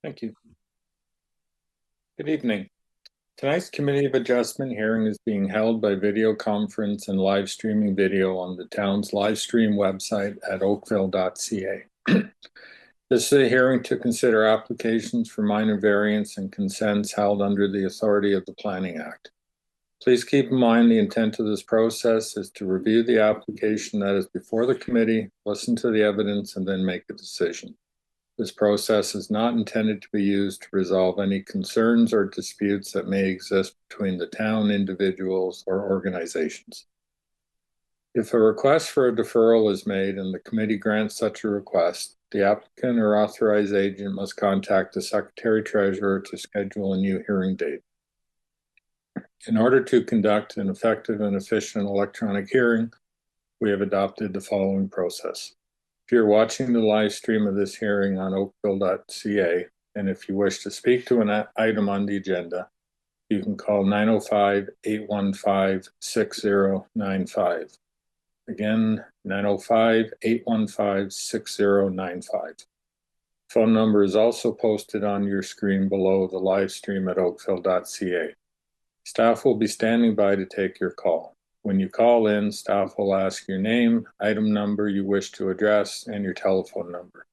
Thank you. Good evening. Tonight's Committee of Adjustment hearing is being held by video conference and live streaming video on the town's live stream website at oakville.ca. This is a hearing to consider applications for minor variance and consents held under the authority of the Planning Act. Please keep in mind the intent of this process is to review the application that is before the committee, listen to the evidence, and then make a decision. This process is not intended to be used to resolve any concerns or disputes that may exist between the town, individuals, or organizations. If a request for a deferral is made and the committee grants such a request, the applicant or authorized agent must contact the Secretary Treasurer to schedule a new hearing date. In order to conduct an effective and efficient electronic hearing, we have adopted the following process. If you're watching the live stream of this hearing on oakville.ca, and if you wish to speak to an item on the agenda, you can call 905-815-6095. Again, 905-815-6095. Phone number is also posted on your screen below the live stream at oakville.ca. Staff will be standing by to take your call. When you call in, staff will ask your name, item number you wish to address, and your telephone number.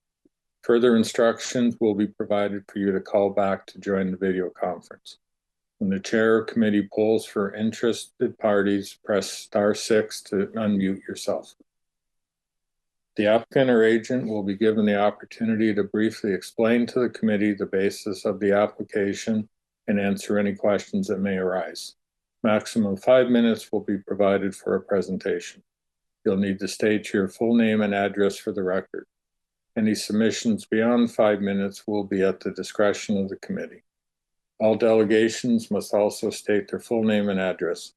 Further instructions will be provided for you to call back to join the video conference. When the chair or committee polls for interested parties, press *6 to unmute yourself. The applicant or agent will be given the opportunity to briefly explain to the committee the basis of the application and answer any questions that may arise. Maximum 5 minutes will be provided for a presentation. You'll need to state your full name and address for the record. Any submissions beyond 5 minutes will be at the discretion of the committee. All delegations must also state their full name and address.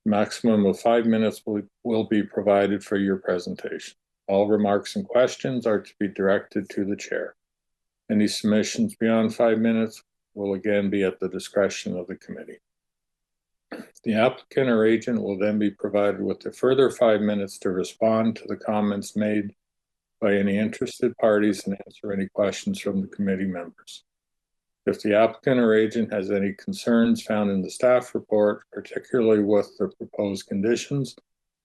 Maximum of 5 minutes will be provided for your presentation. All remarks and questions are to be directed to the chair. Any submissions beyond 5 minutes will again be at the discretion of the committee. The applicant or agent will then be provided with a further 5 minutes to respond to the comments made by any interested parties and answer any questions from the committee members. If the applicant or agent has any concerns found in the staff report, particularly with the proposed conditions,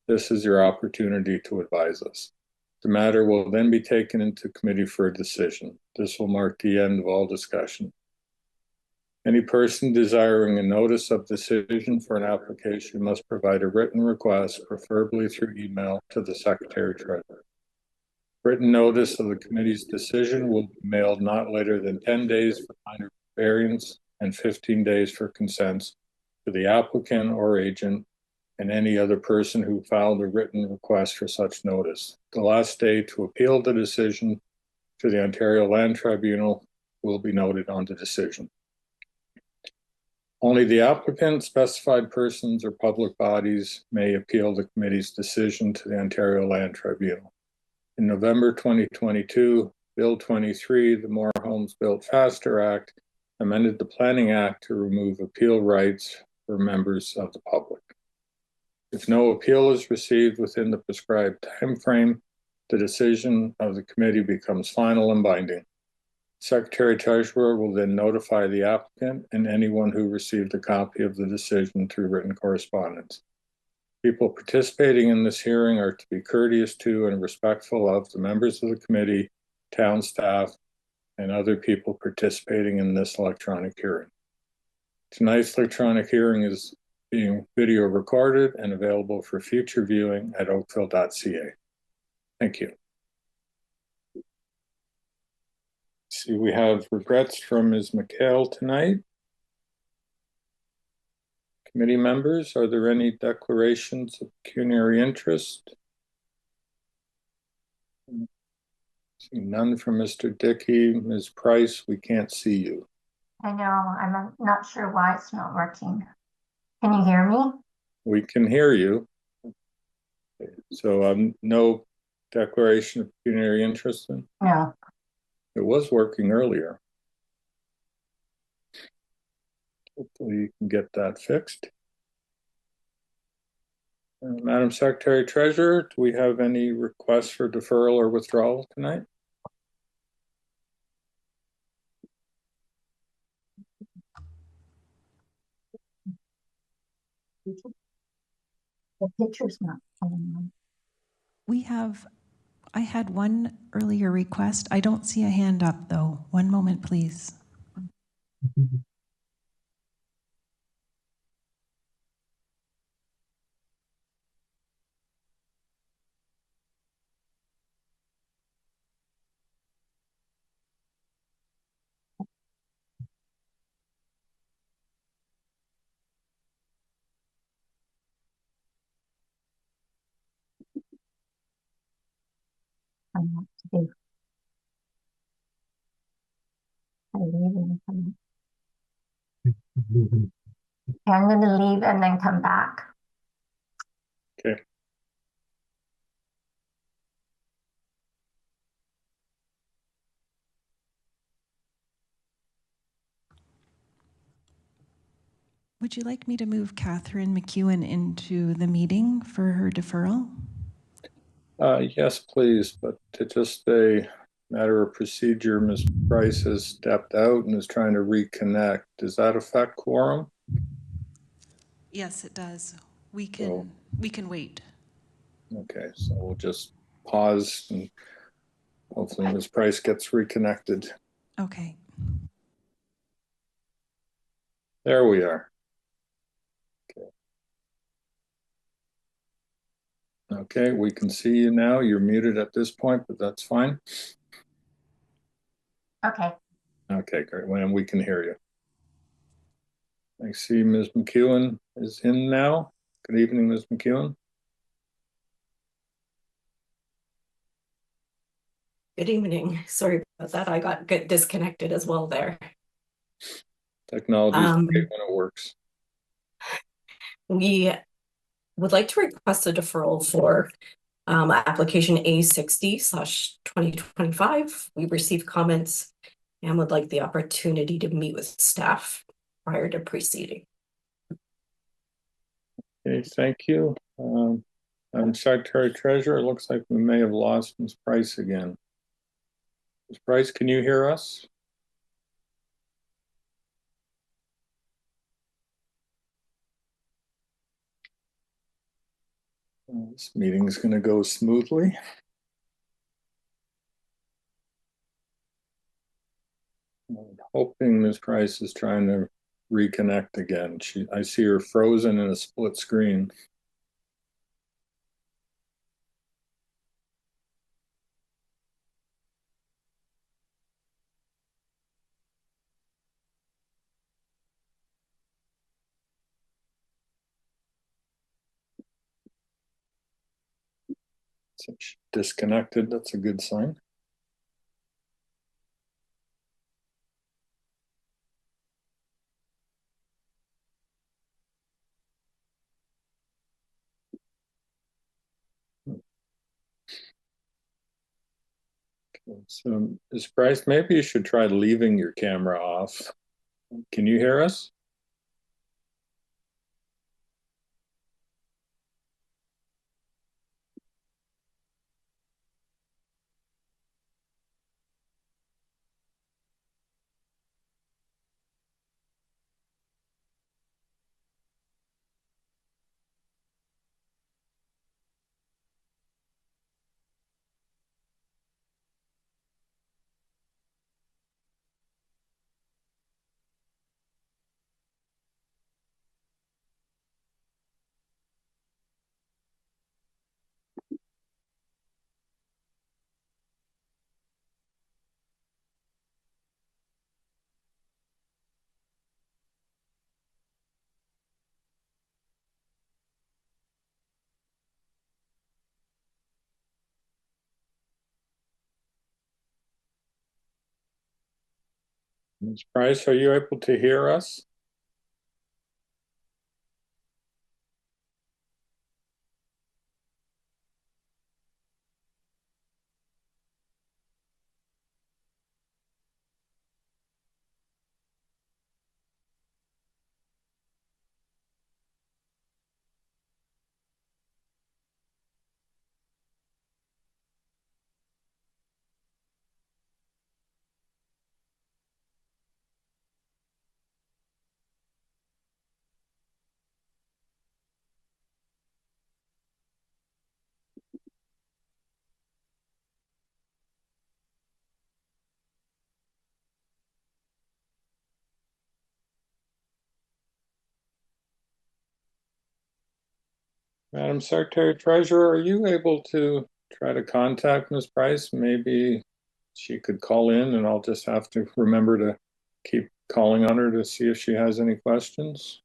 this is your opportunity to advise us. The matter will then be taken into committee for a decision. This will mark the end of all discussion. Any person desiring a notice of decision for an application must provide a written request, preferably through email, to the Secretary Treasurer. Written notice of the committee's decision will be mailed not later than 10 days for minor variance and 15 days for consents to the applicant or agent and any other person who filed a written request for such notice. The last day to appeal the decision to the Ontario Land Tribunal will be noted on the decision. Only the applicant, specified persons, or public bodies may appeal the committee's decision to the Ontario Land Tribunal. In November 2022, Bill 23, the More Homes Built Faster Act, amended the Planning Act to remove appeal rights for members of the public. If no appeal is received within the prescribed time frame, the decision of the committee becomes final and binding. Secretary Treasurer will then notify the applicant and anyone who received a copy of the decision through written correspondence. People participating in this hearing are to be courteous to and respectful of the members of the committee, town staff, and other people participating in this electronic hearing. Tonight's electronic hearing is being video recorded and available for future viewing at oakville.ca. Thank you. See, we have regrets from Ms. McHale tonight. Committee members, are there any declarations of pecuniary interest? See none from Mr. Dickey. Ms. Price, we can't see you. I know, I'm not sure why it's not working. Can you hear me? We can hear you. So no declaration of pecuniary interest then? No. It was working earlier. Hopefully you can get that fixed. Madam Secretary Treasurer, do we have any requests for deferral or withdrawal tonight? The picture's not coming on. I had one earlier request. I don't see a hand up though. One moment, please. I'm not to do. I leave and come. I'm going to leave and then come back. Okay. Would you like me to move Catherine McEwen into the meeting for her deferral? Yes, please, but it's just a matter of procedure. Ms. Price has stepped out and is trying to reconnect. Does that affect quorum? Yes, it does. We can wait. Okay, so we'll just pause and hopefully Ms. Price gets reconnected. Okay. There we are. Okay, we can see you now. You're muted at this point, but that's fine. Okay. Okay, great. Well, we can hear you. I see Ms. McEwen is in now. Good evening, Ms. McEwen. Good evening. Sorry about that. I got disconnected as well there. Technology is great when it works. We would like to request a deferral for application A60/2025. We received comments and would like the opportunity to meet with staff prior to proceeding. Okay, thank you. Secretary Treasurer, it looks like we may have lost Ms. Price again. Ms. Price, can you hear us? This meeting is going to go smoothly. I'm hoping Ms. Price is trying to reconnect again. I see her frozen in a split screen. So she's disconnected. That's a good sign. So, Ms. Price, maybe you should try leaving your camera off. Can you hear us? Ms. Price, are you able to hear us? Madam Secretary Treasurer, are you able to try to contact Ms. Price? Maybe she could call in and I'll just have to remember to keep calling on her to see if she has any questions.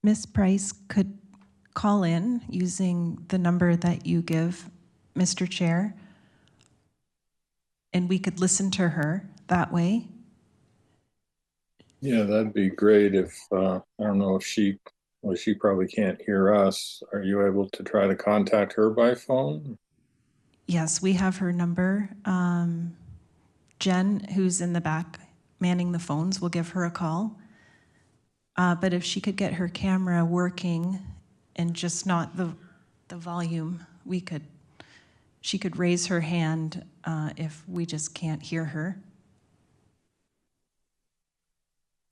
Miss Price could call in using the number that you give, Mr. Chair, and we could listen to her that way. Yeah, that'd be great if, I don't know if well, she probably can't hear us. Are you able to try to contact her by phone? Yes, we have her number. Jen, who's in the back manning the phones, will give her a call. But if she could get her camera working and just not the volume, she could raise her hand if we just can't hear her.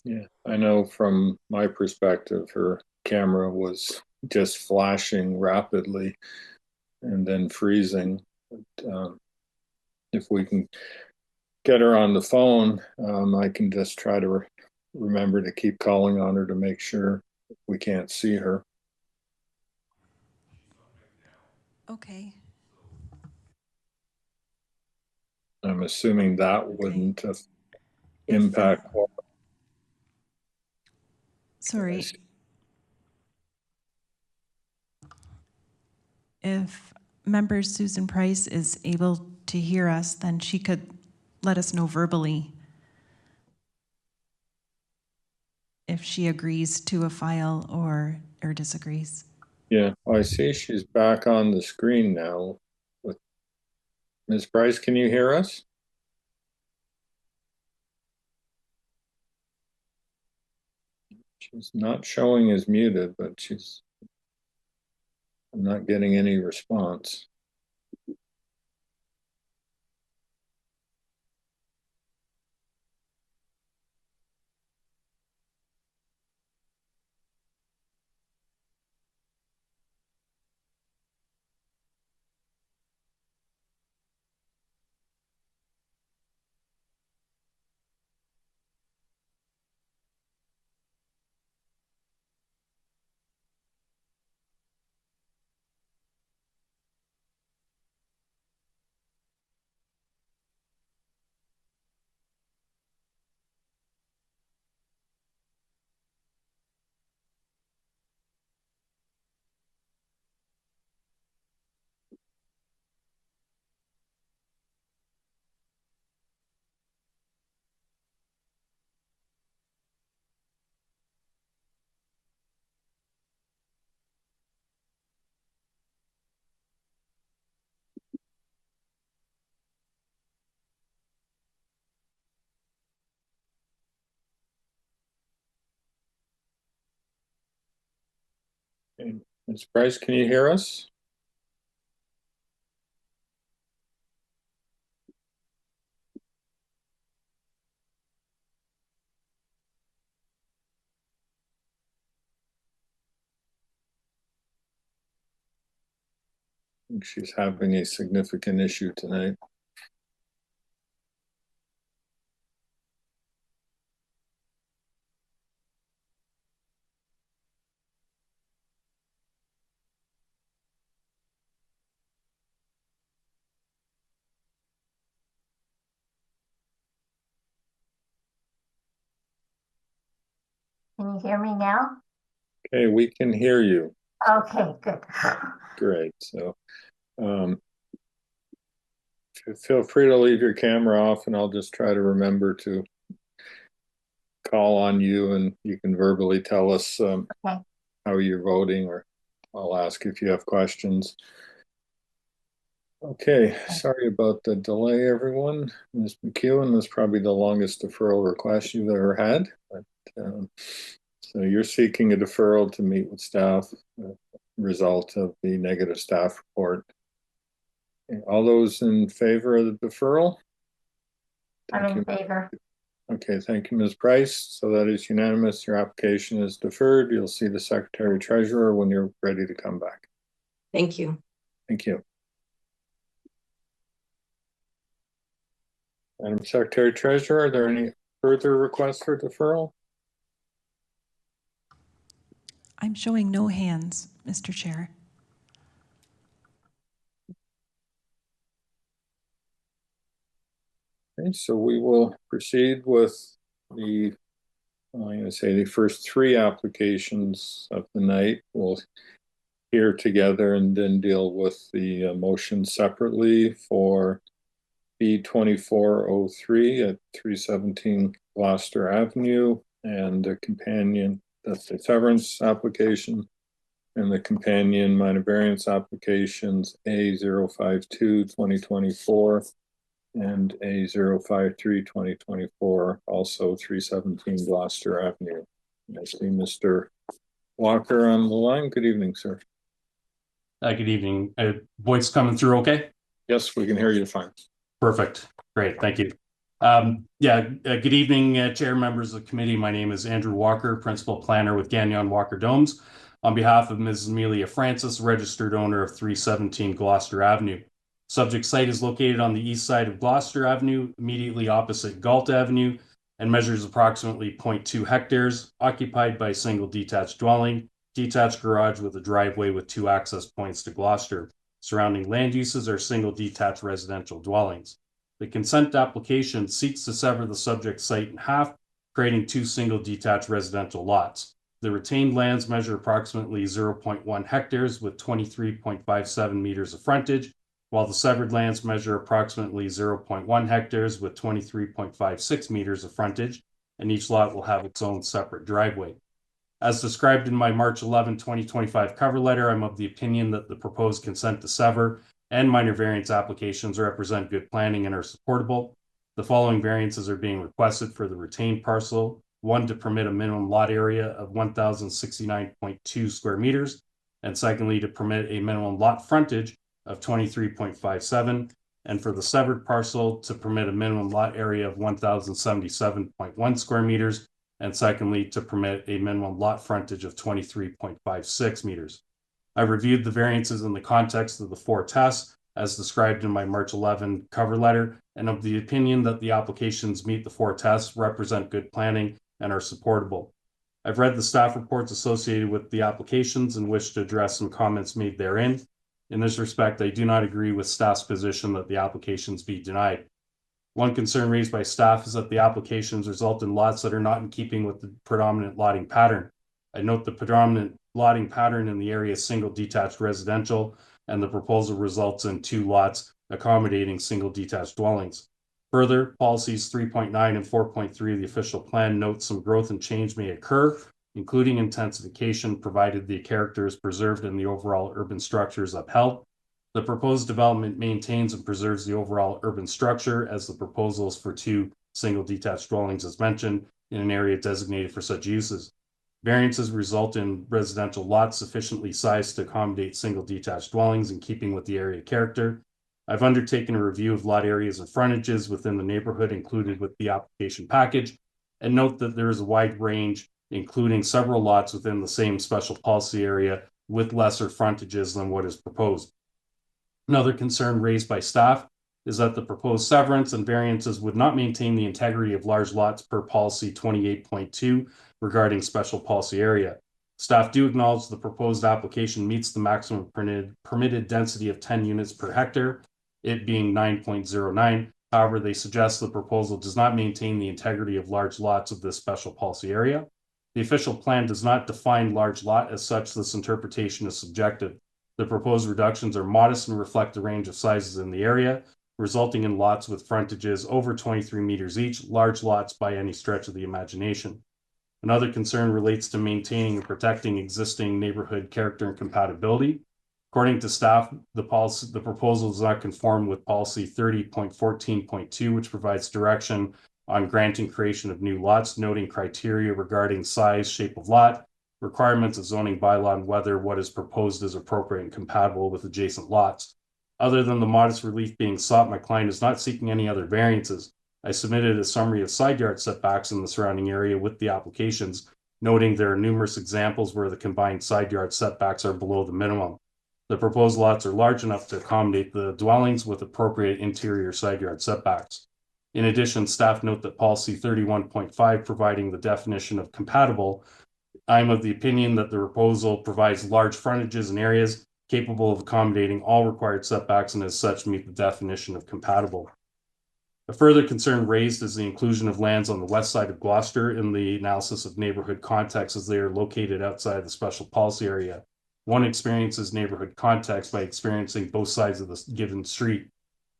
Yeah, I know from my perspective, her camera was just flashing rapidly and then freezing. But, if we can get her on the phone, I can just try to remember to keep calling on her to make sure we can't see her. Okay. I'm assuming that Okay. wouldn't If, impact. sorry. If member Susan Price is able to hear us, then she could let us know verbally if she agrees to a file or disagrees. Yeah, I see she's back on the screen now. With Ms. Price, can you hear us? She's not showing as muted, but I'm not getting any response. Okay. Ms. Price, can you hear us? I think she's having a significant issue tonight. Can you hear me now? Okay, we can hear you. Okay, good. Great. So feel free to leave your camera off, and I'll just try to remember to call on you, and you can verbally tell us Okay. how you're voting, or I'll ask if you have questions. Okay, sorry about the delay, everyone. Ms. McEwen, this is probably the longest deferral request you've ever had. But, so you're seeking a deferral to meet with staff, result of the negative staff report. Okay, all those in favor of the deferral? I'm in favor. Okay, thank you, Ms. Price. So that is unanimous. Your application is deferred. You'll see the Secretary Treasurer when you're ready to come back. Thank you. Thank you. Madam Secretary Treasurer, are there any further requests for deferral? I'm showing no hands, Mr. Chair. Okay, so we will proceed with the, I'm going to say the first three applications of the night. We'll hear together and then deal with the motion separately for B2403 at 317 Gloucester Avenue and the companion, that's the severance application, and the companion minor variance applications A052 2024 and A053 2024, also 317 Gloucester Avenue. I see Mr. Walker on the line. Good evening, sir. Good evening. Voice coming through okay? Yes, we can hear you fine. Perfect. Great. Thank you. Good evening, chair, members of the committee. My name is Andrew Walker, principal planner with Gagnon Walker Domes. On behalf of Mrs. Amelia Francis, registered owner of 317 Gloucester Avenue. Subject site is located on the east side of Gloucester Avenue, immediately opposite Galt Avenue, and measures approximately 0.2 hectares, occupied by a single detached dwelling, detached garage with a driveway with 2 access points to Gloucester. Surrounding land uses are single detached residential dwellings. The consent application seeks to sever the subject site in half, creating 2 single detached residential lots. The retained lands measure approximately 0.1 hectares with 23.57 meters of frontage, while the severed lands measure approximately 0.1 hectares with 23.56 meters of frontage, and each lot will have its own separate driveway. As described in my March 11, 2025 cover letter, I'm of the opinion that the proposed consent to sever and minor variance applications represent good planning and are supportable. The following variances are being requested for the retained parcel. 1, to permit a minimum lot area of 1,069.2 square meters, and secondly, to permit a minimum lot frontage of 23.57, and for the severed parcel to permit a minimum lot area of 1,077.1 square meters, and secondly, to permit a minimum lot frontage of 23.56 meters. I reviewed the variances in the context of the 4 tests as described in my March 11 cover letter, and of the opinion that the applications meet the 4 tests, represent good planning, and are supportable. I've read the staff reports associated with the applications and wish to address some comments made therein. In this respect, I do not agree with staff's position that the applications be denied. One concern raised by staff is that the applications result in lots that are not in keeping with the predominant lotting pattern. I note the predominant lotting pattern in the area is single detached residential, and the proposal results in 2 lots accommodating single detached dwellings. Further, policies 3.9 and 4.3 of the official plan note some growth and change may occur, including intensification, provided the character is preserved and the overall urban structure is upheld. The proposed development maintains and preserves the overall urban structure, as the proposals for 2 single detached dwellings as mentioned in an area designated for such uses. Variances result in residential lots sufficiently sized to accommodate single detached dwellings in keeping with the area character. I've undertaken a review of lot areas and frontages within the neighborhood included with the application package, and note that there is a wide range, including several lots within the same special policy area with lesser frontages than what is proposed. Another concern raised by staff is that the proposed severance and variances would not maintain the integrity of large lots per policy 28.2 regarding special policy area. Staff do acknowledge the proposed application meets the maximum permitted density of 10 units per hectare, it being 9.09. However, they suggest the proposal does not maintain the integrity of large lots of this special policy area. The official plan does not define large lot. As such, this interpretation is subjective. The proposed reductions are modest and reflect the range of sizes in the area, resulting in lots with frontages over 23 meters each, large lots by any stretch of the imagination. Another concern relates to maintaining and protecting existing neighborhood character and compatibility. According to staff, the proposal does not conform with policy 30.14.2, which provides direction on granting creation of new lots, noting criteria regarding size, shape of lot, requirements of zoning bylaw, and whether what is proposed is appropriate and compatible with adjacent lots. Other than the modest relief being sought, my client is not seeking any other variances. I submitted a summary of side yard setbacks in the surrounding area with the applications, noting there are numerous examples where the combined side yard setbacks are below the minimum. The proposed lots are large enough to accommodate the dwellings with appropriate interior side yard setbacks. In addition, staff note that policy 31.5, providing the definition of compatible, I'm of the opinion that the proposal provides large frontages and areas capable of accommodating all required setbacks and as such meet the definition of compatible. A further concern raised is the inclusion of lands on the west side of Gloucester in the analysis of neighborhood context, as they are located outside the special policy area. One experiences neighborhood context by experiencing both sides of the given street.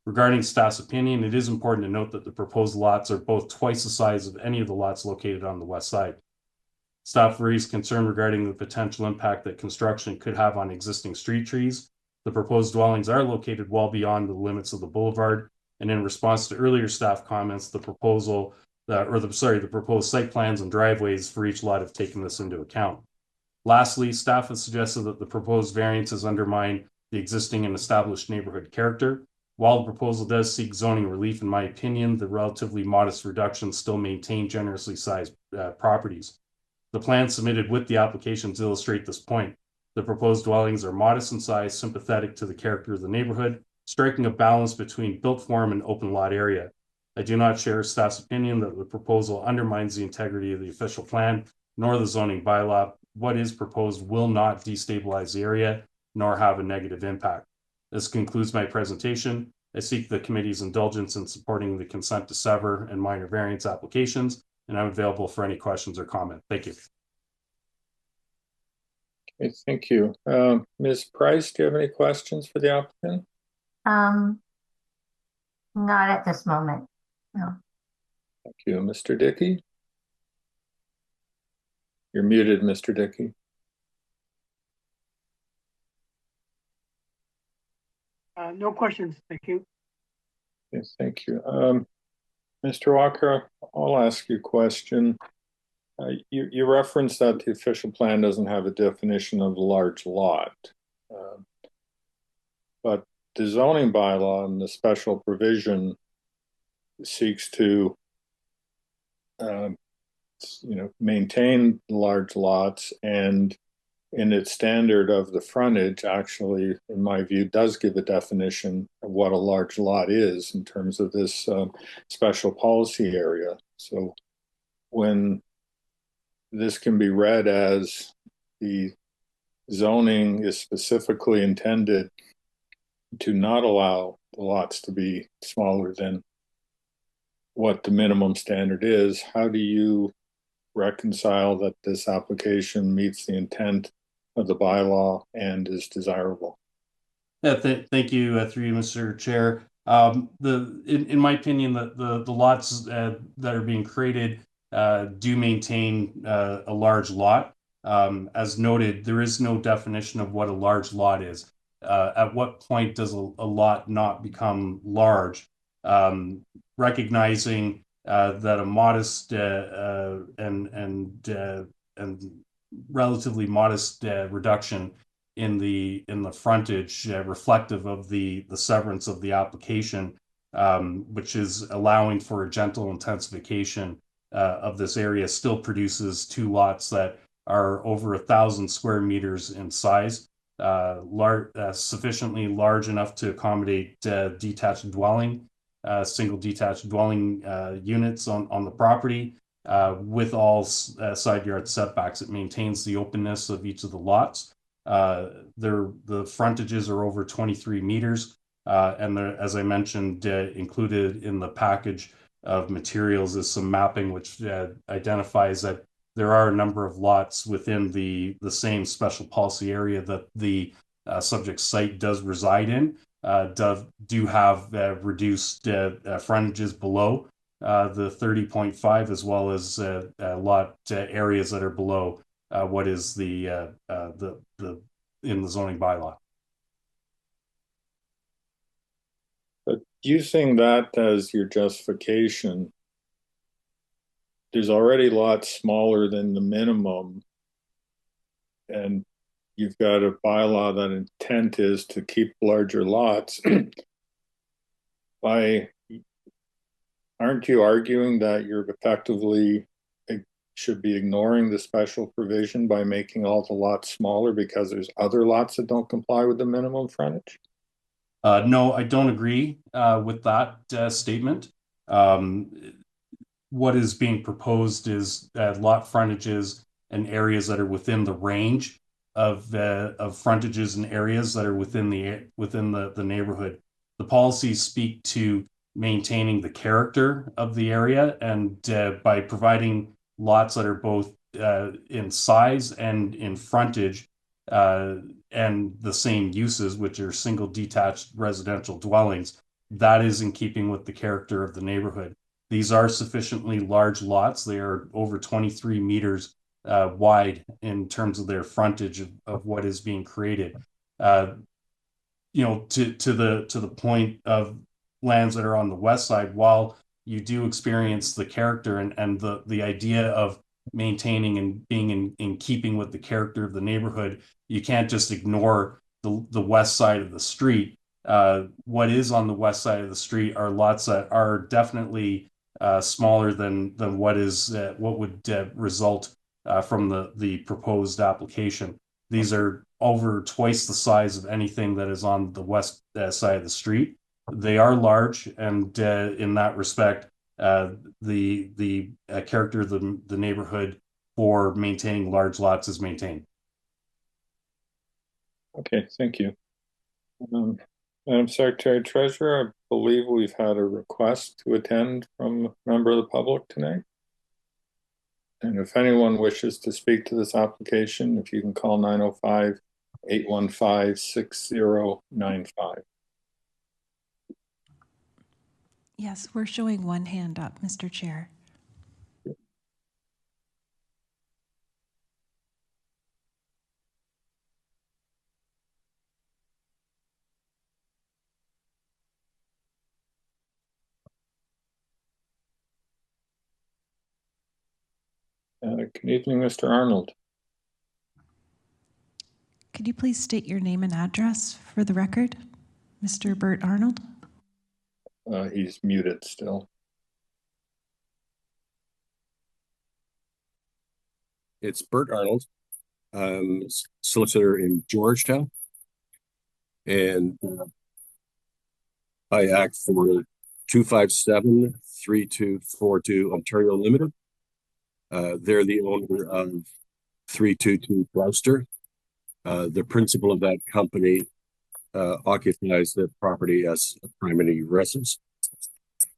Regarding staff's opinion, it is important to note that the proposed lots are both twice the size of any of the lots located on the west side. Staff raised concern regarding the potential impact that construction could have on existing street trees. The proposed dwellings are located well beyond the limits of the boulevard, and in response to earlier staff comments, the proposed site plans and driveways for each lot have taken this into account. Lastly, staff has suggested that the proposed variances undermine the existing and established neighborhood character. While the proposal does seek zoning relief, in my opinion, the relatively modest reductions still maintain generously sized properties. The plans submitted with the applications illustrate this point. The proposed dwellings are modest in size, sympathetic to the character of the neighborhood, striking a balance between built form and open lot area. I do not share staff's opinion that the proposal undermines the integrity of the official plan, nor the zoning bylaw. What is proposed will not destabilize the area, nor have a negative impact. This concludes my presentation. I seek the committee's indulgence in supporting the consent to sever and minor variance applications, and I'm available for any questions or comment. Thank you. Okay, thank you. Ms. Price, do you have any questions for the applicant? Not at this moment, no. Thank you. Mr. Dickey? You're muted, Mr. Dickey. No questions, thank you. Yes, thank you. Mr. Walker, I'll ask you a question. You referenced that the official plan doesn't have a definition of a large lot, but the zoning bylaw and the special provision seeks to maintain large lots, and in its standard of the frontage, actually, in my view, does give a definition of what a large lot is in terms of this special policy area. So when this can be read as the zoning is specifically intended to not allow the lots to be smaller than what the minimum standard is, how do you reconcile that this application meets the intent of the bylaw and is desirable? Yeah, thank you, through you, Mr. Chair. In my opinion, the lots that are being created do maintain a large lot. As noted, there is no definition of what a large lot is. At what point does a lot not become large? Recognizing that a modest and relatively modest reduction in the frontage, reflective of the severance of the application, which is allowing for a gentle intensification of this area, still produces two lots that are over 1,000 square meters in size, sufficiently large enough to accommodate detached dwelling, single detached dwelling units on the property, with all side yard setbacks. It maintains the openness of each of the lots. The frontages are over 23 meters, and as I mentioned, included in the package of materials is some mapping which identifies that there are a number of lots within the same special policy area that the subject site does reside in, do have reduced frontages below the 30.5, as well as lot areas that are below what is the in the zoning bylaw. But using that as your justification, there's already lots smaller than the minimum, and you've got a bylaw that intent is to keep larger lots. Aren't you arguing that you're effectively should be ignoring the special provision by making all the lots smaller because there's other lots that don't comply with the minimum frontage? No, I don't agree with that statement. What is being proposed is lot frontages and areas that are within the range of frontages and areas that are within the neighborhood. The policies speak to maintaining the character of the area, and by providing lots that are both in size and in frontage and the same uses, which are single detached residential dwellings, that is in keeping with the character of the neighborhood. These are sufficiently large lots. They are over 23 meters wide in terms of their frontage of what is being created. You know, to the point of lands that are on the west side, while you do experience the character and the idea of maintaining and being in keeping with the character of the neighborhood, you can't just ignore the west side of the street. What is on the west side of the street are lots that are definitely smaller than what would result from the proposed application. These are over twice the size of anything that is on the west side of the street. They are large, and in that respect, the character of the neighborhood for maintaining large lots is maintained. Okay, thank you. Madam Secretary Treasurer, I believe we've had a request to attend from a member of the public tonight. And if anyone wishes to speak to this application, if you can call 905-815-6095. Yes, we're showing one hand up, Mr. Chair. Good evening, Mr. Arnold. Could you please state your name and address for the record, Mr. Bert Arnold? He's muted still. It's Bert Arnold, solicitor in Georgetown, and I act for 257-3242 Ontario Limited. They're the owner of 322 Gloucester. The principal of that company occupies the property as a primary residence,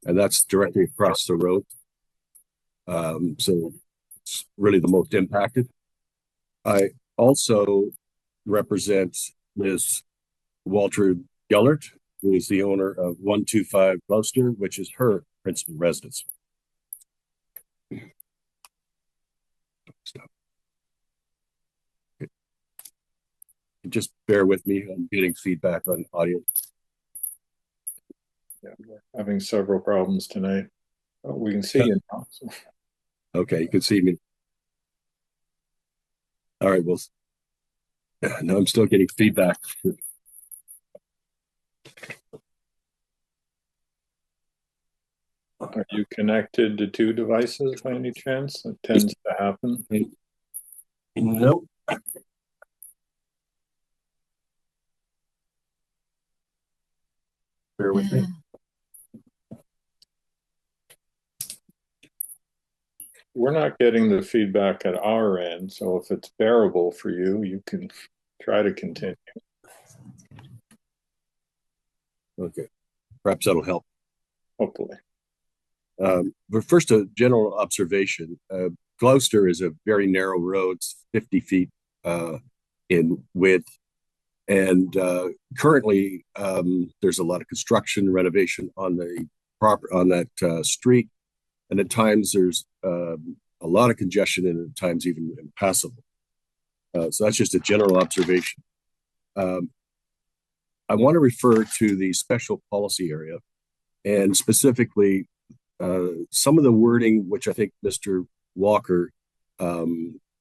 and that's directly across the road. So it's really the most impacted. I also represent Ms. Walter Gellert, who is the owner of 125 Gloucester, which is her principal residence. Just bear with me. I'm getting feedback on audio. Yeah, we're having several problems tonight. We can see you now. So. Okay, you can see me. All right, well, no, I'm still getting feedback. Are you connected to two devices by any chance? That tends to happen. Nope. Bear with me. We're not getting the feedback at our end, so if it's bearable for you, you can try to continue. Okay, perhaps that'll help. Hopefully. But first, a general observation. Gloucester is a very narrow road, 50 feet in width. And currently, there's a lot of construction renovation on the on that street. And at times there's a lot of congestion and at times even impassable. So that's just a general observation. I want to refer to the special policy area and specifically some of the wording, which I think Mr. Walker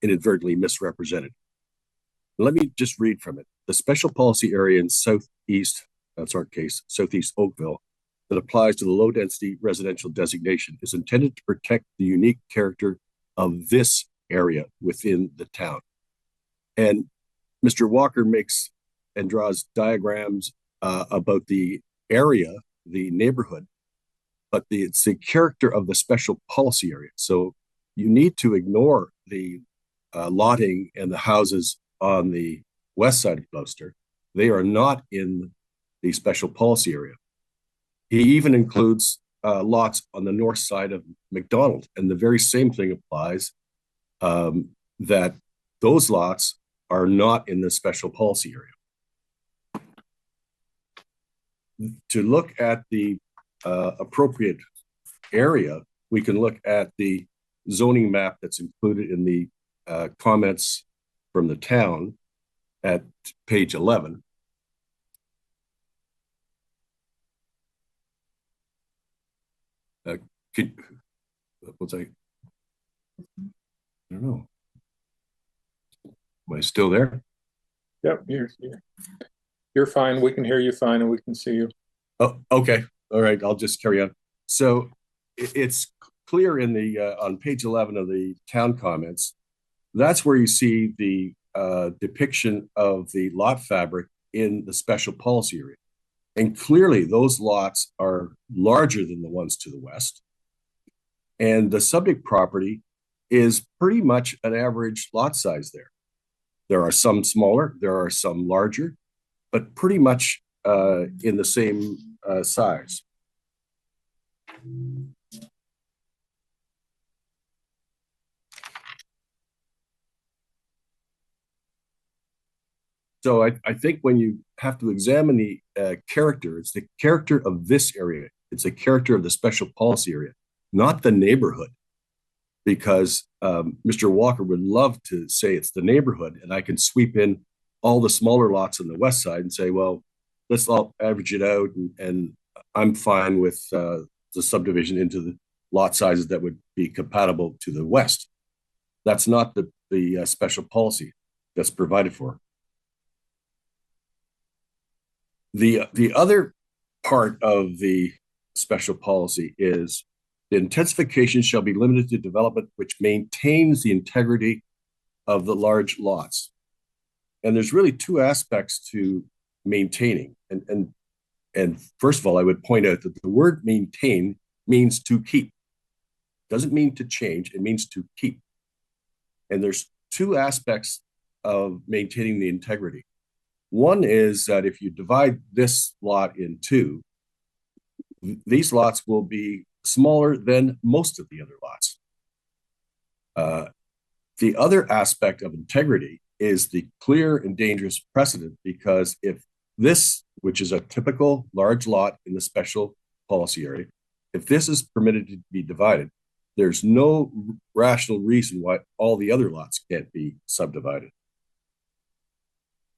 inadvertently misrepresented. Let me just read from it. The special policy area in southeast, that's our case, southeast Oakville, that applies to the low density residential designation is intended to protect the unique character of this area within the town. And Mr. Walker makes and draws diagrams about the area, the neighborhood, but it's the character of the special policy area. So you need to ignore the lotting and the houses on the west side of Gloucester. They are not in the special policy area. He even includes lots on the north side of McDonald, and the very same thing applies, that those lots are not in the special policy area. To look at the appropriate area, we can look at the zoning map that's included in the comments from the town at page 11. Was I don't know. Am I still there? Yep, you're fine. We can hear you fine and we can see you. Oh, okay. All right. I'll just carry on. So it's clear in the on page 11 of the town comments, that's where you see the depiction of the lot fabric in the special policy area. And clearly those lots are larger than the ones to the west. And the subject property is pretty much an average lot size there. There are some smaller, there are some larger, but pretty much in the same size. So I think when you have to examine the character, it's the character of this area. It's the character of the special policy area, not the neighborhood. Because Mr. Walker would love to say it's the neighborhood, and I can sweep in all the smaller lots on the west side and say, well, let's all average it out, and I'm fine with the subdivision into the lot sizes that would be compatible to the west. That's not the special policy that's provided for. The other part of the special policy is the intensification shall be limited to development which maintains the integrity of the large lots. And there's really two aspects to maintaining. And first of all, I would point out that the word maintain means to keep. It doesn't mean to change, it means to keep. And there's two aspects of maintaining the integrity. One is that if you divide this lot in two, these lots will be smaller than most of the other lots. The other aspect of integrity is the clear and dangerous precedent, because if this, which is a typical large lot in the special policy area, if this is permitted to be divided, there's no rational reason why all the other lots can't be subdivided.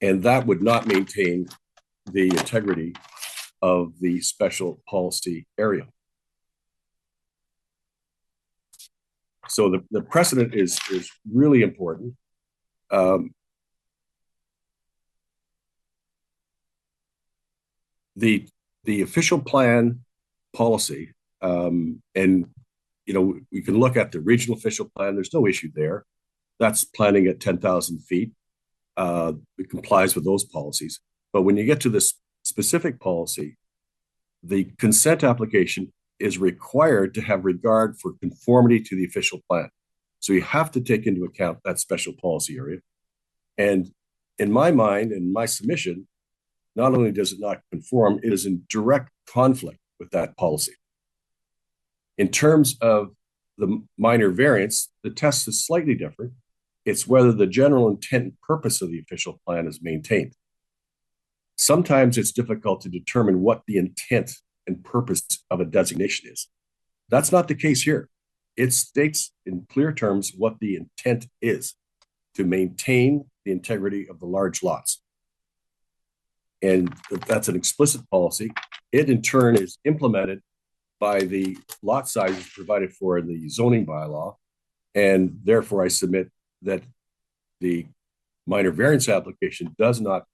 And that would not maintain the integrity of the special policy area. So the precedent is really important. The official plan policy, and you know, we can look at the regional official plan. There's no issue there. That's planning at 10,000 feet. It complies with those policies. But when you get to this specific policy, the consent application is required to have regard for conformity to the official plan. So you have to take into account that special policy area. And in my mind, in my submission, not only does it not conform, it is in direct conflict with that policy. In terms of the minor variance, the test is slightly different. It's whether the general intent and purpose of the official plan is maintained. Sometimes it's difficult to determine what the intent and purpose of a designation is. That's not the case here. It states in clear terms what the intent is: to maintain the integrity of the large lots. And that's an explicit policy. It in turn is implemented by the lot sizes provided for in the zoning bylaw. And therefore I submit that the minor variance application does not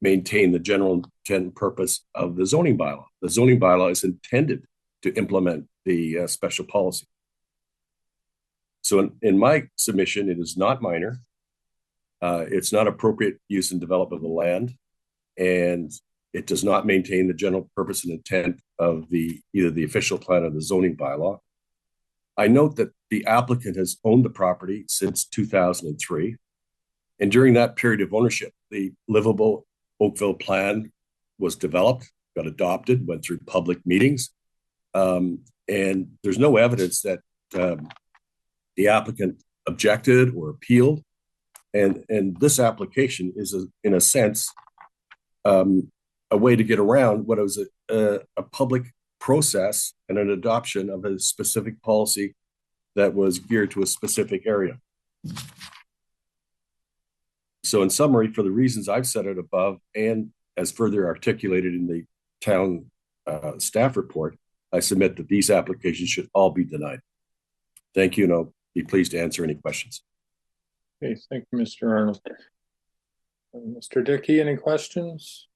maintain the general intent and purpose of the zoning bylaw. The zoning bylaw is intended to implement the special policy. So in my submission, it is not minor. It's not appropriate use and development of the land, and it does not maintain the general purpose and intent of either the official plan or the zoning bylaw. I note that the applicant has owned the property since 2003. And during that period of ownership, the livable Oakville plan was developed, got adopted, went through public meetings. And there's no evidence that the applicant objected or appealed. And this application is, in a sense, a way to get around what was a public process and an adoption of a specific policy that was geared to a specific area. So in summary, for the reasons I've said it above and as further articulated in the town staff report, I submit that these applications should all be denied. Thank you, and I'll be pleased to answer any questions. Okay, thank you, Mr. Arnold. Mr. Dickey, any questions?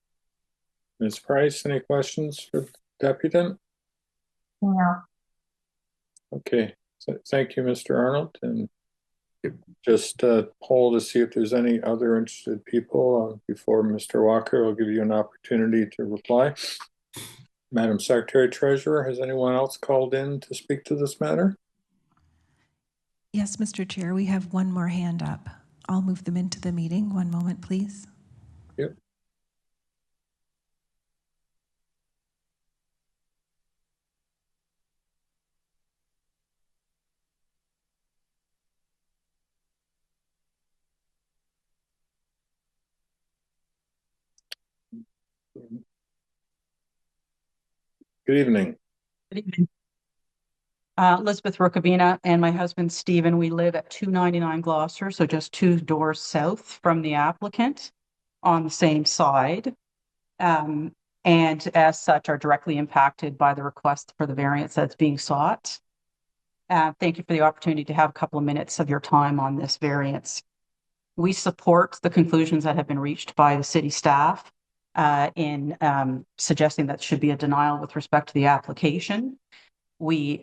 Ms. Price, any questions for the deputant? No. Okay, so thank you, Mr. Arnold. And just poll to see if there's any other interested people before Mr. Walker will give you an opportunity to reply. Madam Secretary Treasurer, has anyone else called in to speak to this matter? Yes, Mr. Chair, we have one more hand up. I'll move them into the meeting. One moment, please. Yep. Good evening. Good evening. Elizabeth Rukavina and my husband Stephen. We live at 299 Gloucester, so just 2 doors south from the applicant on the same side. And as such are directly impacted by the request for the variance that's being sought. Thank you for the opportunity to have a couple of minutes of your time on this variance. We support the conclusions that have been reached by the city staff in suggesting that should be a denial with respect to the application. We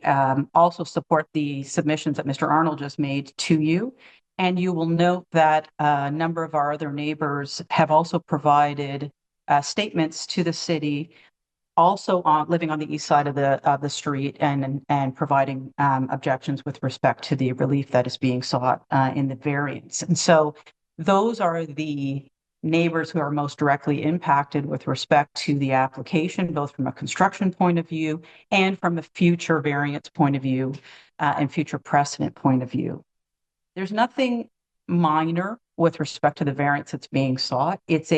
also support the submissions that Mr. Arnold just made to you. And you will note that a number of our other neighbors have also provided statements to the city, also living on the east side of the street and providing objections with respect to the relief that is being sought in the variance. And so those are the neighbors who are most directly impacted with respect to the application, both from a construction point of view and from a future variance point of view and future precedent point of view. There's nothing minor with respect to the variance that's being sought. It's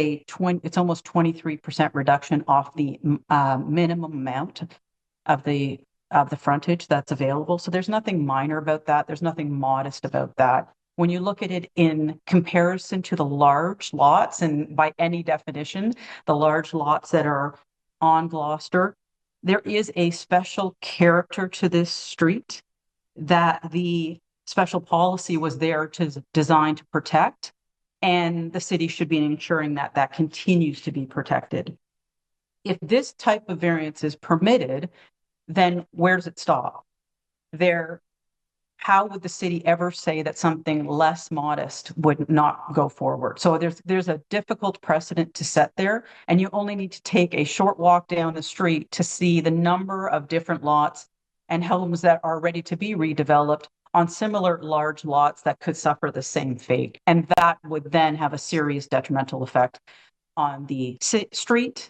almost 23% reduction off the minimum amount of the frontage that's available. So there's nothing minor about that. There's nothing modest about that. When you look at it in comparison to the large lots, and by any definition, the large lots that are on Gloucester, there is a special character to this street that the special policy was there to design to protect, and the city should be ensuring that that continues to be protected. If this type of variance is permitted, then where does it stop? How would the city ever say that something less modest would not go forward? So there's a difficult precedent to set there, and you only need to take a short walk down the street to see the number of different lots and homes that are ready to be redeveloped on similar large lots that could suffer the same fate. And that would then have a serious detrimental effect on the street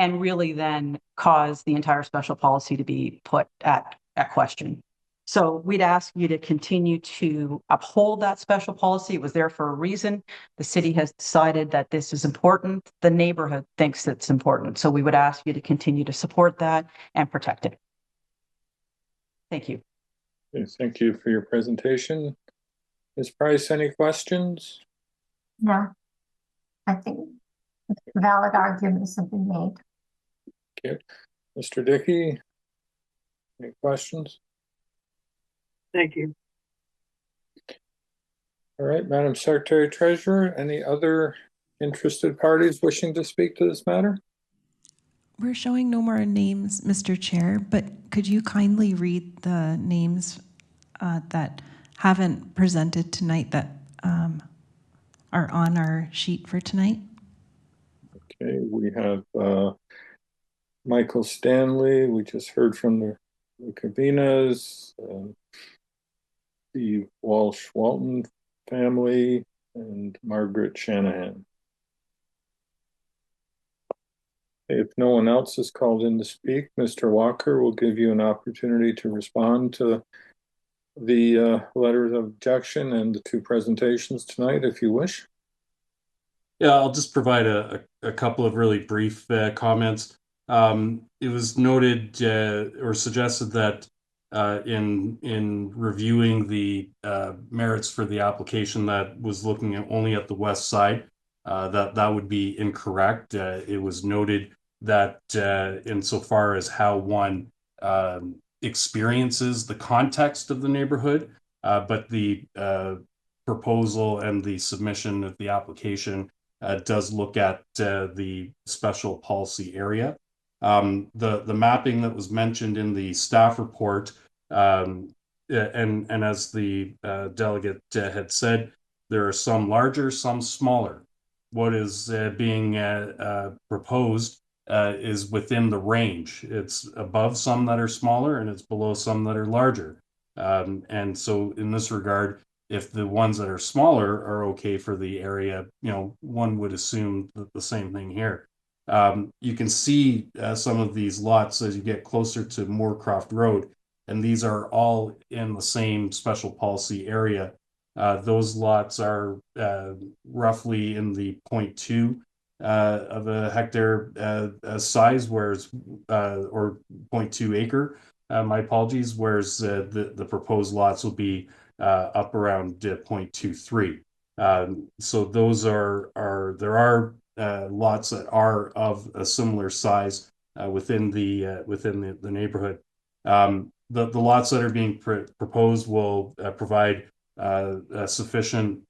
and really then cause the entire special policy to be put at question. So we'd ask you to continue to uphold that special policy. It was there for a reason. The city has decided that this is important. The neighborhood thinks it's important. So we would ask you to continue to support that and protect it. Thank you. Okay, thank you for your presentation. Ms. Price, any questions? No, I think valid arguments have been made. Okay. Mr. Dickey, any questions? Thank you. All right, Madam Secretary Treasurer, any other interested parties wishing to speak to this matter? We're showing no more names, Mr. Chair, but could you kindly read the names that haven't presented tonight that are on our sheet for tonight? Okay, we have Michael Stanley. We just heard from the Cabinas, the Walsh-Walton family, and Margaret Shanahan. If no one else is called in to speak, Mr. Walker will give you an opportunity to respond to the letters of objection and the two presentations tonight, if you wish. Yeah, I'll just provide a couple of really brief comments. It was noted or suggested that in reviewing the merits for the application that was looking only at the west side, that would be incorrect. It was noted that insofar as how one experiences the context of the neighborhood, but the proposal and the submission of the application does look at the special policy area. The mapping that was mentioned in the staff report, and as the delegate had said, there are some larger, some smaller. What is being proposed is within the range. It's above some that are smaller and it's below some that are larger. And so in this regard, if the ones that are smaller are okay for the area, one would assume that the same thing here. You can see some of these lots as you get closer to Moorcroft Road, and these are all in the same special policy area. Those lots are roughly in the 0.2 of a hectare size, whereas or 0.2 acre. My apologies. Whereas the proposed lots will be up around 0.23. So those there are lots that are of a similar size within the neighborhood. The lots that are being proposed will provide sufficient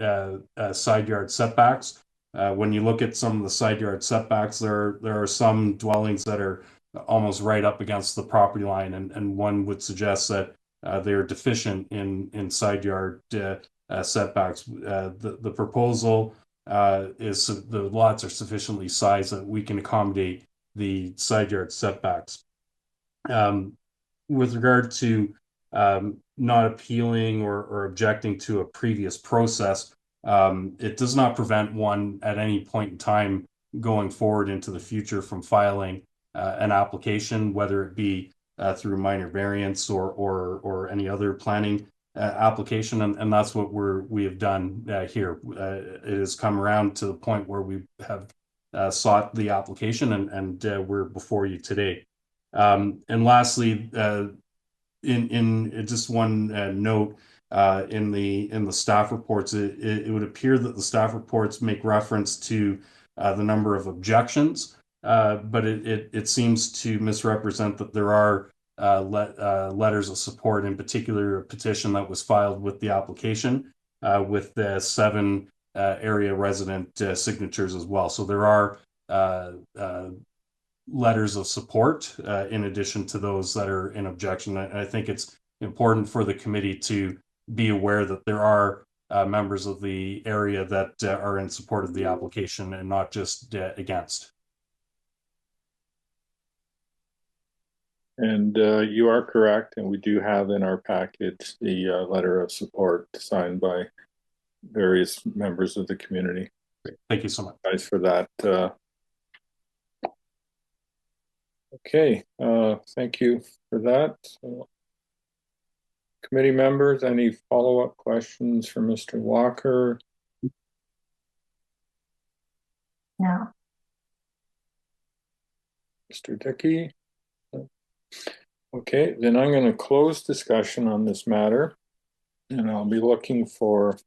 side yard setbacks. When you look at some of the side yard setbacks, there are some dwellings that are almost right up against the property line, and one would suggest that they are deficient in side yard setbacks. The proposal is the lots are sufficiently sized that we can accommodate the side yard setbacks. With regard to not appealing or objecting to a previous process, it does not prevent one at any point in time going forward into the future from filing an application, whether it be through minor variance or any other planning application, and that's what we have done here. It has come around to the point where we have sought the application, and we're before you today. And lastly, in just one note, in the staff reports, it would appear that the staff reports make reference to the number of objections, but it seems to misrepresent that there are letters of support, in particular a petition that was filed with the application with 7 area resident signatures as well. So there are letters of support in addition to those that are in objection. I think it's important for the committee to be aware that there are members of the area that are in support of the application and not just against. And you are correct, and we do have in our package the letter of support signed by various members of the community. Great. Thank you so much. Thanks for that. Okay, thank you for that. Committee members, any follow-up questions for Mr. Walker? No. Mr. Dickey? Okay, then I'm going to close discussion on this matter, and I'll be looking for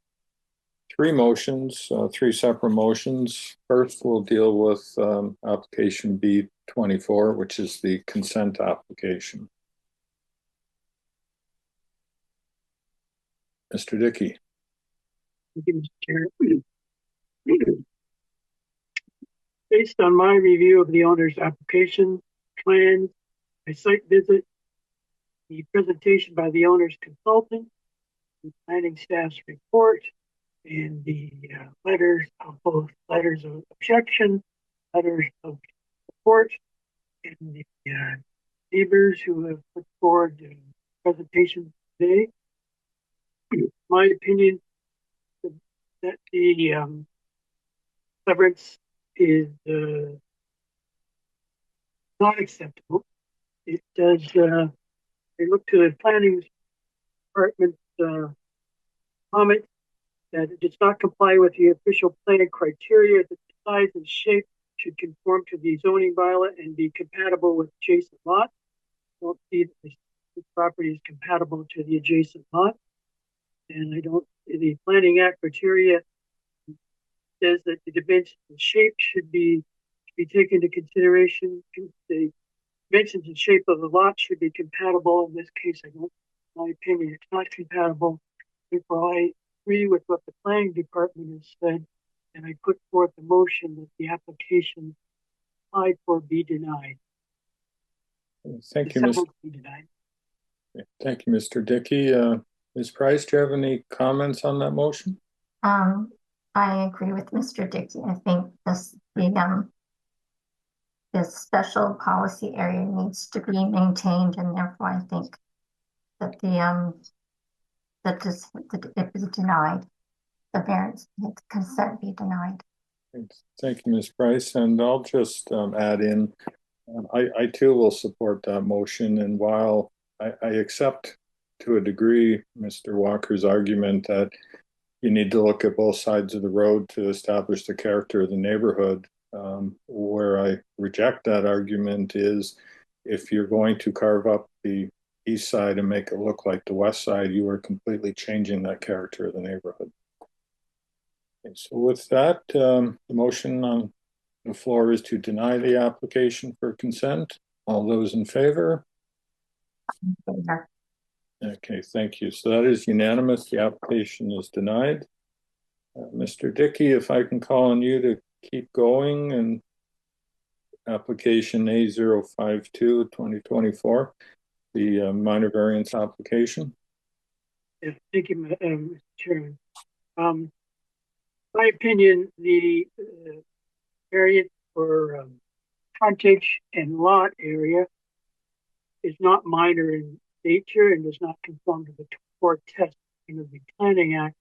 three motions, three separate motions. First, we'll deal with application B24, which is the consent application. Mr. Dickey. Thank you, Mr. Chair. Based on my review of the owner's application, plans, a site visit, the presentation by the owner's consultant, the planning staff's report, and the letters of both letters of objection, letters of support, and the neighbors who have put forward presentations today. My opinion that the severance is not acceptable. It does. I look to the planning department's comment that it does not comply with the official plan criteria. That the size and shape should conform to the zoning bylaw and be compatible with adjacent lots. I don't see that this property is compatible to the adjacent lot, and I don't. The Planning Act criteria says that the dimensions and shape should be taken into consideration. The dimensions and shape of the lot should be compatible. In this case, in my opinion, it's not compatible. Therefore, I agree with what the planning department has said, and I put forth a motion that the application applied for be denied. Thank you, Mr. Thank you, Mr. Dickey. Ms. Price, do you have any comments on that motion? I agree with Mr. Dickey. I think this special policy area needs to be maintained, and therefore I think that it was denied. The variance consent be denied. Thank you, Ms. Price, and I'll just add in. I too will support that motion, and while I accept to a degree Mr. Walker's argument that you need to look at both sides of the road to establish the character of the neighborhood. Where I reject that argument is if you're going to carve up the east side and make it look like the west side, you are completely changing that character of the neighborhood. Okay, so with that, the motion on the floor is to deny the application for consent. All those in favor? Okay, thank you. So that is unanimous. The application is denied. Mr. Dickey, if I can call on you to keep going, and application A052 2024, the minor variance application. Yeah, thank you, Mr. Chairman. My opinion, the variance for frontage and lot area is not minor in nature and does not conform to the fourth test of the Planning Act.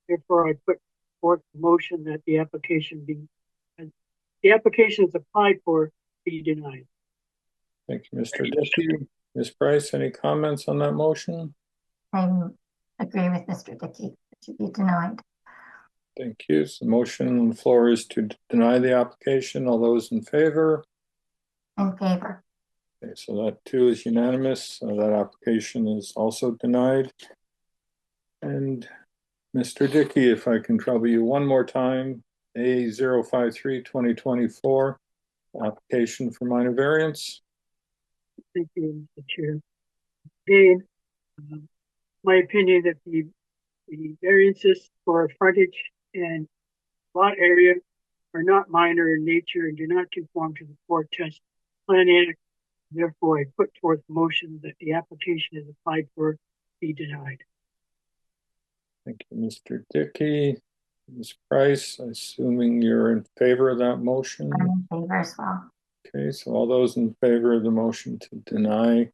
Therefore, I put forth the motion that the application is applied for be denied. Thank you, Mr. Dickey. Ms. Price, any comments on that motion? I agree with Mr. Dickey. It should be denied. Thank you. So the motion on the floor is to deny the application. All those in favor? In favor. Okay, so that too is unanimous. That application is also denied. And Mr. Dickey, if I can trouble you one more time, A053 2024, application for minor variance. Thank you, Mr. Chair. Again, my opinion that the variances for frontage and lot area are not minor in nature and do not conform to the fourth test Planning Act. Therefore, I put forth the motion that the application is applied for be denied. Thank you, Mr. Dickey. Ms. Price, assuming you're in favor of that motion. I'm in favor as well. Okay, so all those in favor of the motion to deny.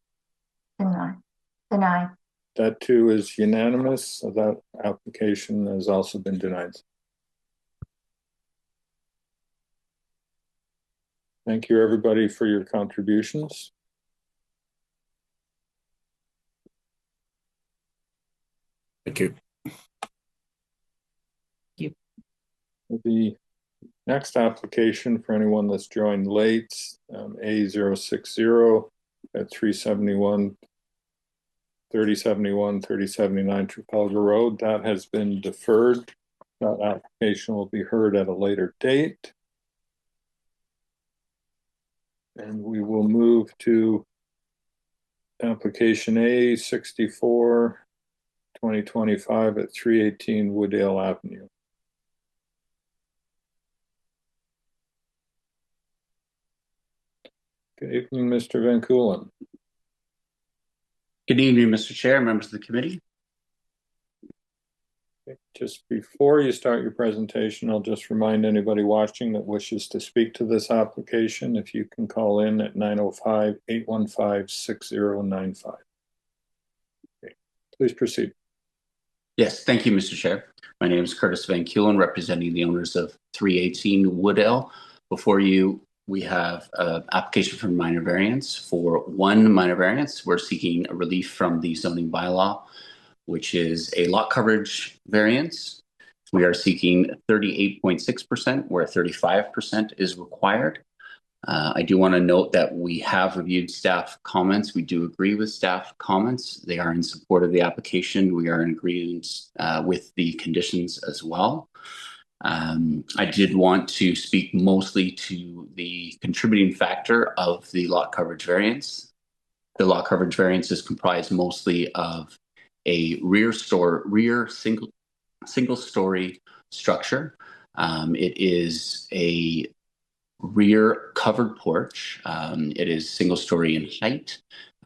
Deny. That too is unanimous. So that application has also been denied. Thank you, everybody, for your contributions. Thank you. The next application for anyone that's joined late, A060 at 371, 3071, 3079 Trafalgar Road. That has been deferred. That application will be heard at a later date. And we will move to application A64, 2025 at 318 Wooddale Avenue. Good evening, Mr. Van Coolen. Good evening, Mr. Chair, members of the committee. Just before you start your presentation, I'll just remind anybody watching that wishes to speak to this application, if you can call in at 905-815-6095. Okay. Please proceed. Yes, thank you, Mr. Chair. My name is Curtis Van Keulen, representing the owners of 318 Wooddale. Before you, we have an application for minor variance. For one minor variance, we're seeking a relief from the zoning bylaw, which is a lot coverage variance. We are seeking 38.6%, where 35% is required. I do want to note that we have reviewed staff comments. We do agree with staff comments. They are in support of the application. We are in agreement with the conditions as well. I did want to speak mostly to the contributing factor of the lot coverage variance. The lot coverage variance is comprised mostly of a rear single story structure. It is a rear covered porch. It is single story in height.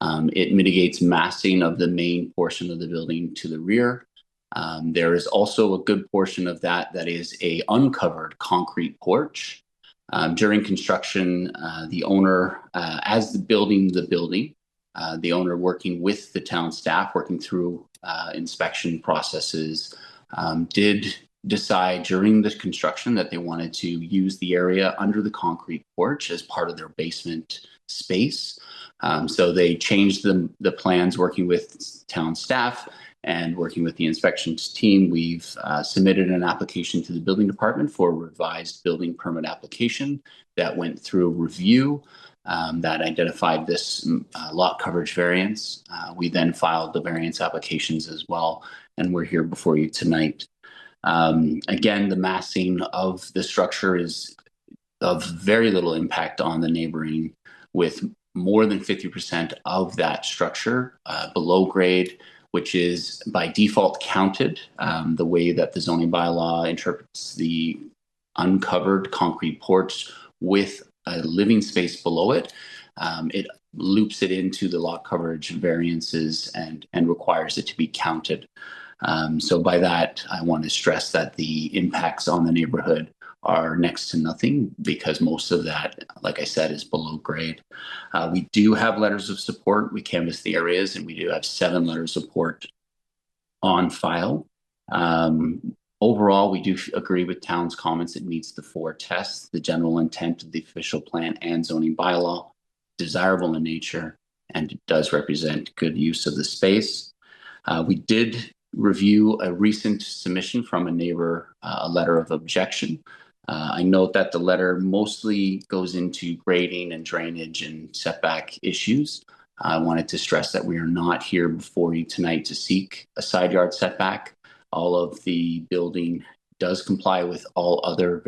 It mitigates massing of the main portion of the building to the rear. There is also a good portion of that is a uncovered concrete porch. During construction, the owner, as building the building, the owner working with the town staff, working through inspection processes, did decide during the construction that they wanted to use the area under the concrete porch as part of their basement space. So they changed the plans, working with town staff and working with the inspections team. We've submitted an application to the building department for a revised building permit application that went through review. That identified this lot coverage variance. We then filed the variance applications as well, and we're here before you tonight. Again, the massing of the structure is of very little impact on the neighboring, with more than 50% of that structure below grade, which is by default counted. The way that the zoning bylaw interprets the uncovered concrete porch with a living space below it, it loops it into the lot coverage variances and requires it to be counted. So by that, I want to stress that the impacts on the neighborhood are next to nothing, because most of that, like I said, is below grade. We do have letters of support. We canvassed the areas, and we do have 7 letters of support on file. Overall, we do agree with town's comments. It meets the 4 tests: the general intent of the official plan and zoning bylaw, desirable in nature, and it does represent good use of the space. We did review a recent submission from a neighbor, a letter of objection. I note that the letter mostly goes into grading and drainage and setback issues. I wanted to stress that we are not here before you tonight to seek a side yard setback. All of the building does comply with all other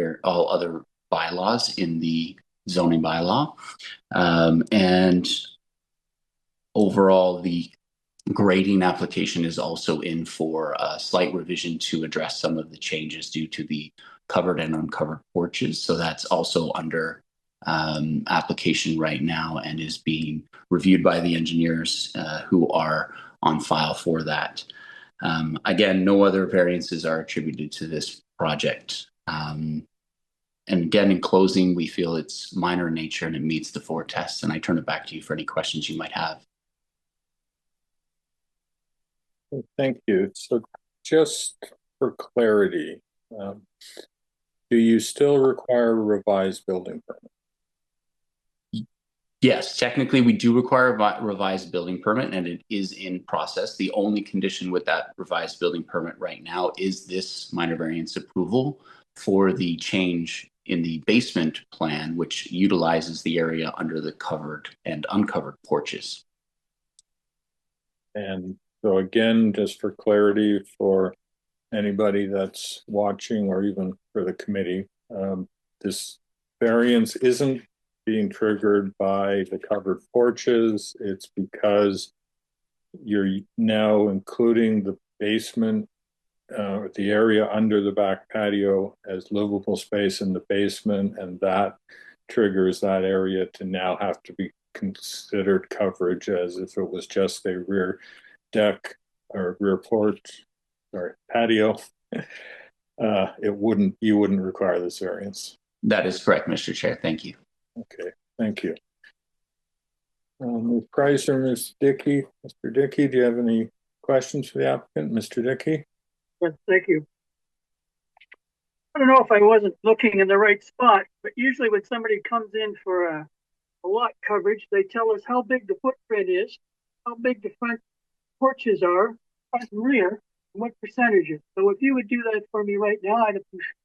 bylaws in the zoning bylaw. And overall, the grading application is also in for a slight revision to address some of the changes due to the covered and uncovered porches. So that's also under application right now and is being reviewed by the engineers who are on file for that. Again, no other variances are attributed to this project. And again, in closing, we feel it's minor in nature and it meets the 4 tests. And I turn it back to you for any questions you might have. Thank you. So just for clarity, do you still require a revised building permit? Yes, technically we do require a revised building permit and it is in process. The only condition with that revised building permit right now is this minor variance approval for the change in the basement plan, which utilizes the area under the covered and uncovered porches. And so again, just for clarity for anybody that's watching or even for the committee, this variance isn't being triggered by the covered porches. It's because you're now including the basement, the area under the back patio as livable space in the basement, and that triggers that area to now have to be considered coverage as if it was just a rear deck or rear porch or patio. You wouldn't require this variance. That is correct, Mr. Chair. Thank you. Okay, thank you. Ms. Price or Ms. Dickey? Mr. Dickey, do you have any questions for the applicant? Mr. Dickey? Yes, thank you. I don't know if I wasn't looking in the right spot, but usually when somebody comes in for a lot coverage, they tell us how big the footprint is, how big the front porches are, front and rear, and what percentages. So if you would do that for me right now, I'd appreciate it.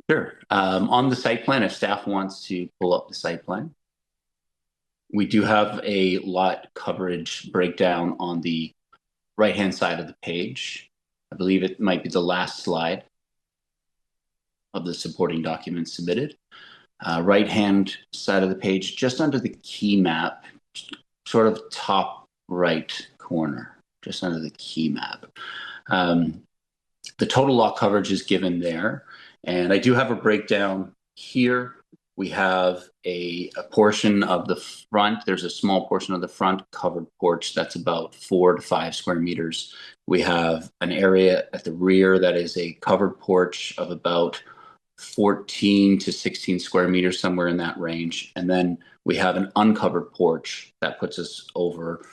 Sure. On the site plan, if staff wants to pull up the site plan, we do have a lot coverage breakdown on the right-hand side of the page. I believe it might be the last slide of the supporting documents submitted. Right-hand side of the page, just under the key map, sort of top right corner, just under the key map. The total lot coverage is given there. And I do have a breakdown here. We have a portion of the front. There's a small portion of the front covered porch that's about 4 to 5 square meters. We have an area at the rear that is a covered porch of about 14 to 16 square meters, somewhere in that range. And then we have an uncovered porch that puts us over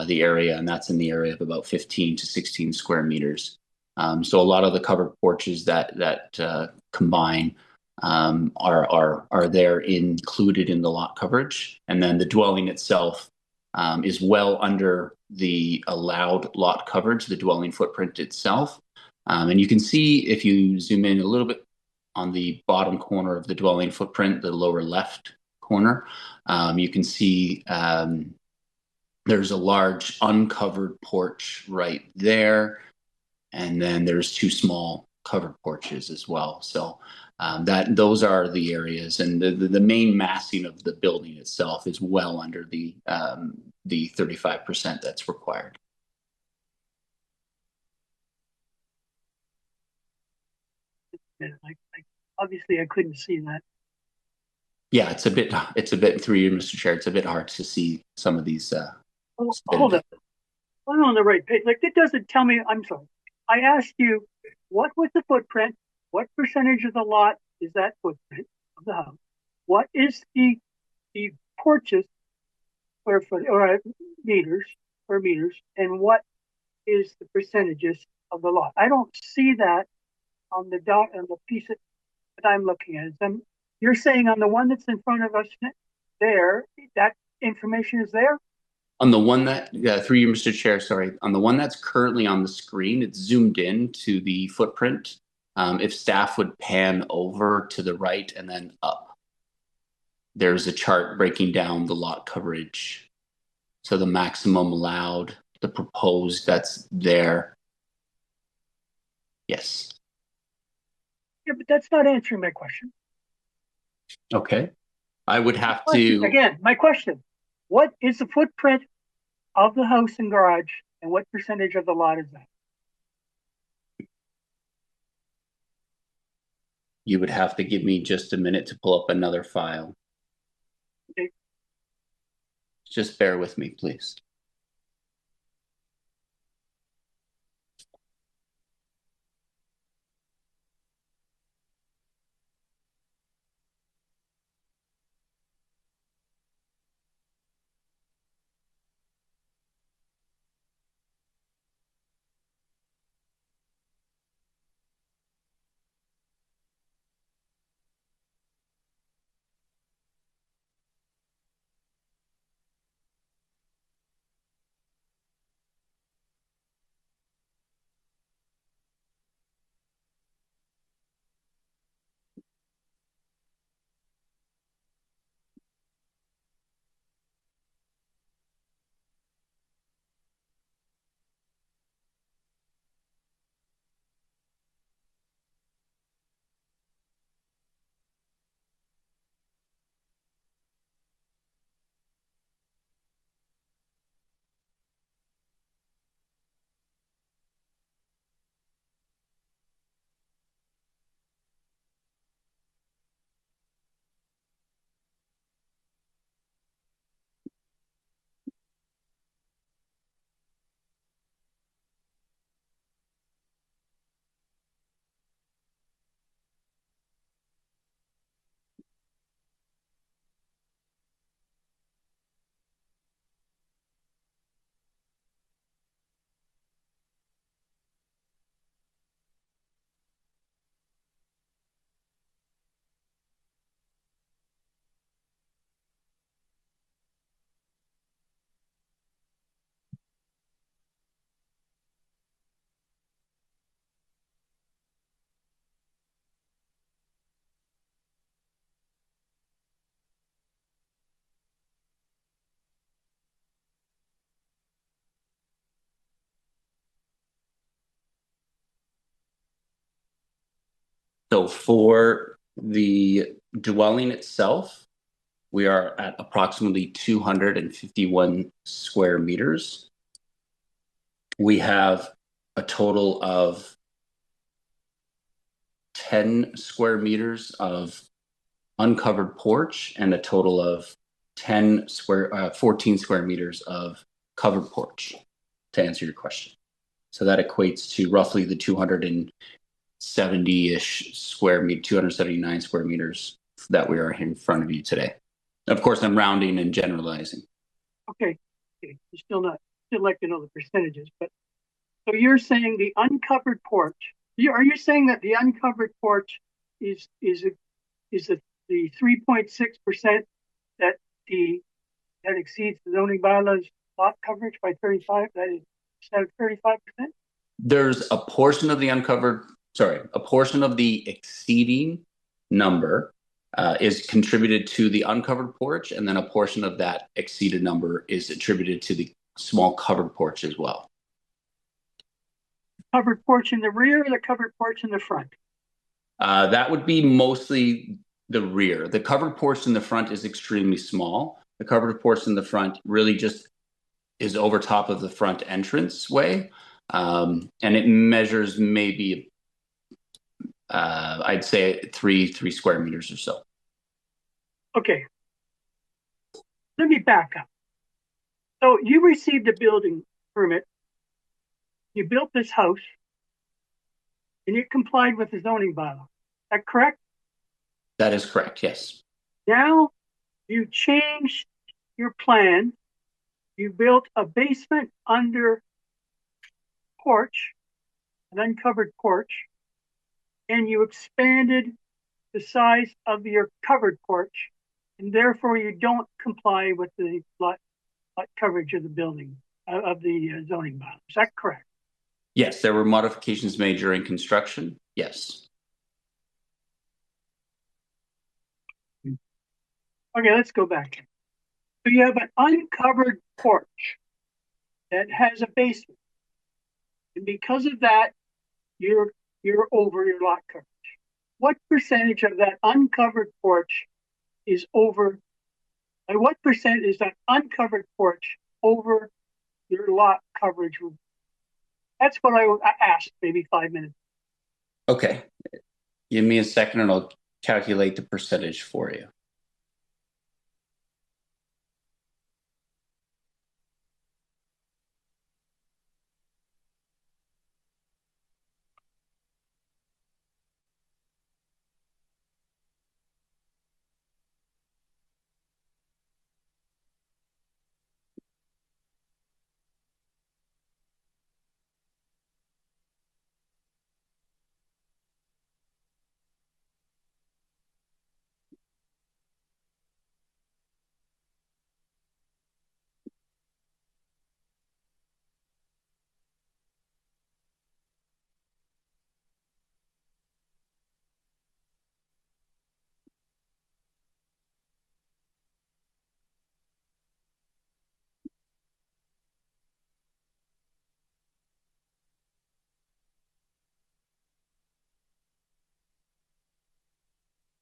the area, and that's in the area of about 15 to 16 square meters. So a lot of the covered porches that combine are there included in the lot coverage, and then the dwelling itself is well under the allowed lot coverage, the dwelling footprint itself. And you can see if you zoom in a little bit on the bottom corner of the dwelling footprint, the lower left corner, you can see there's a large uncovered porch right there. And then there's 2 small covered porches as well. So those are the areas, and the main massing of the building itself is well under the 35% that's required. Obviously, I couldn't see that. Yeah, it's a bit through you, Mr. Chair. It's a bit hard to see some of these. Hold on. I'm on the right page. Like, it doesn't tell me. I'm sorry. I asked you, what was the footprint? What percentage of the lot is that footprint of the house? What is the porches or meters, and what is the percentages of the lot? I don't see that on the piece that I'm looking at. You're saying on the one that's in front of us there, that information is there? On the one that, through you, Mr. Chair, sorry, on the one that's currently on the screen, it's zoomed in to the footprint. If staff would pan over to the right and then up, there's a chart breaking down the lot coverage. So the maximum allowed, the proposed that's there. Yes. Yeah, but that's not answering my question. Okay. I would have to. Again, my question, what is the footprint of the house and garage, and what percentage of the lot is that? You would have to give me just a minute to pull up another file. Okay. Just bear with me, please. So for the dwelling itself, we are at approximately 251 square meters. We have a total of 10 square meters of uncovered porch and a total of 14 square meters of covered porch, to answer your question. So that equates to roughly the 270-ish square meter, 279 square meters that we are in front of you today. Of course, I'm rounding and generalizing. Okay. You're still like to know the percentages, but so you're saying the uncovered porch. Are you saying that the uncovered porch is the 3.6% that exceeds the zoning bylaws lot coverage by 35? That is instead of 35%. There's a portion of the exceeding number is contributed to the uncovered porch, and then a portion of that exceeded number is attributed to the small covered porch as well. Covered porch in the rear or the covered porch in the front? That would be mostly the rear. The covered porch in the front is extremely small. The covered porch in the front really just is over top of the front entrance way. And it measures maybe, I'd say three square meters or so. Okay. Let me back up. So you received a building permit. You built this house and it complied with the zoning bylaw. Is that correct? That is correct, yes. Now you changed your plan. You built a basement under porch, an uncovered porch, and you expanded the size of your covered porch, and therefore you don't comply with the lot coverage of the building, of the zoning bylaw. Is that correct? Yes, there were modifications made during construction. Yes. Okay, let's go back. So you have an uncovered porch that has a basement, and because of that, you're over your lot coverage. What percentage of that uncovered porch is over? And what percent is that uncovered porch over your lot coverage? That's what I asked maybe 5 minutes. Okay. Give me a second and I'll calculate the percentage for you.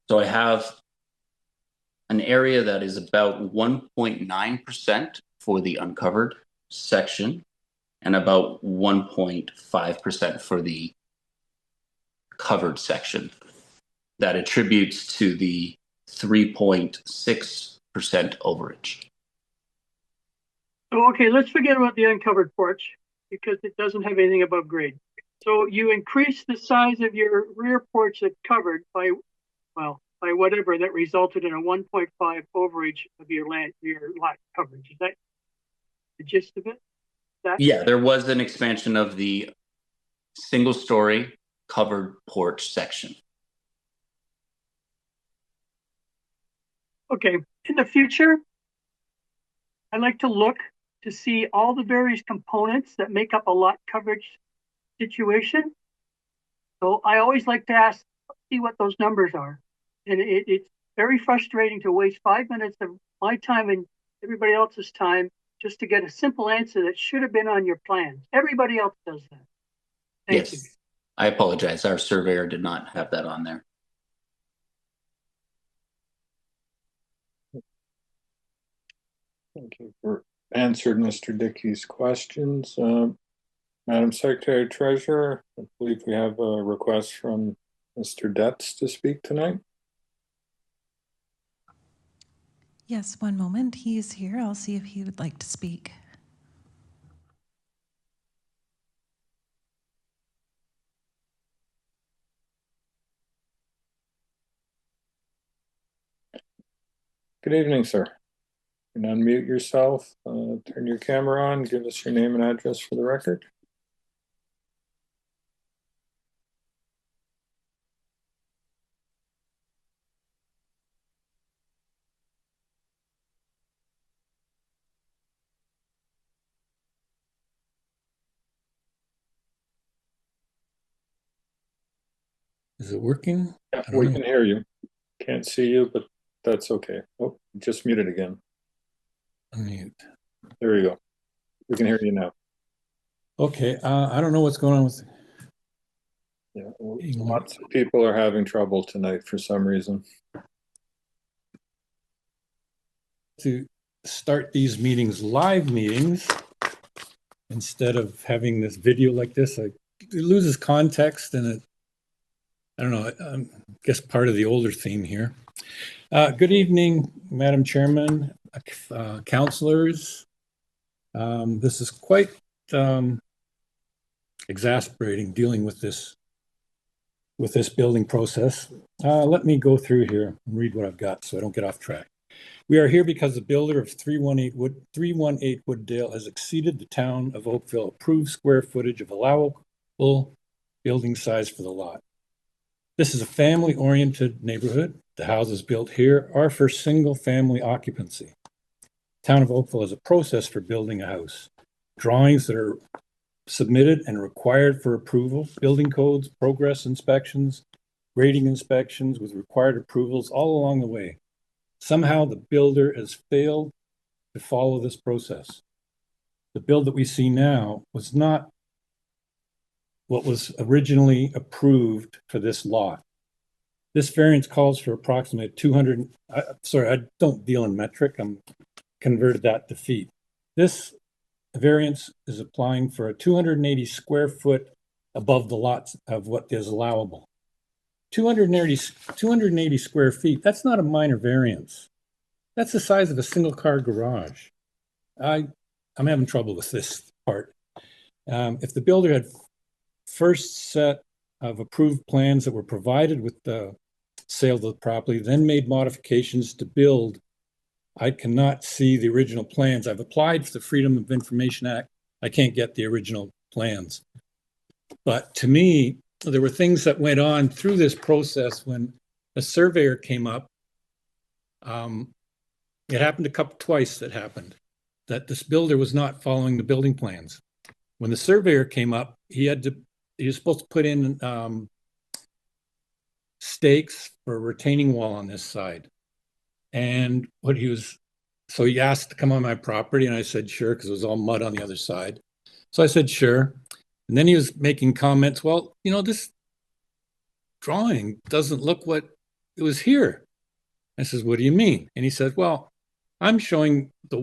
So I have an area that is about 1.9% for the uncovered section and about 1.5% for the covered section. That attributes to the 3.6% overage. Okay, let's forget about the uncovered porch because it doesn't have anything above grade. So you increased the size of your rear porch that covered by whatever that resulted in a 1.5 overage of your lot coverage. Is that the gist of it? Yeah, there was an expansion of the single-story covered porch section. Okay, in the future, I like to look to see all the various components that make up a lot coverage situation. So I always like to see what those numbers are. And it's very frustrating to waste 5 minutes of my time and everybody else's time just to get a simple answer that should have been on your plans. Everybody else does that. Thank you. I apologize. Our surveyor did not have that on there. Thank you for answered Mr. Dickey's questions. Madam Secretary Treasurer, I believe we have a request from Mr. Detz to speak tonight. Yes, one moment. He is here. I'll see if he would like to speak. Good evening, sir. You can unmute yourself, turn your camera on, give us your name and address for the record. Is it working? Yeah, we can hear you. Can't see you, but that's okay. Oh, just muted again. Unmute. There you go. We can hear you now. Okay, I don't know what's going on with. Yeah, lots of people are having trouble tonight for some reason. To start these meetings, live meetings, instead of having this video like this, it loses context, and I don't know, I guess part of the older theme here. Good evening, Madam Chairman, councilors. This is quite exasperating dealing with this building process. Let me go through here and read what I've got so I don't get off track. We are here because the builder of 318 Wooddale has exceeded the town of Oakville approved square footage of allowable building size for the lot. This is a family-oriented neighborhood. The houses built here are for single-family occupancy. Town of Oakville has a process for building a house. Drawings that are submitted and required for approval, building codes, progress inspections, grading inspections with required approvals all along the way. Somehow the builder has failed to follow this process. The build that we see now was not what was originally approved for this lot. This variance calls for approximately 200, I don't deal in metric, I'm converted that to feet. This variance is applying for a 280 square foot above the lots of what is allowable. 280 square feet, that's not a minor variance. That's the size of a single car garage. I'm having trouble with this part. If the builder had first set of approved plans that were provided with the sale of the property, then made modifications to build, I cannot see the original plans. I've applied for the Freedom of Information Act. I can't get the original plans. But to me, there were things that went on through this process when a surveyor came up. It happened twice that this builder was not following the building plans. When the surveyor came up, he was supposed to put in stakes for a retaining wall on this side. And so he asked to come on my property, and I said, sure, because it was all mud on the other side. So I said, sure. And then he was making comments, well, you know, this drawing doesn't look what it was here. I says, what do you mean? And he said, well, I'm showing the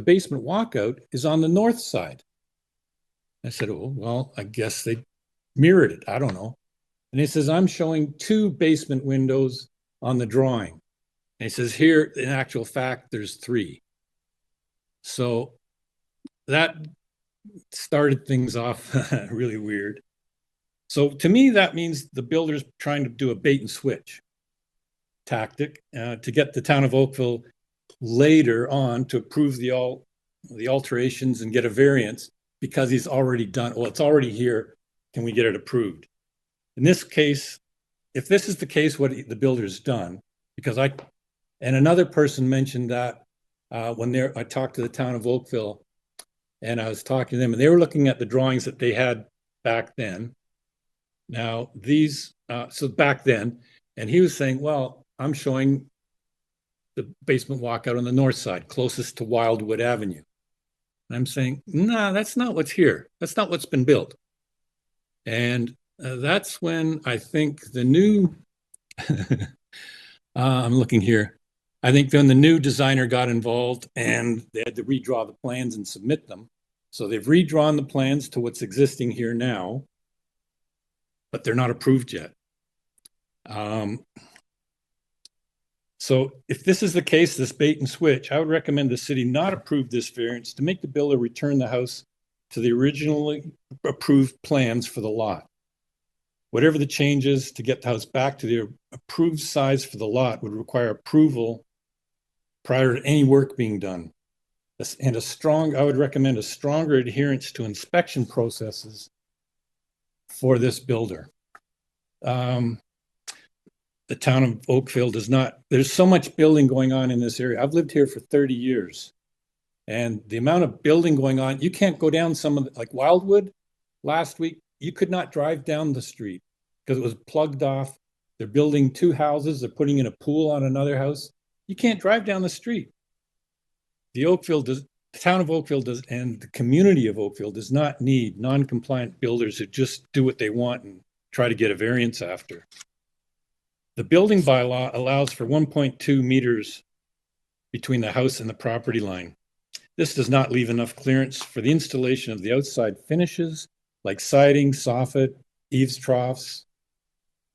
basement walkout is on the north side. I said, oh, well, I guess they mirrored it. I don't know. And he says, I'm showing 2 basement windows on the drawing. And he says, here, in actual fact, there's 3. So that started things off really weird. So to me, that means the builder's trying to do a bait and switch tactic to get the town of Oakville later on to approve the alterations and get a variance because he's already done, well, it's already here. Can we get it approved? In this case, if this is the case, what the builder's done, because and another person mentioned that when I talked to the town of Oakville and I was talking to them, and they were looking at the drawings that they had back then. Now so back then, and he was saying, well, I'm showing the basement walkout on the north side, closest to Wildwood Avenue. And I'm saying, no, that's not what's here. That's not what's been built. And that's when I think the new, I'm looking here. I think then the new designer got involved and they had to redraw the plans and submit them. So they've redrawn the plans to what's existing here now, but they're not approved yet. So if this is the case, this bait and switch, I would recommend the city not approve this variance to make the builder return the house to the originally approved plans for the lot. Whatever the changes to get the house back to the approved size for the lot would require approval prior to any work being done. And I would recommend a stronger adherence to inspection processes for this builder. The town of Oakville does not, there's so much building going on in this area. I've lived here for 30 years. And the amount of building going on, you can't go down some of the, like Wildwood last week, you could not drive down the street because it was plugged off. They're building 2 houses. They're putting in a pool on another house. You can't drive down the street. The town of Oakville does, and the community of Oakville does not need non-compliant builders who just do what they want and try to get a variance after. The building bylaw allows for 1.2 meters between the house and the property line. This does not leave enough clearance for the installation of the outside finishes like siding, soffit, eaves troughs.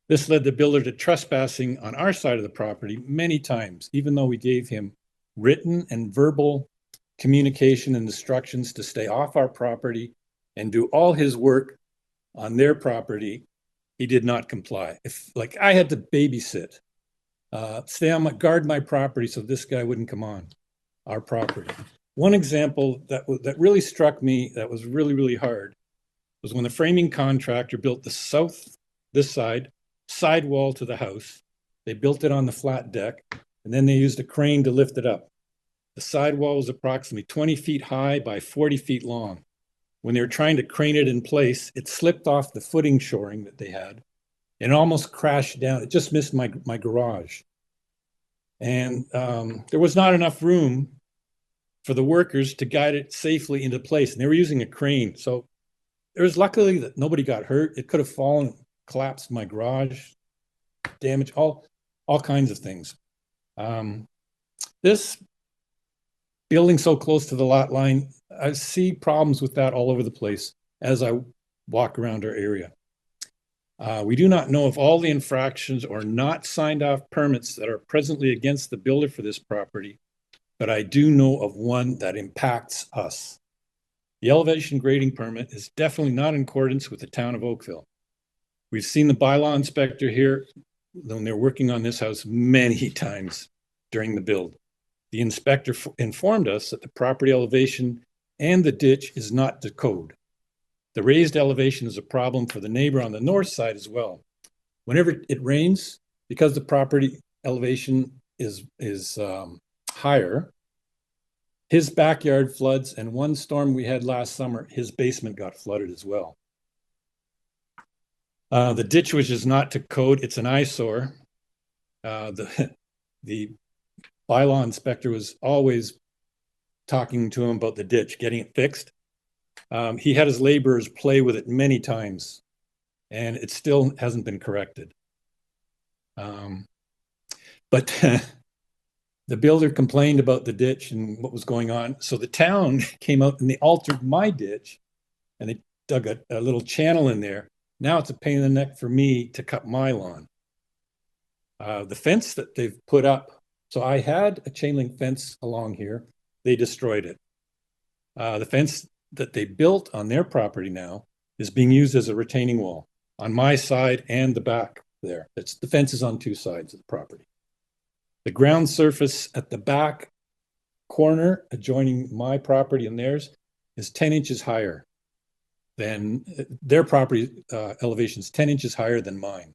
This led the builder to trespassing on our side of the property many times, even though we gave him written and verbal communication and instructions to stay off our property and do all his work on their property. He did not comply. If like I had to babysit, guard my property so this guy wouldn't come on our property. One example that really struck me that was really, really hard was when the framing contractor built this side wall to the house. They built it on the flat deck, and then they used a crane to lift it up. The side wall was approximately 20 feet high by 40 feet long. When they were trying to crane it in place, it slipped off the footing shoring that they had and almost crashed down. It just missed my garage. And there was not enough room for the workers to guide it safely into place. And they were using a crane. So there was luckily that nobody got hurt. It could have fallen, collapsed my garage, damage, all kinds of things. This building so close to the lot line, I see problems with that all over the place as I walk around our area. We do not know if all the infractions or not signed off permits that are presently against the builder for this property, but I do know of one that impacts us. The elevation grading permit is definitely not in accordance with the town of Oakville. We've seen the bylaw inspector here when they're working on this house many times during the build. The inspector informed us that the property elevation and the ditch is not to code. The raised elevation is a problem for the neighbor on the north side as well. Whenever it rains, because the property elevation is higher, his backyard floods, and one storm we had last summer, his basement got flooded as well. The ditch, which is not to code, it's an eyesore. The bylaw inspector was always talking to him about the ditch, getting it fixed. He had his laborers play with it many times, and it still hasn't been corrected. But the builder complained about the ditch and what was going on. So the town came out and they altered my ditch, and they dug a little channel in there. Now it's a pain in the neck for me to cut my lawn. The fence that they've put up, so I had a chain link fence along here. They destroyed it. The fence that they built on their property now is being used as a retaining wall on my side and the back there. The fence is on 2 sides of the property. The ground surface at the back corner adjoining my property and theirs is 10 inches higher than their property elevation is 10 inches higher than mine.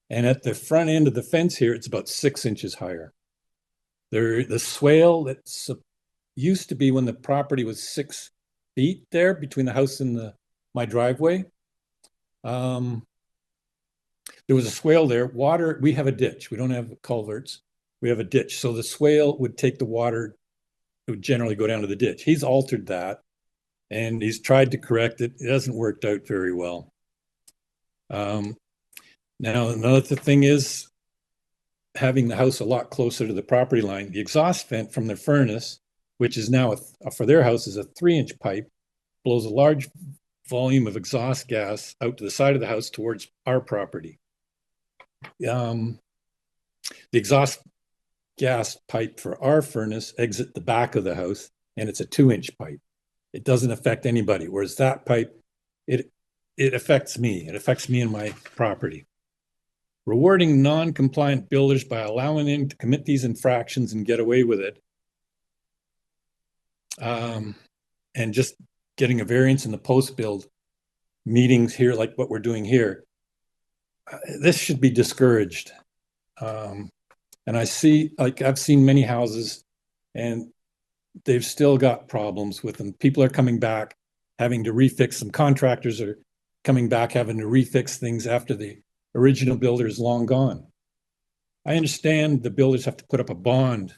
And at the front end of the fence here, it's about 6 inches higher. The swale that used to be when the property was 6 feet there between the house and my driveway. There was a swale there. Water, we have a ditch. We don't have culverts. We have a ditch. So the swale would take the water, it would generally go down to the ditch. He's altered that and he's tried to correct it. It hasn't worked out very well. Now, another thing is having the house a lot closer to the property line. The exhaust vent from the furnace, which is now for their house, is a 3-inch pipe, blows a large volume of exhaust gas out to the side of the house towards our property. The exhaust gas pipe for our furnace exit the back of the house, and it's a 2-inch pipe. It doesn't affect anybody, whereas that pipe, it affects me. It affects me and my property. Rewarding non-compliant builders by allowing them to commit these infractions and get away with it, and just getting a variance in the post-build meetings here, like what we're doing here, this should be discouraged. And I see, like, I've seen many houses and they've still got problems with them. People are coming back, having to refix. Some contractors are coming back, having to refix things after the original builder is long gone. I understand the builders have to put up a bond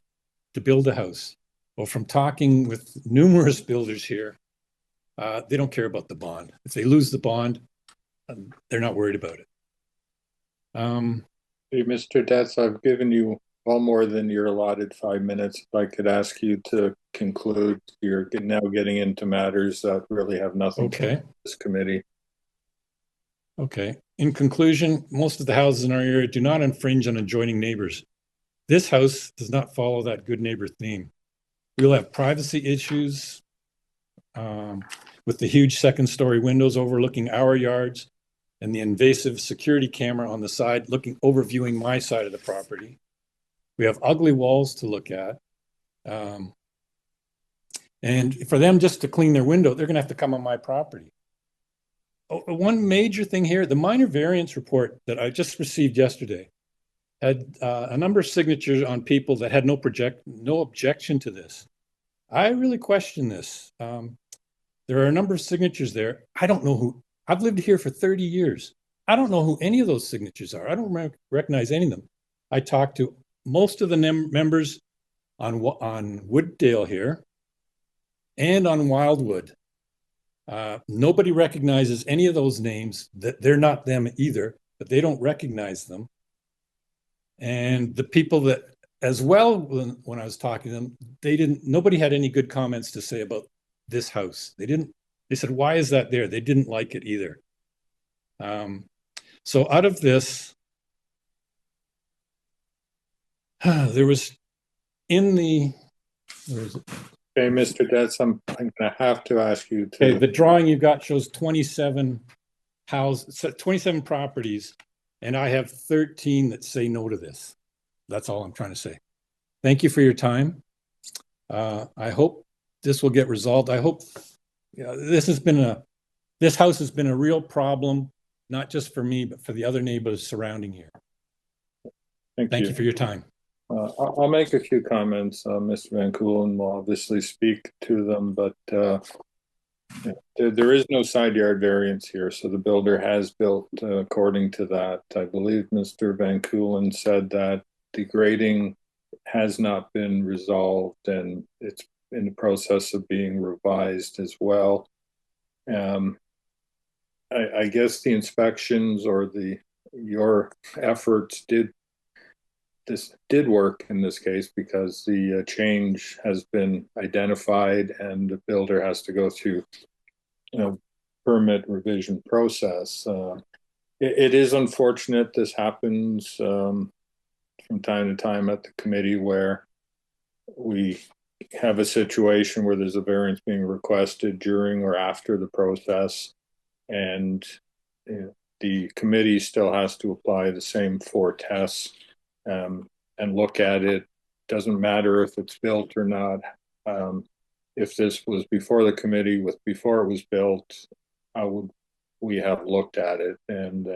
to build a house. Well, from talking with numerous builders here, they don't care about the bond. If they lose the bond, they're not worried about it. Hey, Mr. Detz, I've given you well more than your allotted 5 minutes. If I could ask you to conclude, you're now getting into matters that really have nothing to do with this committee. Okay. In conclusion, most of the houses in our area do not infringe on adjoining neighbors. This house does not follow that good neighbor theme. We'll have privacy issues with the huge second-story windows overlooking our yards and the invasive security camera on the side overviewing my side of the property. We have ugly walls to look at. And for them just to clean their window, they're gonna have to come on my property. One major thing here, the minor variance report that I just received yesterday had a number of signatures on people that had no objection to this. I really question this. There are a number of signatures there. I don't know who. I've lived here for 30 years. I don't know who any of those signatures are. I don't recognize any of them. I talked to most of the members on Wooddale here and on Wildwood. Nobody recognizes any of those names. That they're not them either, but they don't recognize them. And the people that, as well, when I was talking to them, nobody had any good comments to say about this house. They said, why is that there? They didn't like it either. So out of this, there was in the, where is it? Okay, Mr. Detz, I'm going to have to ask you to. Okay, the drawing you got shows 27 houses, 27 properties, and I have 13 that say no to this. That's all I'm trying to say. Thank you for your time. I hope this will get resolved. I hope this house has been a real problem, not just for me, but for the other neighbors surrounding here. Thank you for your time. I'll make a few comments. Mr. Van Koolen will obviously speak to them, but there is no side yard variance here, so the builder has built according to that. I believe Mr. Van Koolen said that the grading has not been resolved and it's in the process of being revised as well. I guess the inspections or your efforts did work in this case because the change has been identified and the builder has to go through, permit revision process. It is unfortunate this happens from time to time at the committee where we have a situation where there's a variance being requested during or after the process, and the committee still has to apply the same 4 tests and look at it. Doesn't matter if it's built or not. If this was before the committee before it was built, we have looked at it, and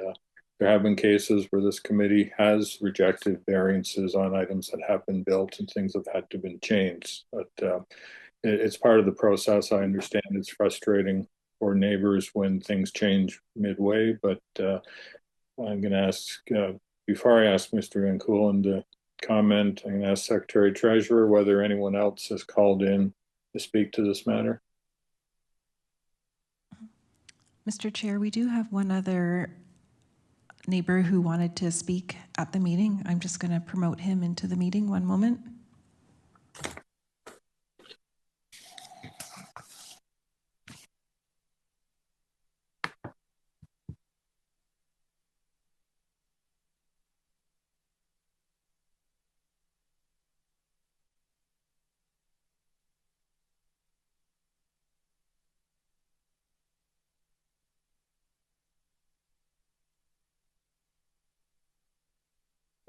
there have been cases where this committee has rejected variances on items that have been built and things have had to been changed. But it's part of the process. I understand it's frustrating for neighbors when things change midway, but I'm going to ask, before I ask Mr. Van Koolen to comment, I'm going to ask Secretary Treasurer whether anyone else has called in to speak to this matter. Mr. Chair, we do have one other neighbor who wanted to speak at the meeting. I'm just going to promote him into the meeting. One moment.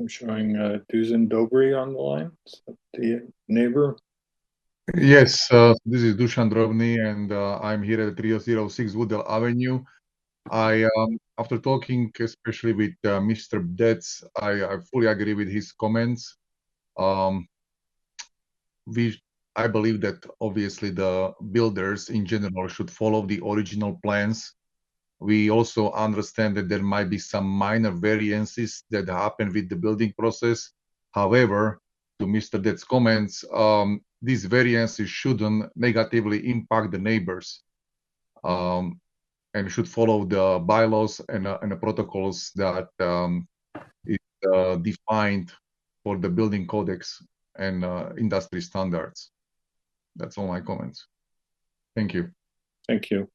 I'm showing Dusan Dobry on the line. Is that the neighbor? Yes, this is Dusan Drobny, and I'm here at 306 Woodell Avenue. After talking especially with Mr. Betts, I fully agree with his comments. Um, I believe that obviously the builders in general should follow the original plans. We also understand that there might be some minor variances that happen with the building process. However, to Mr. Dett's comments, these variances shouldn't negatively impact the neighbors, and should follow the bylaws and the protocols that is defined for the building codex and industry standards. That's all my comments. Thank you. Thank you.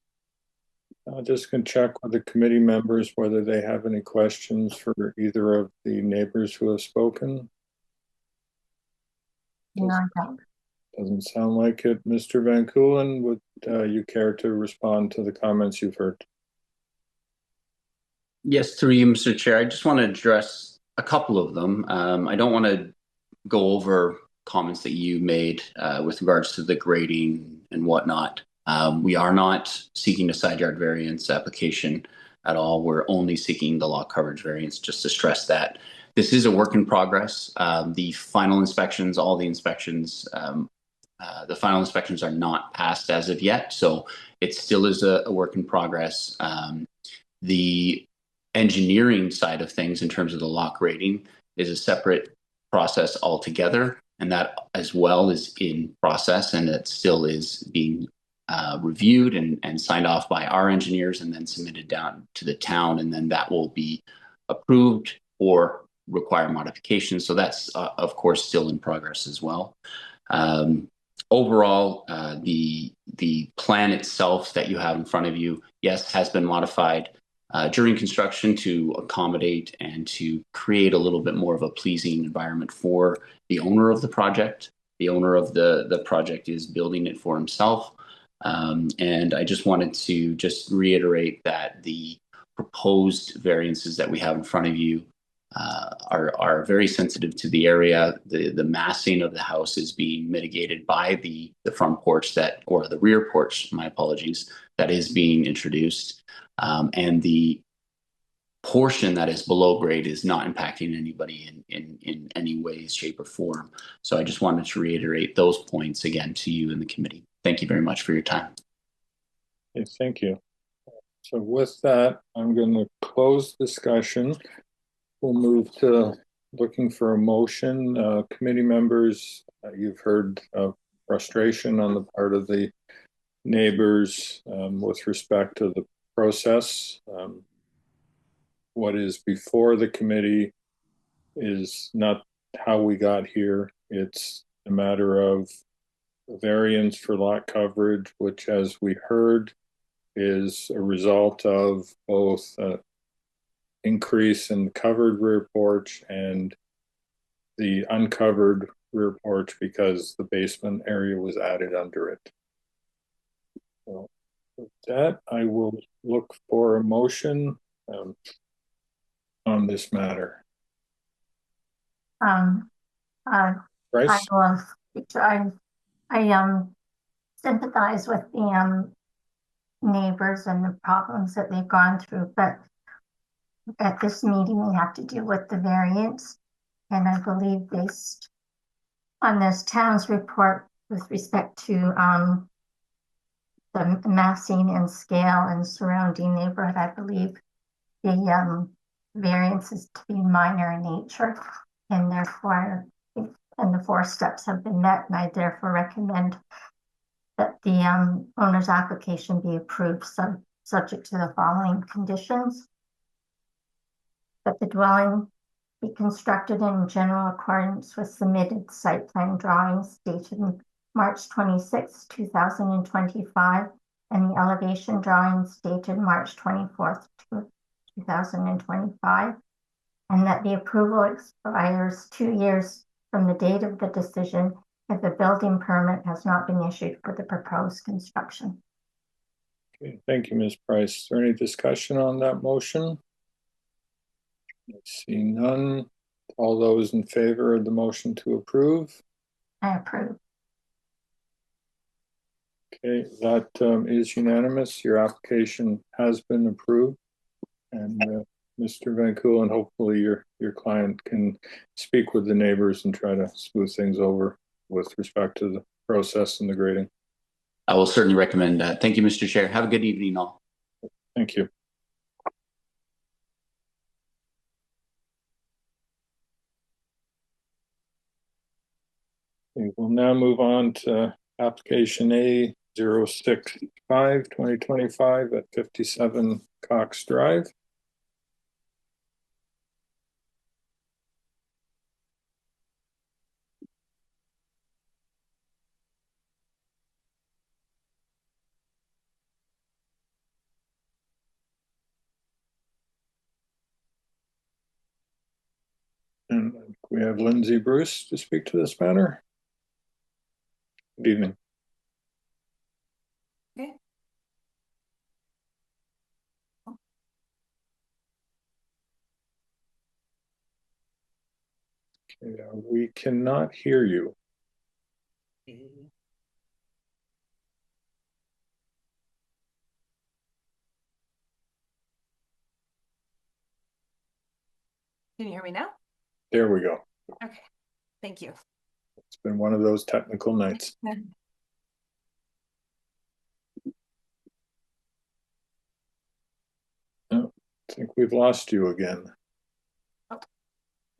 Just going to check with the committee members whether they have any questions for either of the neighbors who have spoken. No, I don't. Doesn't sound like it. Mr. Van Koolen, would you care to respond to the comments you've heard? Yes, through you, Mr. Chair. I just want to address a couple of them. I don't want to go over comments that you made with regards to the grading and whatnot. We are not seeking a side yard variance application at all. We're only seeking the lot coverage variance, just to stress that. This is a work in progress. The final inspections, all the inspections, the final inspections are not passed as of yet, so it still is a work in progress. The engineering side of things in terms of the lot grading is a separate process altogether, and that as well is in process, and it still is being reviewed and signed off by our engineers and then submitted down to the town, and then that will be approved or require modifications. So that's of course still in progress as well. Overall, the plan itself that you have in front of you, yes, has been modified during construction to accommodate and to create a little bit more of a pleasing environment for the owner of the project. The owner of the project is building it for himself. And I just wanted to just reiterate that the proposed variances that we have in front of you are very sensitive to the area. The massing of the house is being mitigated by the front porch or the rear porch, my apologies, that is being introduced. And the portion that is below grade is not impacting anybody in any way, shape, or form. So I just wanted to reiterate those points again to you in the committee. Thank you very much for your time. Okay, thank you. So with that, I'm going to close discussion. We'll move to looking for a motion. Committee members, you've heard frustration on the part of the neighbors with respect to the process. What is before the committee is not how we got here. It's a matter of variance for lot coverage, which, as we heard, is a result of both increase in the covered rear porch and the uncovered rear porch because the basement area was added under it. So with that, I will look for a motion on this matter. Bryce? I sympathize with the neighbors and the problems that they've gone through, but at this meeting we have to deal with the variance, and I believe based on this town's report with respect to the massing and scale and surrounding neighborhood, I believe the variance is to be minor in nature, and therefore and the 4 steps have been met, and I therefore recommend that the owner's application be approved subject to the following conditions. that the dwelling be constructed in general accordance with submitted site plan drawings dated March 26, 2025, and the elevation drawings dated March 24th, 2025, and that the approval expires 2 years from the date of the decision if the building permit has not been issued for the proposed construction. Okay, thank you, Ms. Price. Is there any discussion on that motion? I see none. All those in favor of the motion to approve? I approve. Okay, that is unanimous. Your application has been approved. And Mr. Van Koolen, hopefully your client can speak with the neighbors and try to smooth things over with respect to the process and the grading. I will certainly recommend that. Thank you, Mr. Chair. Have a good evening, all. Thank you. Okay, we'll now move on to application A 065-2025 at 57 Cox Drive. And we have Lindsay Bruce to speak to this matter. Good evening. Okay. Okay, we cannot hear you. Can you hear me now? There we go. Okay, thank you. It's been one of those technical nights. Oh, I think we've lost you again. Oh.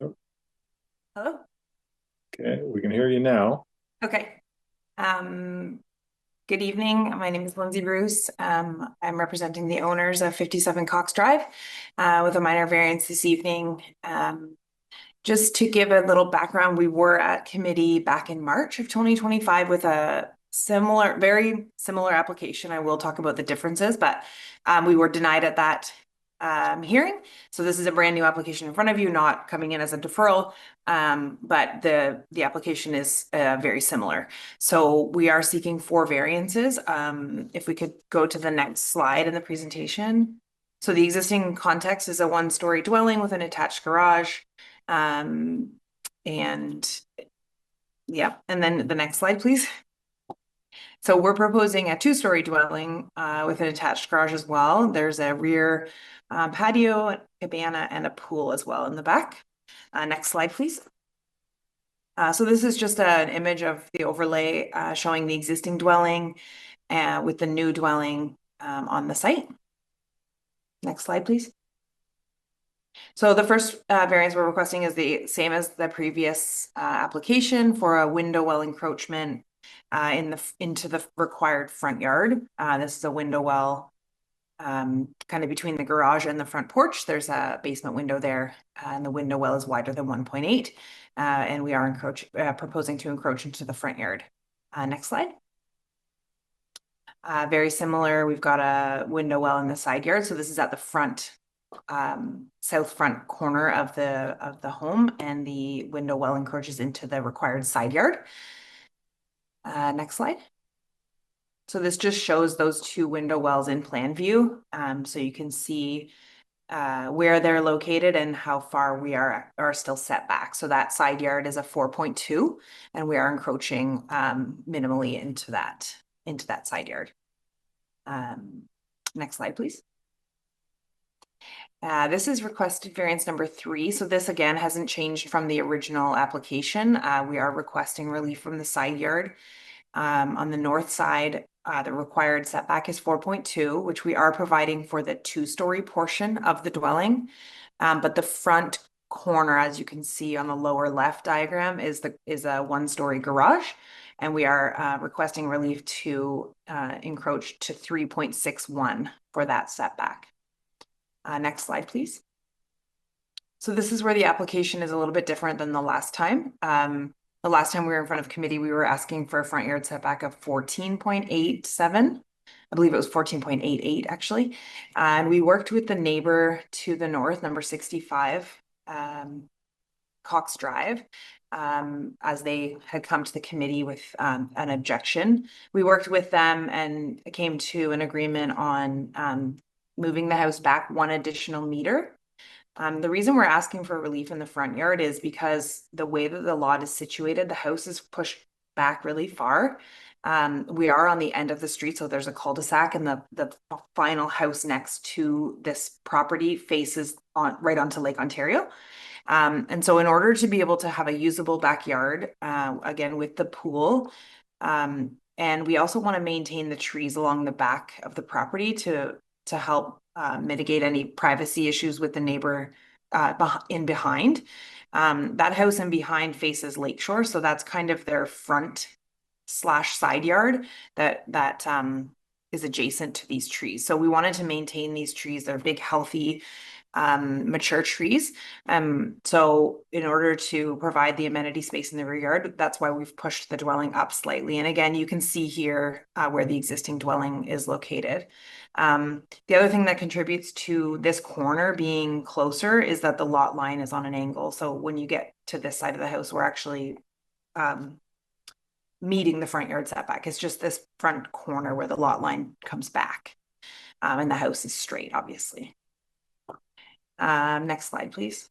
Oh. Hello? Okay, we can hear you now. Okay. Good evening. My name is Lindsay Bruce. I'm representing the owners of 57 Cox Drive with a minor variance this evening. Just to give a little background, we were at committee back in March of 2025 with a very similar application. I will talk about the differences, but we were denied at that hearing. So this is a brand new application in front of you, not coming in as a deferral, but the application is very similar. So we are seeking 4 variances. If we could go to the next slide in the presentation. So the existing context is a 1-story dwelling with an attached garage. And yeah, and then the next slide, please. So we're proposing a 2-story dwelling with an attached garage as well. There's a rear patio, cabana, and a pool as well in the back. Next slide, please. So this is just an image of the overlay showing the existing dwelling with the new dwelling on the site. Next slide, please. So the first variance we're requesting is the same as the previous application for a window well encroachment into the required front yard. This is a window well kind of between the garage and the front porch. There's a basement window there, and the window well is wider than 1.8, and we are proposing to encroach into the front yard. Next slide. Very similar, we've got a window well in the side yard. So this is at the front south front corner of the home, and the window well encroaches into the required side yard. Next slide. So this just shows those 2 window wells in plan view, so you can see where they're located and how far we are still set back. So that side yard is a 4.2, and we are encroaching minimally into that side yard. Next slide, please. This is requested variance number 3. So this again hasn't changed from the original application. We are requesting relief from the side yard. On the north side, the required setback is 4.2, which we are providing for the 2-story portion of the dwelling. But the front corner, as you can see on the lower left diagram, is a 1-story garage. And we are requesting relief to encroach to 3.61 for that setback. Next slide, please. So this is where the application is a little bit different than the last time. The last time we were in front of committee, we were asking for a front yard setback of 14.87. I believe it was 14.88 actually. And we worked with the neighbor to the north, number 65, Cox Drive, as they had come to the committee with an objection. We worked with them and came to an agreement on moving the house back 1 additional meter. The reason we're asking for relief in the front yard is because the way that the lot is situated, the house is pushed back really far. We are on the end of the street, so there's a cul-de-sac, and the final house next to this property faces right onto Lake Ontario. And so in order to be able to have a usable backyard, again, with the pool, and we also want to maintain the trees along the back of the property to help mitigate any privacy issues with the neighbor in behind. That house in behind faces Lakeshore, so that's kind of their front/side yard that is adjacent to these trees. So we wanted to maintain these trees. They're big, healthy, mature trees. So in order to provide the amenity space in the rear yard, that's why we've pushed the dwelling up slightly. And again, you can see here where the existing dwelling is located. The other thing that contributes to this corner being closer is that the lot line is on an angle. So when you get to this side of the house, we're actually meeting the front yard setback. It's just this front corner where the lot line comes back. And the house is straight, obviously. Next slide, please.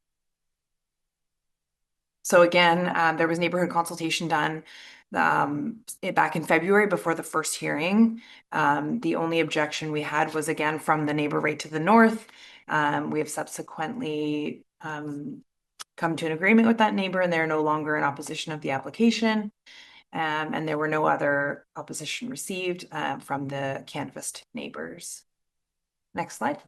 So again, there was neighborhood consultation done back in February before the first hearing. The only objection we had was again from the neighbor right to the north. We have subsequently come to an agreement with that neighbor, and they're no longer in opposition of the application. And there were no other opposition received from the canvassed neighbors. Next slide.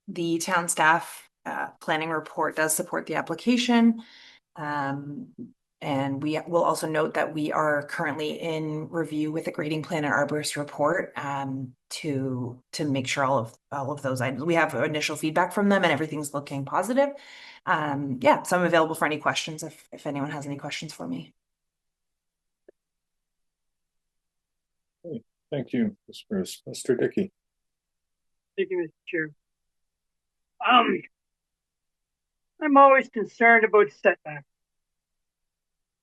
The town staff planning report does support the application. And we will also note that we are currently in review with the grading plan and arborist report to make sure all of those items. We have initial feedback from them and everything's looking positive. Yeah, so I'm available for any questions if anyone has any questions for me. Thank you, Ms. Bruce. Mr. Dickey. Thank you, Mr. Chair. I'm always concerned about setback.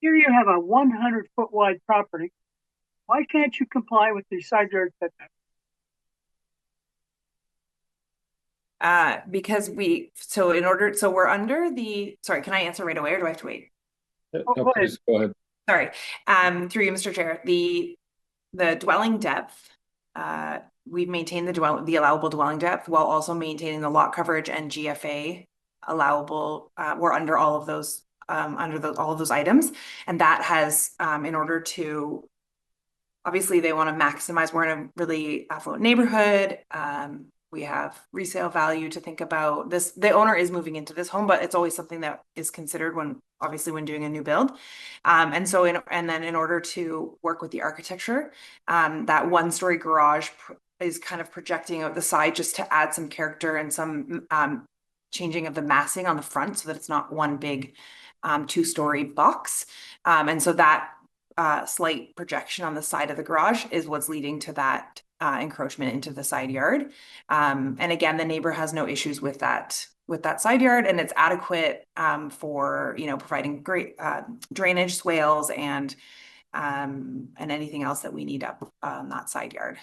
Here you have a 100-foot wide property. Why can't you comply with the side yard setback? Because we're under the, sorry, can I answer right away or do I have to wait? No, please go ahead. Sorry, through you, Mr. Chair, the dwelling depth, we've maintained the allowable dwelling depth while also maintaining the lot coverage and GFA allowable. We're under all of those, all of those items, and that has, in order to, obviously they want to maximize. We're in a really affluent neighborhood. We have resale value to think about. The owner is moving into this home, but it's always something that is considered when doing a new build. And then in order to work with the architecture, that 1-story garage is kind of projecting out the side just to add some character and some changing of the massing on the front so that it's not one big 2-story box. And so that slight projection on the side of the garage is what's leading to that encroachment into the side yard. And again, the neighbor has no issues with that side yard, and it's adequate for providing great drainage, swales, and anything else that we need up on that side yard.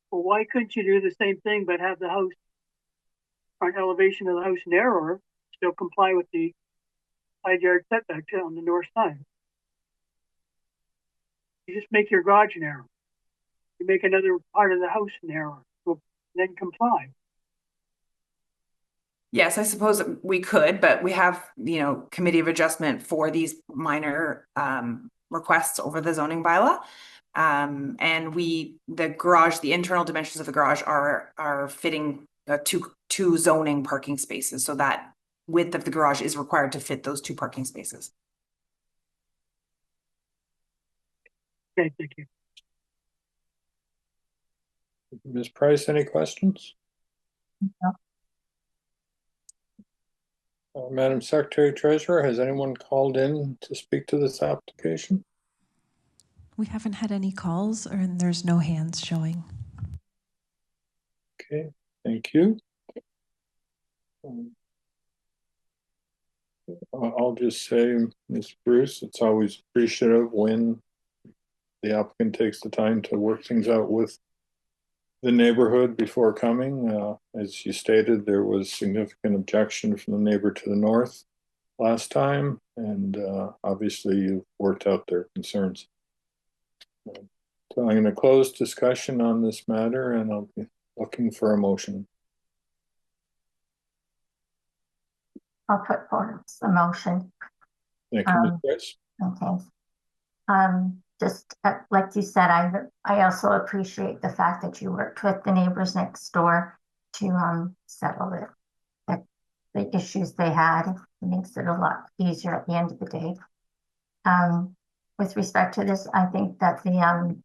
Well, why couldn't you do the same thing but have the house front elevation of the house narrower, still comply with the side yard setback on the north side? You just make your garage narrow. You make another part of the house narrower, then comply. Yes, I suppose we could, but we have, committee of adjustment for these minor requests over the zoning bylaw. And the internal dimensions of the garage are fitting two zoning parking spaces. So that width of the garage is required to fit those 2 parking spaces. Okay, thank you. Ms. Price, any questions? No. Madam Secretary Treasurer, has anyone called in to speak to this application? We haven't had any calls, and there's no hands showing. Okay, thank you. I'll just say, Ms. Bruce, it's always appreciative when the applicant takes the time to work things out with the neighborhood before coming. As you stated, there was significant objection from the neighbor to the north last time, and obviously you've worked out their concerns. So I'm going to close discussion on this matter, and I'll be looking for a motion. I'll put forward the motion. Thank you, Ms. Price. Okay. Just like you said, I also appreciate the fact that you worked with the neighbors next door to settle the issues they had. It makes it a lot easier at the end of the day. With respect to this, I think that the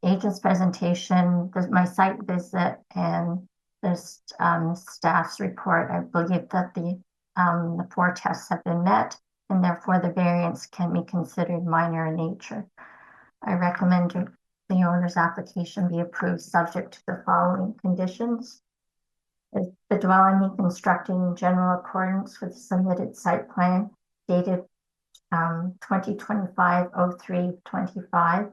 agent's presentation, my site visit, and the staff's report, I believe that the 4 tests have been met, and therefore the variance can be considered minor in nature. I recommend the owner's application be approved subject to the following conditions. The dwelling be constructed in general accordance with the submitted site plan dated 2025-03-25,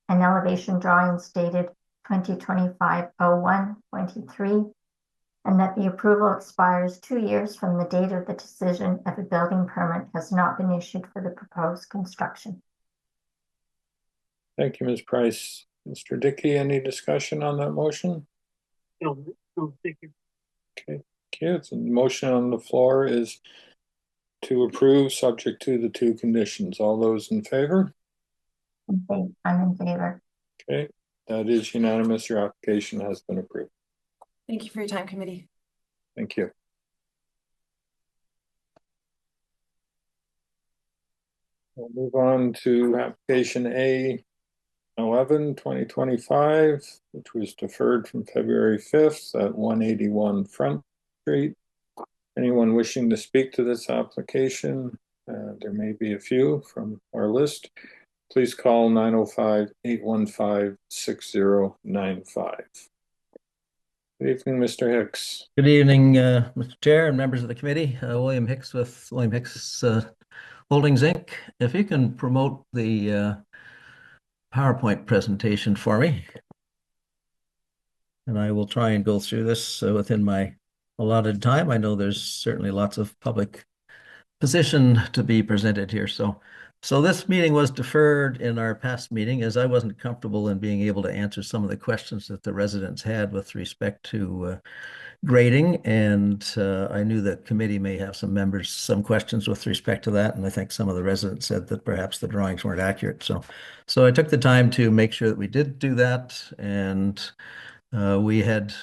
and elevation drawings dated 2025-01-23, and that the approval expires 2 years from the date of the decision if a building permit has not been issued for the proposed construction. Thank you, Ms. Price. Mr. Dickey, any discussion on that motion? No, thank you. Okay, so the motion on the floor is to approve subject to the 2 conditions. All those in favor? I'm in favor. Okay, that is unanimous. Your application has been approved. Thank you for your time, committee. Thank you. We'll move on to application A11-2025, which was deferred from February 5th at 181 Front Street. Anyone wishing to speak to this application? There may be a few from our list. Please call 905-815-6095. Good evening, Mr. Hicks. Good evening, Mr. Chair and members of the committee. William Hicks with William Hicks Holdings, Inc. If you can promote the PowerPoint presentation for me. And I will try and go through this within my allotted time. I know there's certainly lots of public position to be presented here. So this meeting was deferred in our past meeting as I wasn't comfortable in being able to answer some of the questions that the residents had with respect to grading. And I knew that committee may have some questions with respect to that. And I think some of the residents said that perhaps the drawings weren't accurate. So I took the time to make sure that we did do that. And we had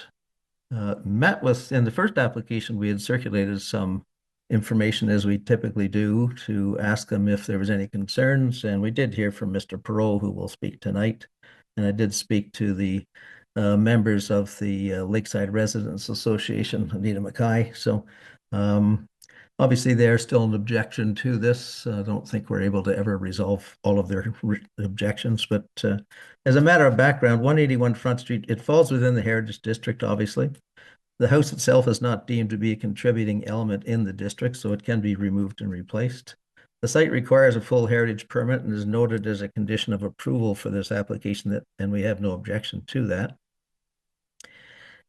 met with, in the first application, we had circulated some information as we typically do to ask them if there was any concerns. And we did hear from Mr. Perot, who will speak tonight. And I did speak to the members of the Lakeside Residents Association, Anita Mackay. So obviously there's still an objection to this. I don't think we're able to ever resolve all of their objections, but as a matter of background, 181 Front Street, it falls within the Heritage District, obviously. The house itself is not deemed to be a contributing element in the district, so it can be removed and replaced. The site requires a full heritage permit and is noted as a condition of approval for this application, and we have no objection to that.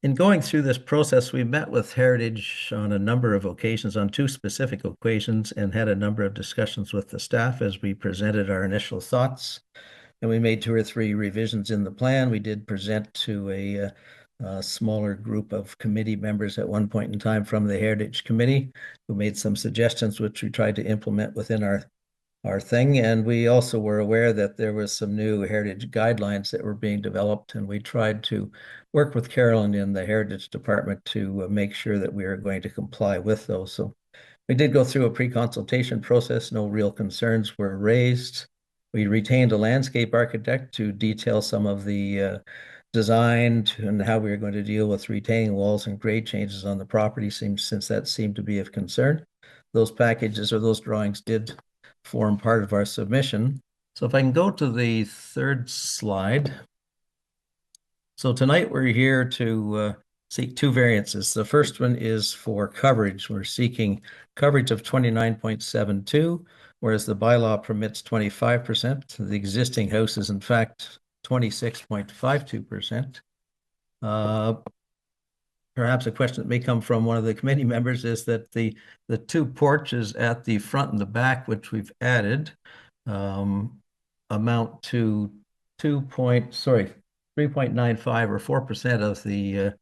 In going through this process, we met with Heritage on a number of occasions, on 2 specific occasions, and had a number of discussions with the staff as we presented our initial thoughts. And we made 2 or 3 revisions in the plan. We did present to a smaller group of committee members at one point in time from the Heritage Committee, who made some suggestions which we tried to implement within our thing. And we also were aware that there was some new heritage guidelines that were being developed, and we tried to work with Carolyn in the Heritage Department to make sure that we are going to comply with those. So we did go through a pre-consultation process. No real concerns were raised. We retained a landscape architect to detail some of the designed and how we are going to deal with retaining walls and grade changes on the property since that seemed to be of concern. Those packages or those drawings did form part of our submission. So if I can go to the third slide. So tonight we're here to seek two variances. The first one is for coverage. We're seeking coverage of 29.72, whereas the bylaw permits 25%. The existing house is in fact 26.52%. Perhaps a question that may come from one of the committee members is that the two porches at the front and the back, which we've added, amount to 3.95 or 4% of the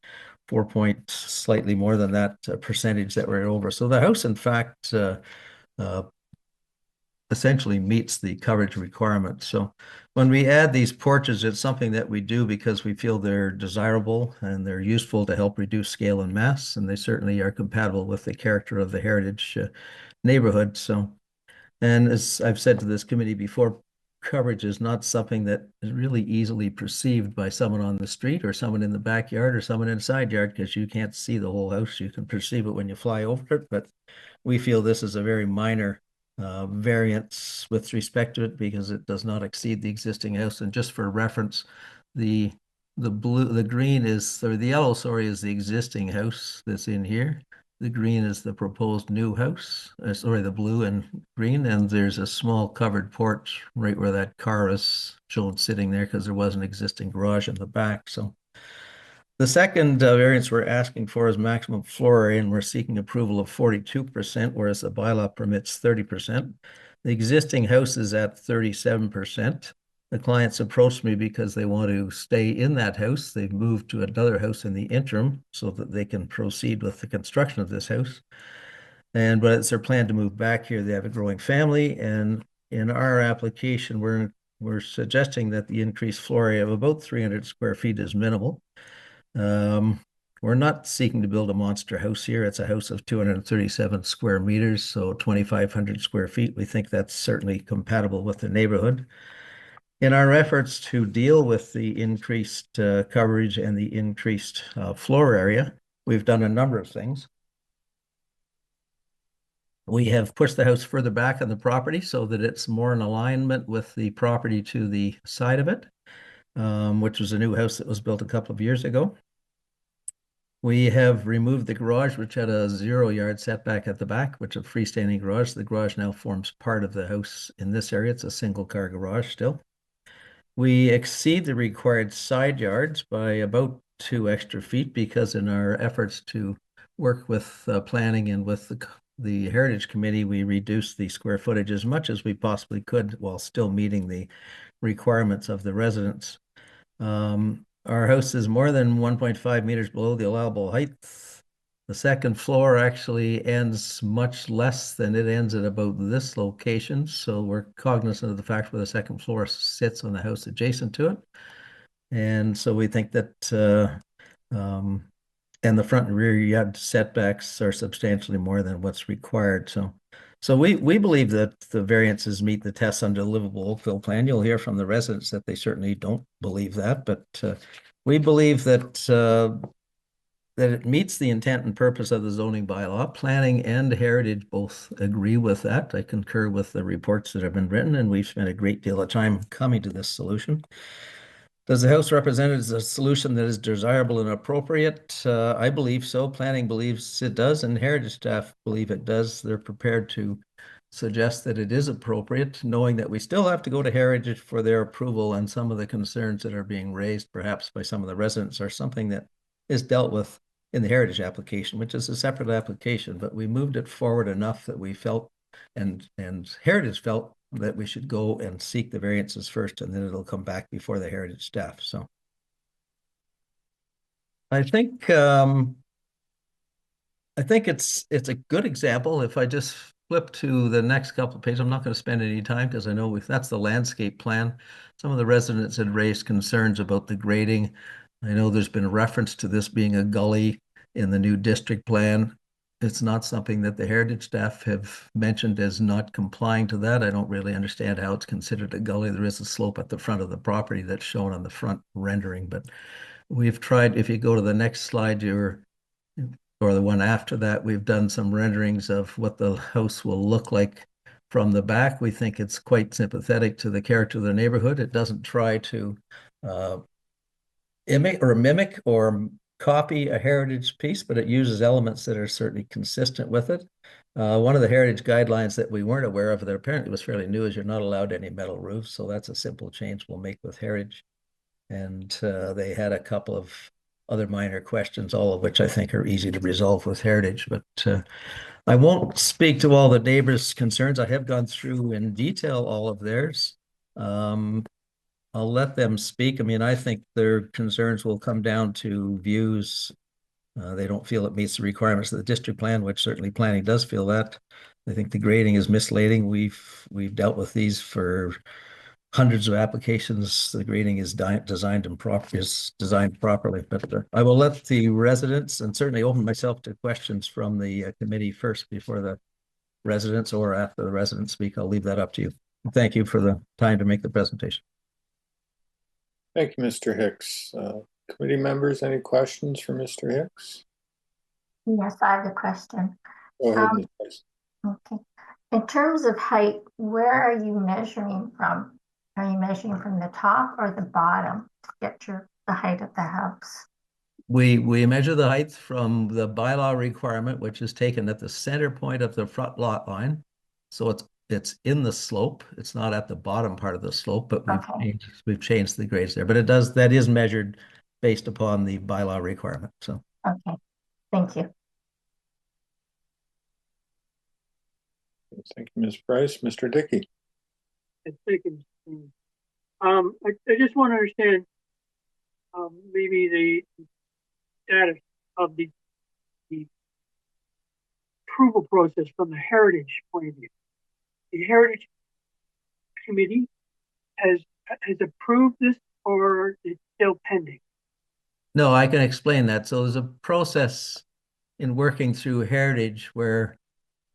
4 point slightly more than that percentage that we're over. So the house, in fact, essentially meets the coverage requirement. So when we add these porches, it's something that we do because we feel they're desirable and they're useful to help reduce scale and mass, and they certainly are compatible with the character of the heritage neighborhood. So, and as I've said to this committee before, coverage is not something that is really easily perceived by someone on the street or someone in the backyard or someone in the side yard, because you can't see the whole house. You can perceive it when you fly over it, but we feel this is a very minor variance with respect to it because it does not exceed the existing house. And just for reference, the green is, or the yellow, sorry, is the existing house that's in here. The green is the proposed new house, sorry, the blue and green, and there's a small covered porch right where that car is shown sitting there because there was an existing garage in the back. So the second variance we're asking for is maximum floor area, and we're seeking approval of 42%, whereas the bylaw permits 30%. The existing house is at 37%. The clients approached me because they want to stay in that house. They've moved to another house in the interim so that they can proceed with the construction of this house. But it's their plan to move back here. They have a growing family, and in our application, we're suggesting that the increased floor area of about 300 square feet is minimal. We're not seeking to build a monster house here. It's a house of 237 square meters, so 2,500 square feet. We think that's certainly compatible with the neighborhood. In our efforts to deal with the increased coverage and the increased floor area, we've done a number of things. We have pushed the house further back on the property so that it's more in alignment with the property to the side of it, which was a new house that was built a couple of years ago. We have removed the garage, which had a 0-yard setback at the back, which is a freestanding garage. The garage now forms part of the house in this area. It's a single-car garage still. We exceed the required side yards by about 2 extra feet because in our efforts to work with planning and with the Heritage Committee, we reduced the square footage as much as we possibly could while still meeting the requirements of the residents. Our house is more than 1.5 meters below the allowable height. The second floor actually ends much less than it ends at about this location. So we're cognizant of the fact where the second floor sits on the house adjacent to it. And so we think that, and the front and rear yard setbacks are substantially more than what's required. So we believe that the variances meet the tests under the livable Oakville plan. You'll hear from the residents that they certainly don't believe that, but we believe that it meets the intent and purpose of the zoning bylaw. Planning and heritage both agree with that. I concur with the reports that have been written, and we've spent a great deal of time coming to this solution. Does the House represent it as a solution that is desirable and appropriate? I believe so. Planning believes it does, and heritage staff believe it does. They're prepared to suggest that it is appropriate, knowing that we still have to go to heritage for their approval, and some of the concerns that are being raised perhaps by some of the residents are something that is dealt with in the heritage application, which is a separate application, but we moved it forward enough that we felt and heritage felt that we should go and seek the variances first, and then it'll come back before the heritage staff. So I think it's a good example. If I just flip to the next couple of pages, I'm not going to spend any time because I know that's the landscape plan. Some of the residents had raised concerns about the grading. I know there's been a reference to this being a gully in the new district plan. it's not something that the heritage staff have mentioned as not complying to that. I don't really understand how it's considered a gully. There is a slope at the front of the property that's shown on the front rendering, but we've tried, if you go to the next slide, or the one after that, we've done some renderings of what the house will look like from the back. We think it's quite sympathetic to the character of the neighborhood. It doesn't try to mimic or copy a heritage piece, but it uses elements that are certainly consistent with it. One of the heritage guidelines that we weren't aware of that apparently was fairly new is you're not allowed any metal roofs. So that's a simple change we'll make with heritage. And they had a couple of other minor questions, all of which I think are easy to resolve with heritage. But I won't speak to all the neighbors' concerns. I have gone through in detail all of theirs. I'll let them speak. I mean, I think their concerns will come down to views. They don't feel it meets the requirements of the district plan, which certainly planning does feel that. I think the grading is misleading. We've dealt with these for hundreds of applications. The grading is designed properly. But I will let the residents, and certainly open myself to questions from the committee first before the residents, or after the residents speak. I'll leave that up to you. Thank you for the time to make the presentation. Thank you, Mr. Hicks. Committee members, any questions for Mr. Hicks? Yes, I have a question. Go ahead, Ms. Price. Okay. In terms of height, where are you measuring from? Are you measuring from the top or the bottom to get the height of the house? We measure the height from the bylaw requirement, which is taken at the center point of the front lot line. So it's in the slope. It's not at the bottom part of the slope, but we've changed the grades there. But that is measured based upon the bylaw requirement. So okay, thank you. Thank you, Ms. Price. Mr. Dickey. Thank you. I just want to understand maybe the status of the approval process from the heritage point of view. The heritage committee has approved this, or it's still pending? No, I can explain that. So there's a process in working through heritage where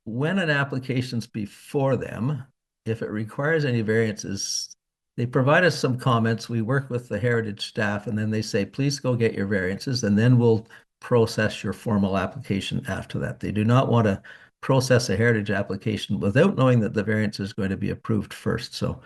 when an application's before them, if it requires any variances, they provide us some comments. We work with the heritage staff, and then they say, please go get your variances, and then we'll process your formal application after that. They do not want to process a heritage application without knowing that the variance is going to be approved first. So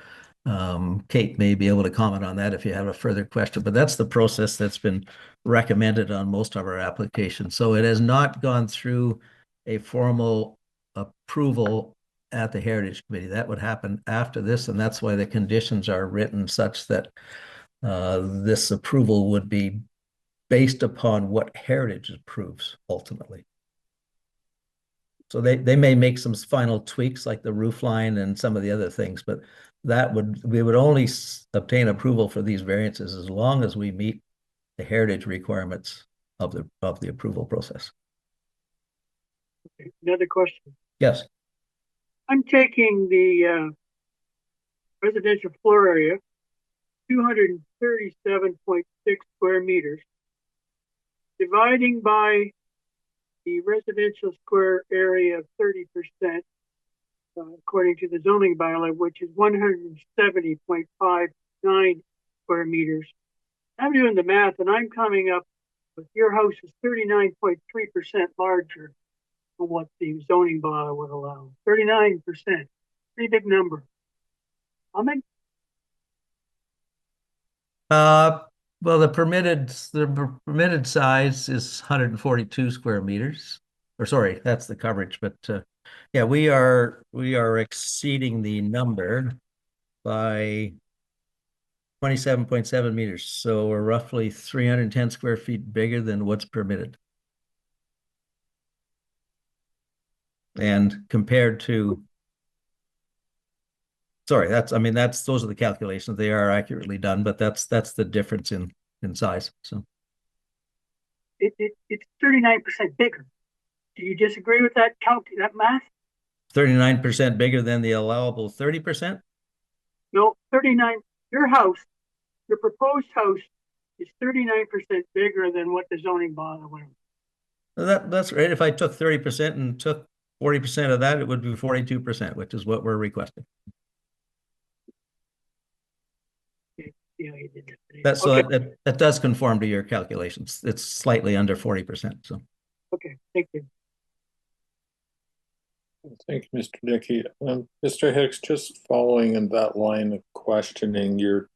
Kate may be able to comment on that if you have a further question, but that's the process that's been recommended on most of our applications. So it has not gone through a formal approval at the Heritage Committee. That would happen after this, and that's why the conditions are written such that this approval would be based upon what Heritage approves ultimately. So they may make some final tweaks like the roof line and some of the other things, but we would only obtain approval for these variances as long as we meet the heritage requirements of the approval process. Okay. Another question. Yes. I'm taking the residential floor area, 237.6 square meters, dividing by the residential square area of 30%, according to the zoning bylaw, which is 170.59 square meters. I'm doing the math, and I'm coming up with your house is 39.3% larger than what the zoning bylaw would allow. 39%, pretty big number. How many? Well, the permitted size is 142 square meters. Or sorry, that's the coverage. But yeah, we are exceeding the number by 27.7 meters. So we're roughly 310 square feet bigger than what's permitted. And compared to, sorry, those are the calculations. They are accurately done, but that's the difference in size. So it's 39% bigger. Do you disagree with that math? 39% bigger than the allowable 30%? No, 39. Your proposed house is 39% bigger than what the zoning bylaw would. That's right. If I took 30% and took 40% of that, it would be 42%, which is what we're requesting. Yeah, you did that. That's so Okay. that does conform to your calculations. It's slightly under 40%. So Okay, thank you. Thank you, Mr. Dickey. Mr. Hicks, just following in that line of questioning, you're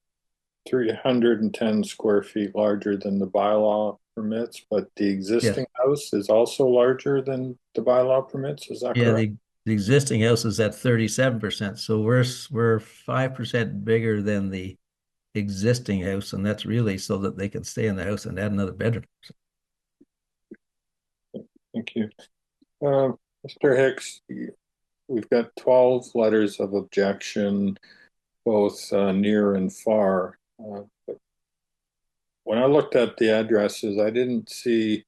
310 square feet larger than the bylaw permits, but the existing house is also larger than the bylaw permits. Is that correct? The existing house is at 37%. So we're 5% bigger than the existing house, and that's really so that they can stay in the house and add another bedroom. Thank you. Mr. Hicks, we've got 12 letters of objection, both near and far. But when I looked at the addresses, I didn't see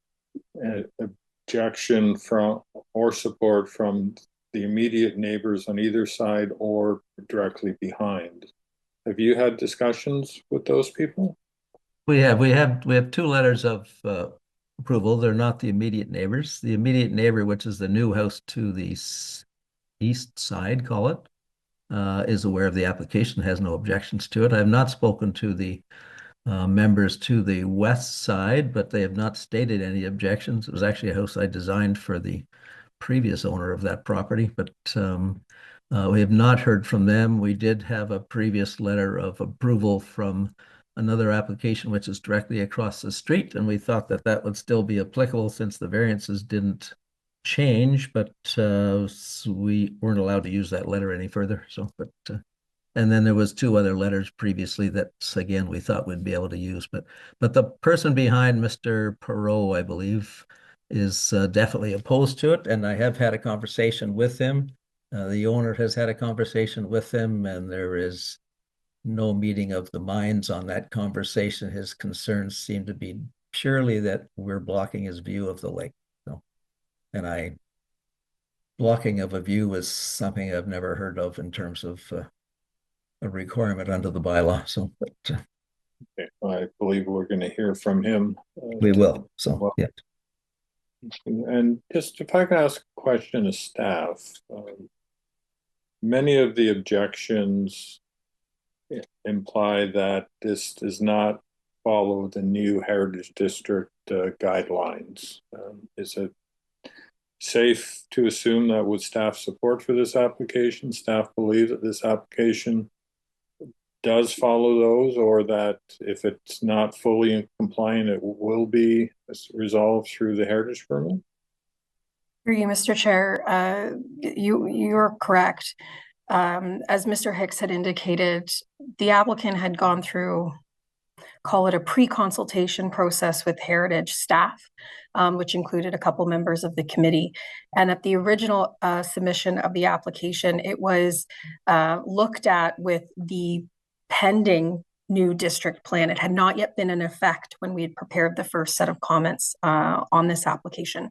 an objection from or support from the immediate neighbors on either side or directly behind. Have you had discussions with those people? We have two letters of approval. They're not the immediate neighbors. The immediate neighbor, which is the new house to the east side, call it, is aware of the application, has no objections to it. I have not spoken to the members to the west side, but they have not stated any objections. It was actually a house I designed for the previous owner of that property, but we have not heard from them. We did have a previous letter of approval from another application, which is directly across the street, and we thought that that would still be applicable since the variances didn't change, but we weren't allowed to use that letter any further. So, but and then there was two other letters previously that, again, we thought we'd be able to use. But the person behind Mr. Perot, I believe, is definitely opposed to it. And I have had a conversation with him. The owner has had a conversation with him, and there is no meeting of the minds on that conversation. His concerns seem to be purely that we're blocking his view of the lake. So, and blocking of a view is something I've never heard of in terms of a requirement under the bylaw. So, but okay, I believe we're going to hear from him. We will. So, well, yeah. And just if I can ask a question of staff, many of the objections imply that this does not follow the new Heritage District guidelines. Is it safe to assume that with staff support for this application, staff believe that this application does follow those, or that if it's not fully compliant, it will be resolved through the heritage permit? Through you, Mr. Chair, you're correct. As Mr. Hicks had indicated, the applicant had gone through, call it a pre-consultation process with heritage staff, which included a couple members of the committee. And at the original submission of the application, it was looked at with the pending new district plan. It had not yet been in effect when we had prepared the first set of comments on this application.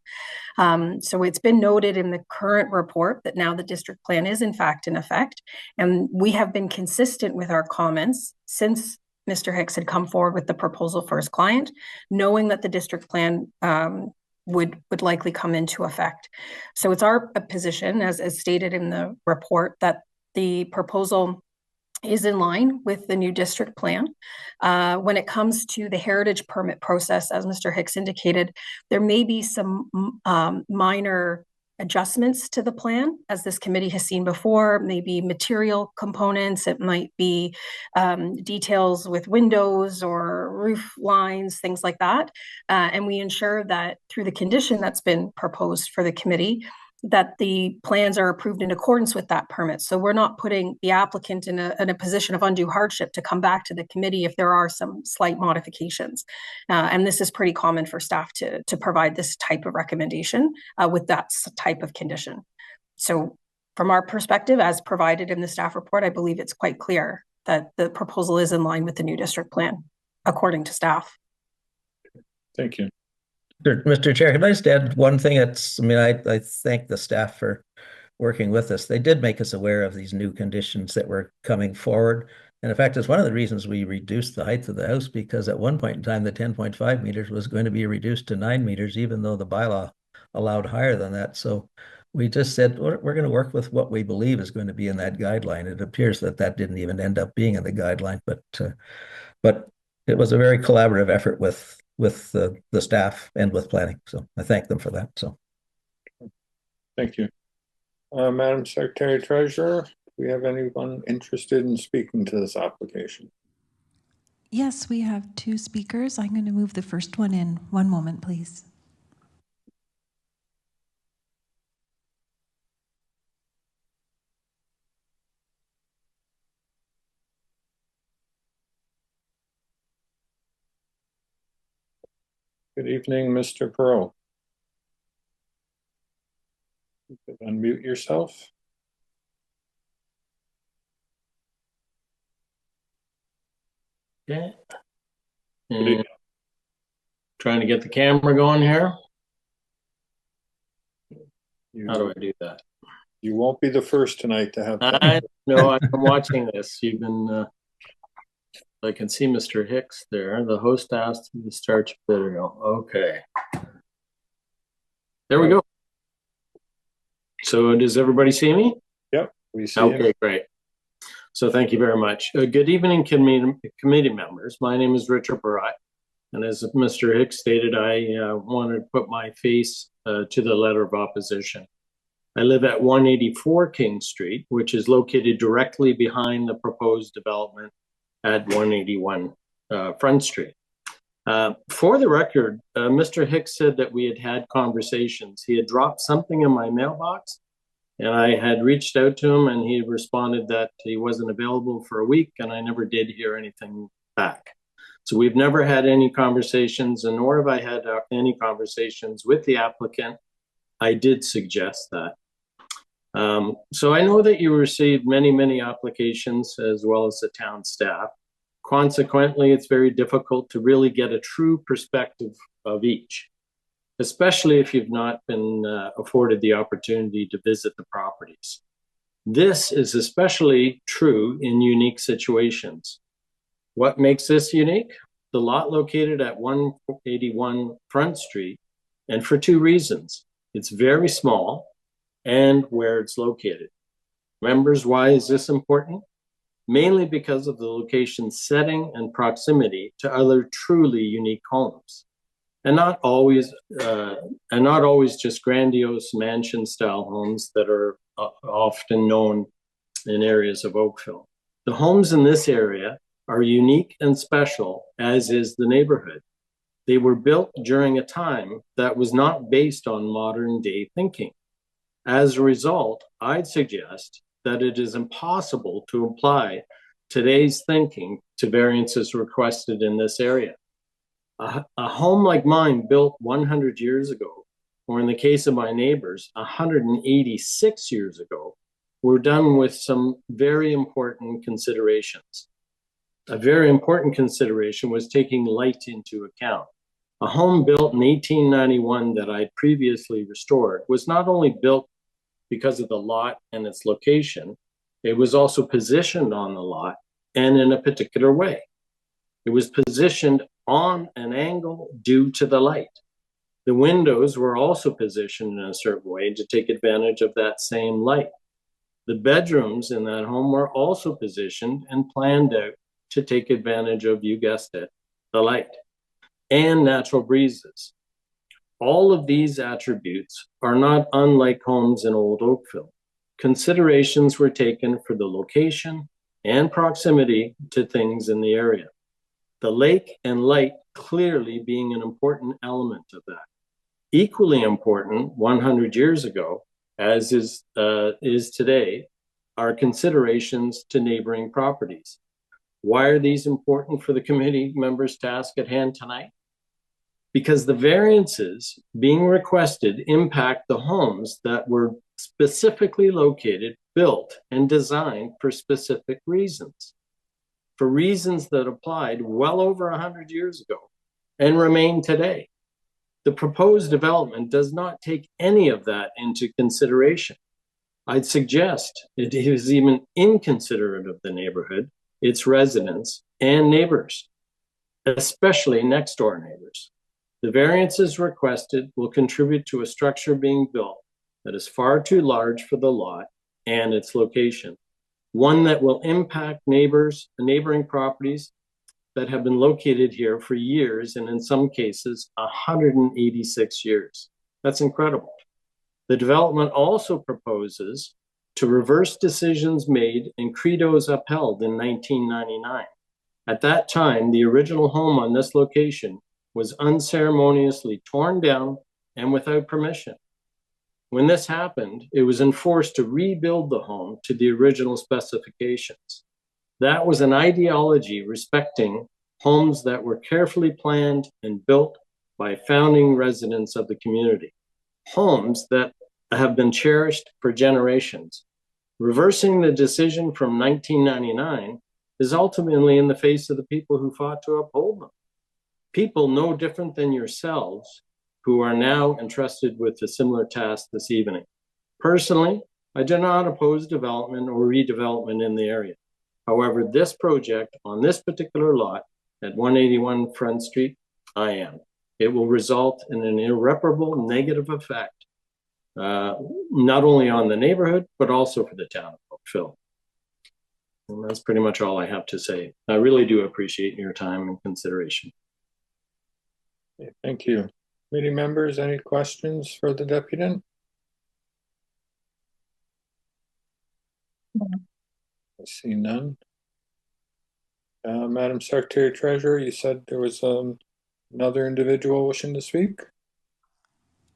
So it's been noted in the current report that now the district plan is in fact in effect. And we have been consistent with our comments since Mr. Hicks had come forward with the proposal for his client, knowing that the district plan would likely come into effect. So it's our position, as stated in the report, that the proposal is in line with the new district plan. When it comes to the heritage permit process, as Mr. Hicks indicated, there may be some minor adjustments to the plan, as this committee has seen before, maybe material components, it might be details with windows or roof lines, things like that. And we ensure that through the condition that's been proposed for the committee, that the plans are approved in accordance with that permit. So we're not putting the applicant in a position of undue hardship to come back to the committee if there are some slight modifications. And this is pretty common for staff to provide this type of recommendation with that type of condition. So from our perspective, as provided in the staff report, I believe it's quite clear that the proposal is in line with the new district plan, according to staff. Thank you. Mr. Chair, can I just add one thing? I thank the staff for working with us. They did make us aware of these new conditions that were coming forward. And in fact, it's one of the reasons we reduced the height of the house, because at one point in time, the 10.5 meters was going to be reduced to 9 meters, even though the bylaw allowed higher than that. So we just said, we're going to work with what we believe is going to be in that guideline. It appears that that didn't even end up being in the guideline, but it was a very collaborative effort with the staff and with planning. So I thank them for that. So Thank you. Madam Secretary Treasurer, do we have anyone interested in speaking to this application? Yes, we have 2 speakers. I'm going to move the first one in. One moment, please. Good evening, Mr. Perot. You could unmute yourself. Okay. And trying to get the camera going here. How do I do that? You won't be the first tonight to have. I know. I'm watching this. You've been. I can see Mr. Hicks there. The host asked you to start your video. Okay. There we go. So does everybody see me? Yep, we see. Okay, great. So thank you very much. Good evening, committee members. My name is Richard Barat. And as Mr. Hicks stated, I wanted to put my face to the letter of opposition. I live at 184 King Street, which is located directly behind the proposed development at 181 Front Street. For the record, Mr. Hicks said that we had had conversations. He had dropped something in my mailbox, and I had reached out to him, and he responded that he wasn't available for a week, and I never did hear anything back. So we've never had any conversations, and nor have I had any conversations with the applicant. I did suggest that. So I know that you received many applications as well as the town staff. Consequently, it's very difficult to really get a true perspective of each, especially if you've not been afforded the opportunity to visit the properties. This is especially true in unique situations. What makes this unique? The lot located at 181 Front Street, and for 2 reasons. It's very small and where it's located. Members, why is this important? Mainly because of the location, setting, and proximity to other truly unique homes. And not always just grandiose mansion-style homes that are often known in areas of Oakville. The homes in this area are unique and special, as is the neighborhood. They were built during a time that was not based on modern-day thinking. As a result, I'd suggest that it is impossible to apply today's thinking to variances requested in this area. A home like mine built 100 years ago, or in the case of my neighbors, 186 years ago, were done with some very important considerations. A very important consideration was taking light into account. A home built in 1891 that I'd previously restored was not only built because of the lot and its location, it was also positioned on the lot and in a particular way. It was positioned on an angle due to the light. The windows were also positioned in a certain way to take advantage of that same light. The bedrooms in that home were also positioned and planned out to take advantage of, you guessed it, the light and natural breezes. All of these attributes are not unlike homes in Old Oakville. Considerations were taken for the location and proximity to things in the area. The lake and light clearly being an important element of that. Equally important 100 years ago, as is today, are considerations to neighboring properties. Why are these important for the committee members' task at hand tonight? Because the variances being requested impact the homes that were specifically located, built, and designed for specific reasons. For reasons that applied well over 100 years ago and remain today. The proposed development does not take any of that into consideration. I'd suggest it is even inconsiderate of the neighborhood its residents and neighbors, especially next door neighbors. The variances requested will contribute to a structure being built that is far too large for the lot and its location, one that will impact neighbors and neighboring properties that have been located here for years, and in some cases, 186 years. That's incredible. The development also proposes to reverse decisions made and credos upheld in 1999. At that time, the original home on this location was unceremoniously torn down and without permission. When this happened, it was enforced to rebuild the home to the original specifications. That was an ideology respecting homes that were carefully planned and built by founding residents of the community, homes that have been cherished for generations. Reversing the decision from 1999 is ultimately in the face of the people who fought to uphold them. People no different than yourselves who are now entrusted with a similar task this evening. Personally, I do not oppose development or redevelopment in the area. However, this project on this particular lot at 181 Front Street, I am. It will result in an irreparable negative effect, not only on the neighborhood, but also for the town of Oakville. And that's pretty much all I have to say. I really do appreciate your time and consideration. Okay, thank you. Committee members, any questions for the deputant? I see none. Madam Secretary Treasurer, you said there was another individual wishing to speak?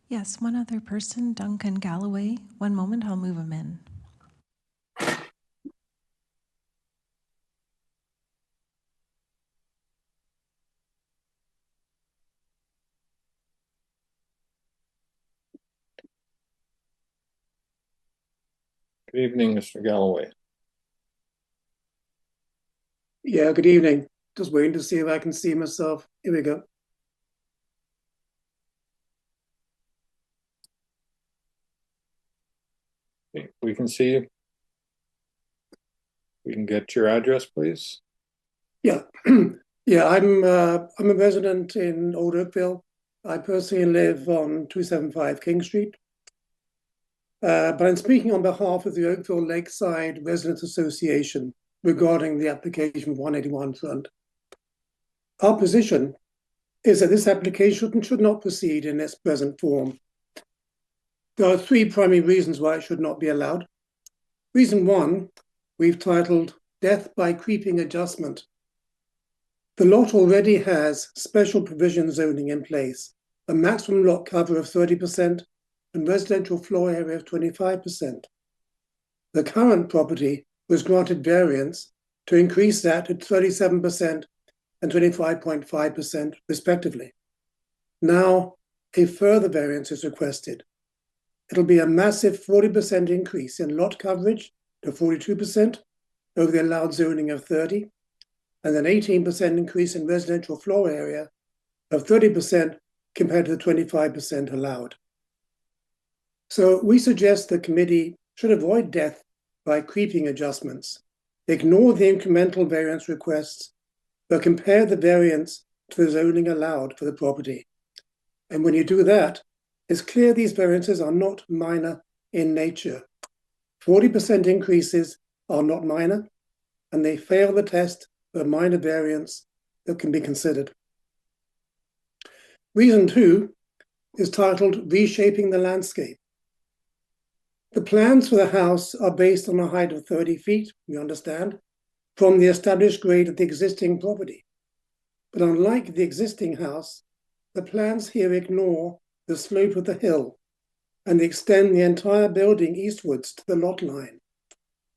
Yes, one other person, Duncan Galloway. One moment, I'll move him in. Good evening, Mr. Galloway. Yeah, good evening. Just waiting to see if I can see myself. Here we go. Okay, we can see you. We can get your address, please. Yeah, yeah. I'm a resident in Old Oakville. I personally live on 275 King Street. But I'm speaking on behalf of the Oakville Lakeside Residents Association regarding the application of 181 Front. Our position is that this application should not proceed in its present form. There are three primary reasons why it should not be allowed. Reason one, we've titled Death by Creeping Adjustment. The lot already has special provision zoning in place, a maximum lot cover of 30% and residential floor area of 25%. The current property was granted variance to increase that to 37% and 25.5% respectively. Now, a further variance is requested. It'll be a massive 40% increase in lot coverage to 42% over the allowed zoning of 30%, and an 18% increase in residential floor area of 30% compared to the 25% allowed. So we suggest the committee should avoid death by creeping adjustments, ignore the incremental variance requests, but compare the variance to the zoning allowed for the property. And when you do that, it's clear these variances are not minor in nature. 40% increases are not minor, and they fail the test for a minor variance that can be considered. Reason two is titled Reshaping the Landscape. The plans for the house are based on a height of 30 feet, we understand, from the established grade of the existing property. But unlike the existing house, the plans here ignore the slope of the hill and they extend the entire building eastwards to the lot line.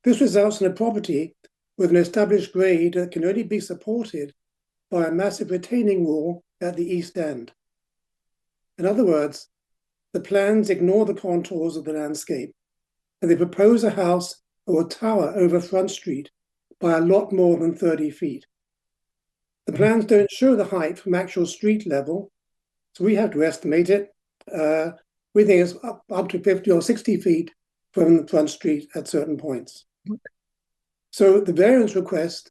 This results in a property with an established grade that can only be supported by a massive retaining wall at the east end. In other words, the plans ignore the contours of the landscape, and they propose a house or a tower over Front Street by a lot more than 30 feet. The plans don't show the height from actual street level, so we have to estimate it. We think it's up to 50 or 60 feet from the Front Street at certain points. So the variance request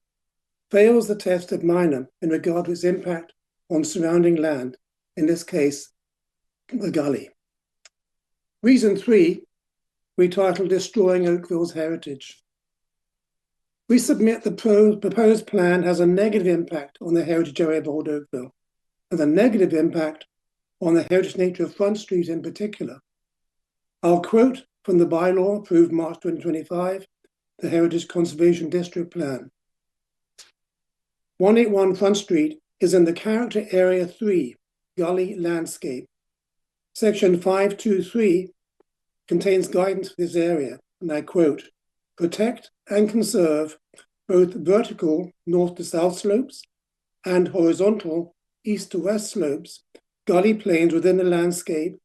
fails the test of minor in regard to its impact on surrounding land, in this case, the gully. Reason 3, we titled Destroying Oakville's Heritage. We submit the proposed plan has a negative impact on the heritage area of Old Oakville, and a negative impact on the heritage nature of Front Street in particular. I'll quote from the bylaw approved March 2025, the Heritage Conservation District Plan. 181 Front Street is in the Character Area 3, Gully Landscape. Section 523 contains guidance for this area, and I quote, protect and conserve both vertical north to south slopes and horizontal east to west slopes, gully plains within the landscape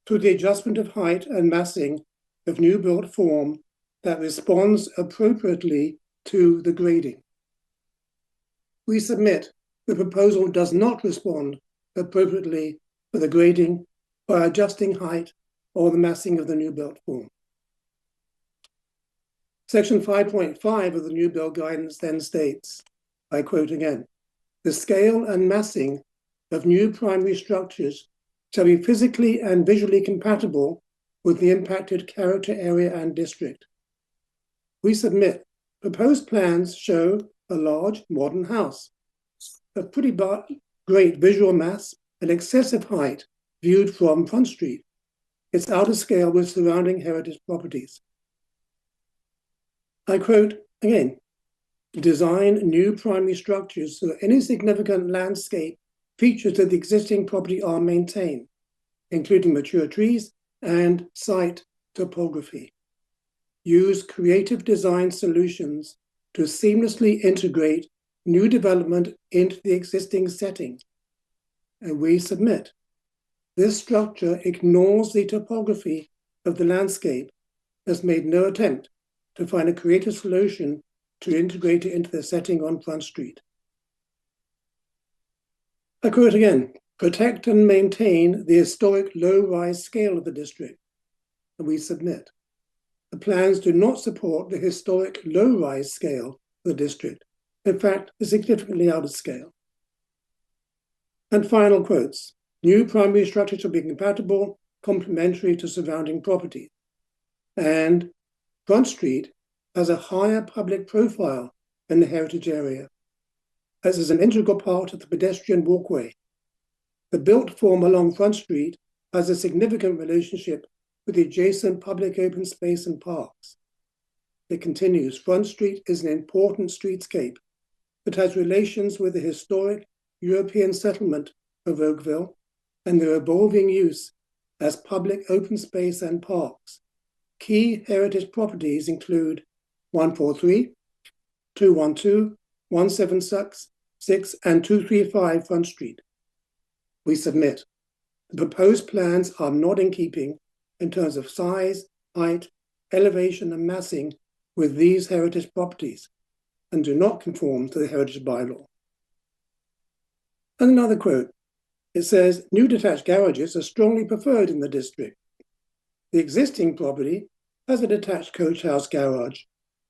through the adjustment of height and massing of new built form that responds appropriately to the grading. We submit the proposal does not respond appropriately to the grading by adjusting height or the massing of the new built form. Section 5.5 of the new build guidance then states, I quote again, the scale and massing of new primary structures shall be physically and visually compatible with the impacted character area and district. We submit proposed plans show a large modern house, a pretty great visual mass and excessive height viewed from Front Street. It's out of scale with surrounding heritage properties. I quote again, design new primary structures so that any significant landscape features of the existing property are maintained, including mature trees and site topography. Use creative design solutions to seamlessly integrate new development into the existing setting. And we submit. This structure ignores the topography of the landscape, has made no attempt to find a creative solution to integrate it into the setting on Front Street. I quote again, protect and maintain the historic low-rise scale of the district, and we submit. The plans do not support the historic low-rise scale of the district. In fact, they're significantly out of scale. And final quotes, new primary structures will be compatible, complementary to surrounding property. And Front Street has a higher public profile in the heritage area, as is an integral part of the pedestrian walkway. The built form along Front Street has a significant relationship with the adjacent public open space and parks. It continues, Front Street is an important streetscape that has relations with the historic European settlement of Oakville and their evolving use as public open space and parks. Key heritage properties include 143, 212, 176, and 235 Front Street. We submit. The proposed plans are not in keeping in terms of size, height, elevation, and massing with these heritage properties and do not conform to the heritage bylaw. And another quote, it says, new detached garages are strongly preferred in the district. The existing property has a detached coach house garage,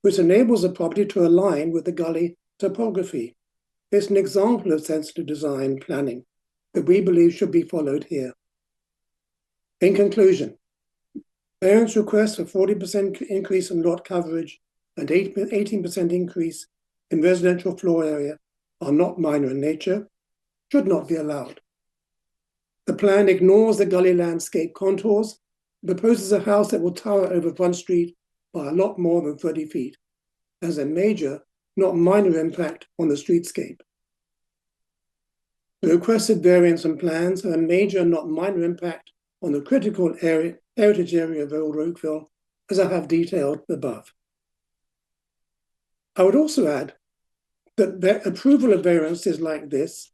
which enables the property to align with the gully topography. It's an example of sensitive design planning that we believe should be followed here. In conclusion, variance requests for 40% increase in lot coverage and 18% increase in residential floor area are not minor in nature, should not be allowed. The plan ignores the gully landscape contours, proposes a house that will tower over Front Street by a lot more than 30 feet, as a major, not minor impact on the streetscape. The requested variance and plans have a major, not minor impact on the critical heritage area of Old Oakville, as I have detailed above. I would also add that approval of variances like this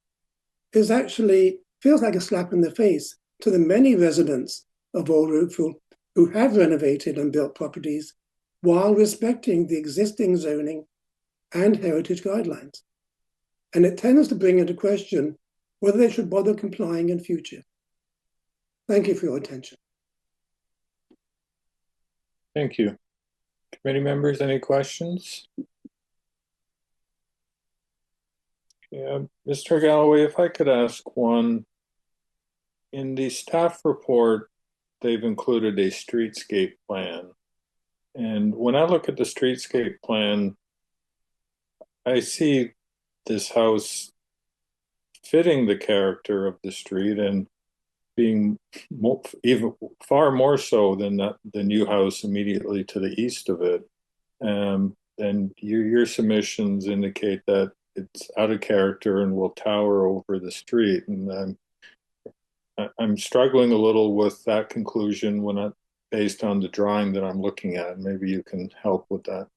is actually feels like a slap in the face to the many residents of Old Oakville who have renovated and built properties while respecting the existing zoning and heritage guidelines. And it tends to bring into question whether they should bother complying in future. Thank you for your attention. Thank you. Committee members, any questions? Yeah, Mr. Galloway, if I could ask one, in the staff report, they've included a streetscape plan. And when I look at the streetscape plan, I see this house fitting the character of the street and being even far more so than the new house immediately to the east of it. And your submissions indicate that it's out of character and will tower over the street. And I'm struggling a little with that conclusion based on the drawing that I'm looking at. Maybe you can help with that.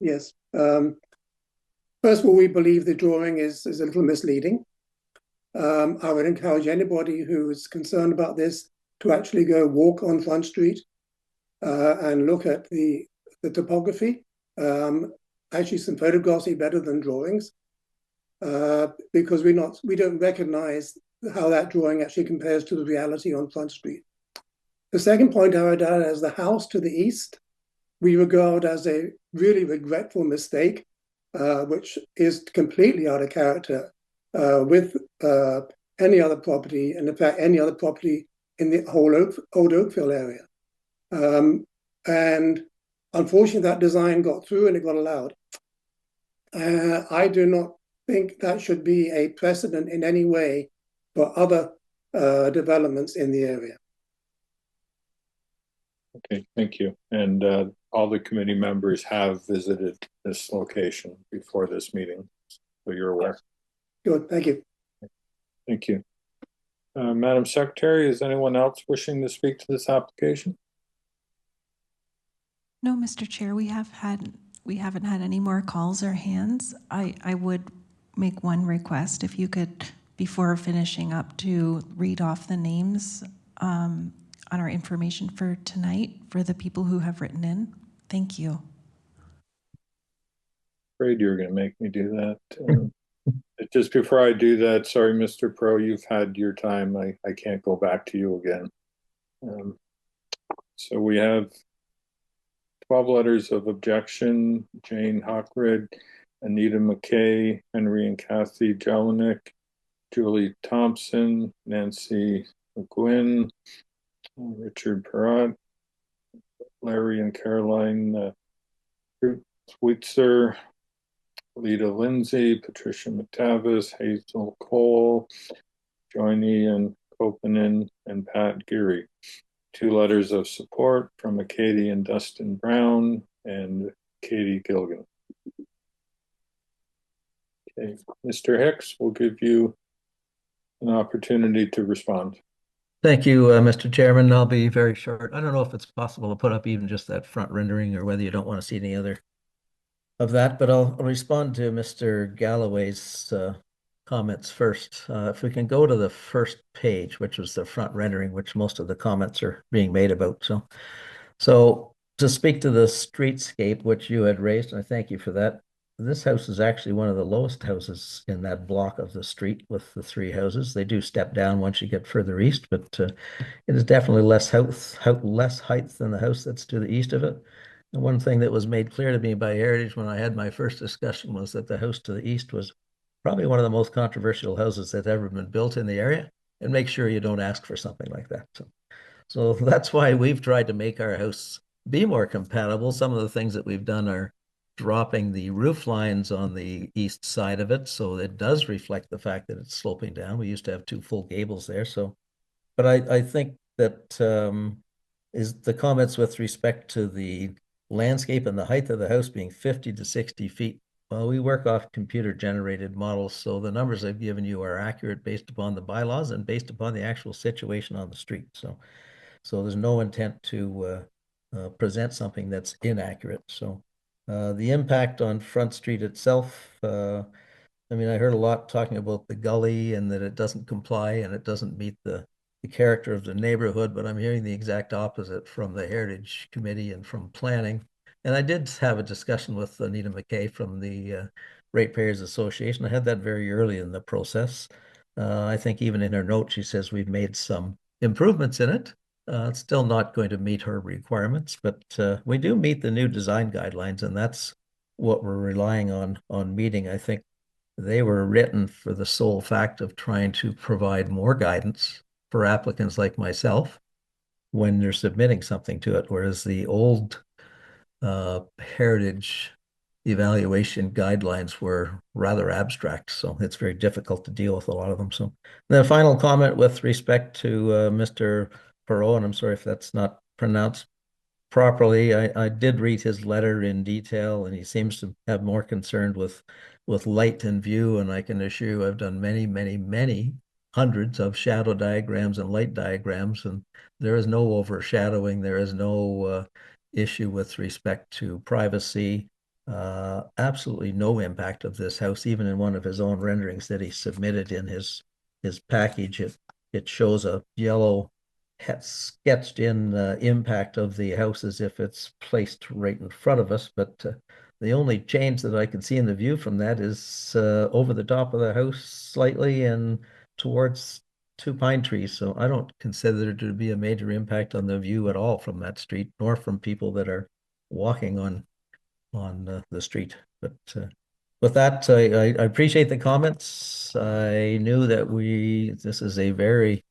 Yes. First of all, we believe the drawing is a little misleading. I would encourage anybody who is concerned about this to actually go walk on Front Street and look at the topography. Actually, some photographs are better than drawings because we don't recognize how that drawing actually compares to the reality on Front Street. The second point I would add is the house to the east we regard as a really regretful mistake, which is completely out of character with any other property, and in fact, any other property in the whole Old Oakville area. And unfortunately, that design got through and it got allowed. I do not think that should be a precedent in any way for other developments in the area. Okay, thank you. And all the committee members have visited this location before this meeting, so you're aware. Good, thank you. Thank you. Madam Secretary, is anyone else wishing to speak to this application? No, Mr. Chair, we haven't had any more calls or hands. I would make one request, if you could, before finishing up, to read off the names on our information for tonight for the people who have written in. Thank you. Afraid you're going to make me do that. Just before I do that, sorry, Mr. Pro, you've had your time. I can't go back to you again. So we have 12 letters of objection: Jane Hockred, Anita McKay, Henry and Kathy Jelinek, Julie Thompson, Nancy McGuinn, Richard Perrott, Larry and Caroline Switzer, Lita Lindsay, Patricia McTavish, Hazel Cole, Joyny and Kopanen, and Pat Geary. 2 letters of support from Katie and Dustin Brown and Katie Gilgan. Okay, Mr. Hicks, we'll give you an opportunity to respond. Thank you, Mr. Chairman. I'll be very short. I don't know if it's possible to put up even just that front rendering or whether you don't want to see any other of that, but I'll respond to Mr. Galloway's comments first. If we can go to the first page, which was the front rendering, which most of the comments are being made about. So to speak to the streetscape, which you had raised, and I thank you for that. This house is actually one of the lowest houses in that block of the street with the 3 houses. They do step down once you get further east, but it is definitely less height than the house that's to the east of it. And one thing that was made clear to me by Heritage when I had my first discussion was that the house to the east was probably one of the most controversial houses that's ever been built in the area. And make sure you don't ask for something like that. So that's why we've tried to make our house be more compatible. Some of the things that we've done are dropping the roof lines on the east side of it, so it does reflect the fact that it's sloping down. We used to have 2 full gables there. But I think that is the comments with respect to the landscape and the height of the house being 50 to 60 feet. Well, we work off computer generated models, so the numbers I've given you are accurate based upon the bylaws and based upon the actual situation on the street. So there's no intent to present something that's inaccurate. So the impact on Front Street itself, I mean, I heard a lot talking about the gully and that it doesn't comply and it doesn't meet the character of the neighborhood, but I'm hearing the exact opposite from the Heritage Committee and from planning. And I did have a discussion with Anita McKay from the Ratepayers Association. I had that very early in the process. I think even in her note, she says we've made some improvements in it. It's still not going to meet her requirements, but we do meet the new design guidelines, and that's what we're relying on meeting. I think they were written for the sole fact of trying to provide more guidance for applicants like myself when they're submitting something to it, whereas the old heritage evaluation guidelines were rather abstract, so it's very difficult to deal with a lot of them. So the final comment with respect to Mr. Perot, and I'm sorry if that's not pronounced properly. I did read his letter in detail, and he seems to have more concern with light and view. And I can assure you, I've done many, many, many hundreds of shadow diagrams and light diagrams, and there is no overshadowing. There is no issue with respect to privacy. Absolutely no impact of this house, even in one of his own renderings that he submitted in his package. It shows a yellow sketched in impact of the house as if it's placed right in front of us. But the only change that I can see in the view from that is over the top of the house slightly and towards two pine trees. So I don't consider there to be a major impact on the view at all from that street, nor from people that are walking on the street. But with that, I appreciate the comments. I knew that this is a very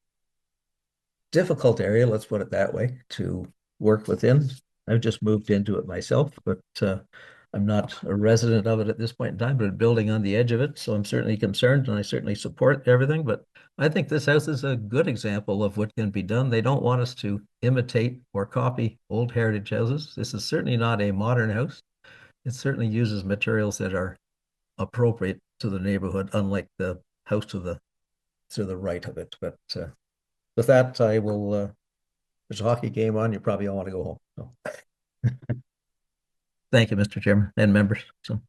difficult area, let's put it that way, to work within. I've just moved into it myself, but I'm not a resident of it at this point in time, but building on the edge of it. So I'm certainly concerned, and I certainly support everything. But I think this house is a good example of what can be done. They don't want us to imitate or copy old heritage houses. This is certainly not a modern house. It certainly uses materials that are appropriate to the neighborhood, unlike the house to the right of it. But with that, I will, there's a hockey game on. You probably all want to go home. So. Thank you, Mr. Chairman and members. So.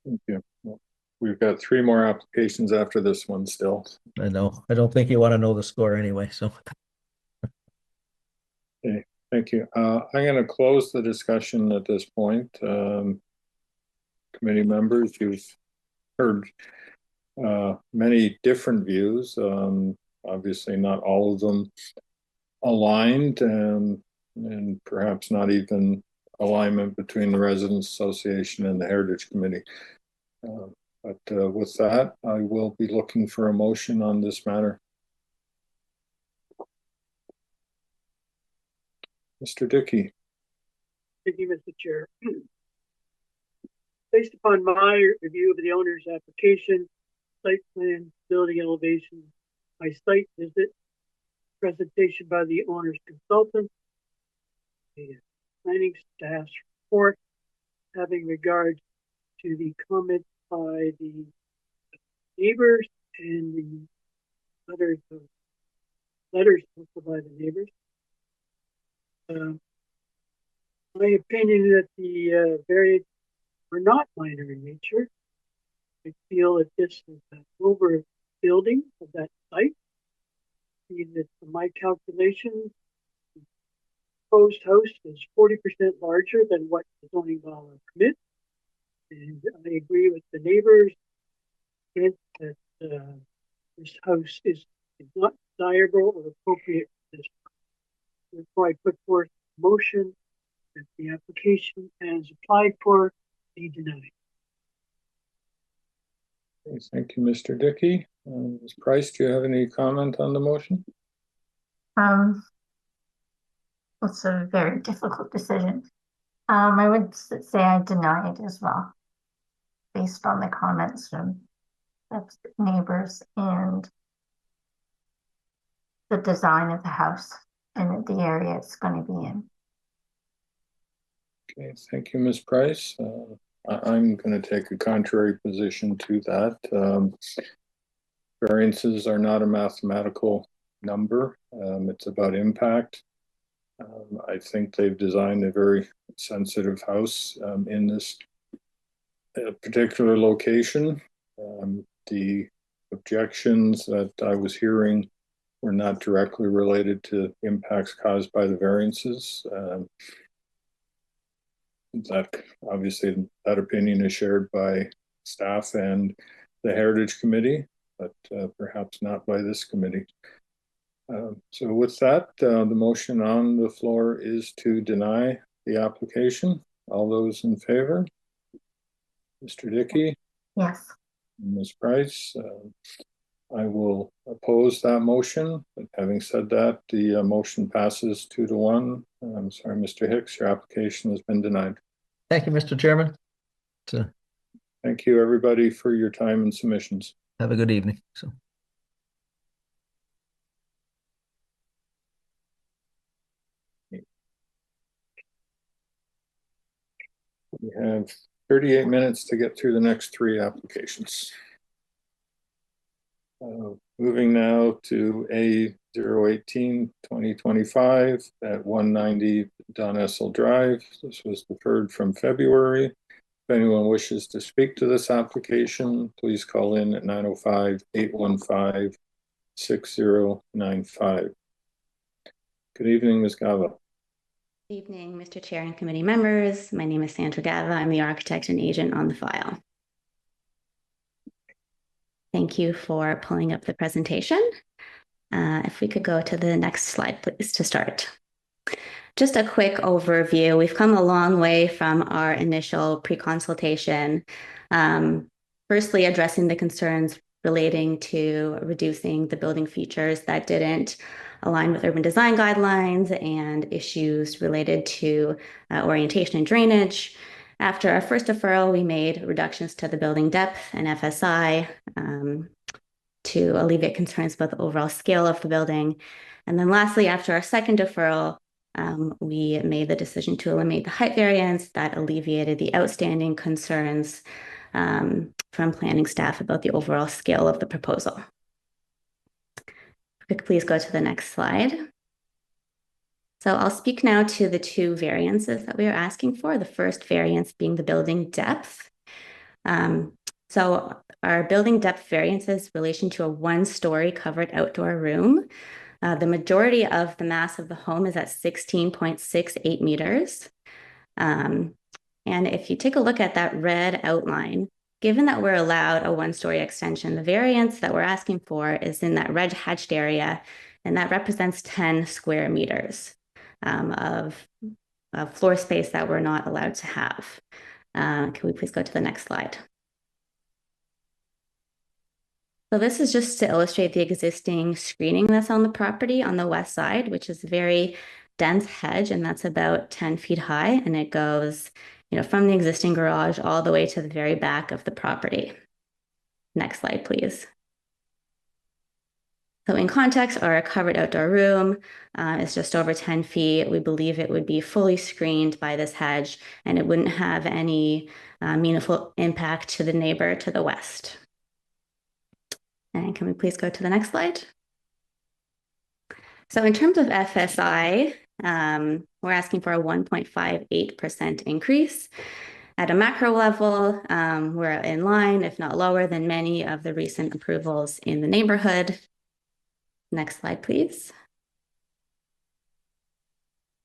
Thank you. Well, we've got 3 more applications after this one still. I know. I don't think you want to know the score anyway, so. Okay, thank you. I'm going to close the discussion at this point. Committee members, you've heard many different views. Obviously not all of them aligned, and perhaps not even alignment between the Residents Association and the Heritage Committee. But with that, I will be looking for a motion on this matter. Mr. Dickey. Thank you, Mr. Chair. Based upon my review of the owner's application, site plan, building elevation, my site visit, presentation by the owner's consultant, the planning staff's report, having regard to the comments by the neighbors and the other letters by the neighbors. My opinion that the variants are not minor in nature. I feel that this is an overbuilding of that site. That from my calculations, the proposed house is 40% larger than what the zoning law permits. And I agree with the neighbors that this house is not desirable or appropriate for this. Therefore, I put forth a motion that the application as applied for be denied. Okay, thank you, Mr. Dickey. Ms. Price, do you have any comment on the motion? It's a very difficult decision. I would say I deny it as well, based on the comments from the neighbors and the design of the house and the area it's going to be in. Okay, thank you, Ms. Price. I'm going to take a contrary position to that. Variances are not a mathematical number. It's about impact. I think they've designed a very sensitive house in this particular location. The objections that I was hearing were not directly related to impacts caused by the variances. That obviously that opinion is shared by staff and the Heritage Committee, but perhaps not by this committee. So with that, the motion on the floor is to deny the application. All those in favor? Mr. Dickey? Yes. Ms. Price. I will oppose that motion. But having said that, the motion passes 2-1. I'm sorry, Mr. Hicks, your application has been denied. Thank you, Mr. Chairman. Thank you, everybody, for your time and submissions. Have a good evening. We have 38 minutes to get through the next 3 applications. Moving now to A018-2025 at 190 Don Essel Drive. This was deferred from February. If anyone wishes to speak to this application, please call in at 905-815-6095. Good evening, Ms. Gava. Good evening, Mr. Chair and committee members. My name is Sandra Gava. I'm the architect and agent on the file. Thank you for pulling up the presentation. If we could go to the next slide, please, to start. Just a quick overview. We've come a long way from our initial pre-consultation. Firstly, addressing the concerns relating to reducing the building features that didn't align with urban design guidelines and issues related to orientation and drainage. After our first deferral, we made reductions to the building depth and FSI to alleviate concerns about the overall scale of the building. And then lastly, after our second deferral, we made the decision to eliminate the height variance that alleviated the outstanding concerns from planning staff about the overall scale of the proposal. If we could please go to the next slide. So I'll speak now to the 2 variances that we are asking for. The first variance being the building depth. So our building depth variances relation to a 1-story covered outdoor room. The majority of the mass of the home is at 16.68 meters. And if you take a look at that red outline, given that we're allowed a 1-story extension, the variance that we're asking for is in that red hatched area, and that represents 10 square meters of floor space that we're not allowed to have. Can we please go to the next slide? So this is just to illustrate the existing screening that's on the property on the west side, which is a very dense hedge, and that's about 10 feet high, and it goes, from the existing garage all the way to the very back of the property. Next slide, please. So in context, our covered outdoor room is just over 10 feet. We believe it would be fully screened by this hedge, and it wouldn't have any meaningful impact to the neighbor to the west. And can we please go to the next slide? So in terms of FSI, we're asking for a 1.58% increase. At a macro level, we're in line, if not lower, than many of the recent approvals in the neighborhood. Next slide, please.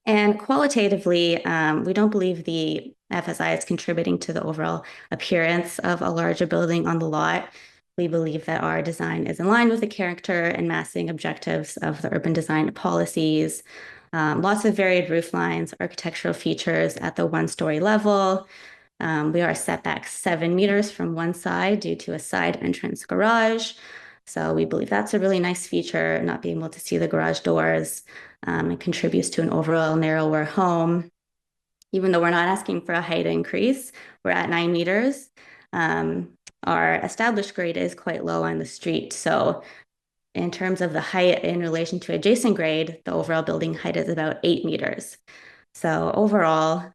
And qualitatively, we don't believe the FSI is contributing to the overall appearance of a larger building on the lot. We believe that our design is in line with the character and massing objectives of the urban design policies. Lots of varied roof lines, architectural features at the 1-story level. We are set back 7 meters from one side due to a side entrance garage. So we believe that's a really nice feature, not being able to see the garage doors. It contributes to an overall narrower home. Even though we're not asking for a height increase, we're at 9 meters. Our established grade is quite low on the street. So in terms of the height in relation to adjacent grade, the overall building height is about 8 meters. So overall,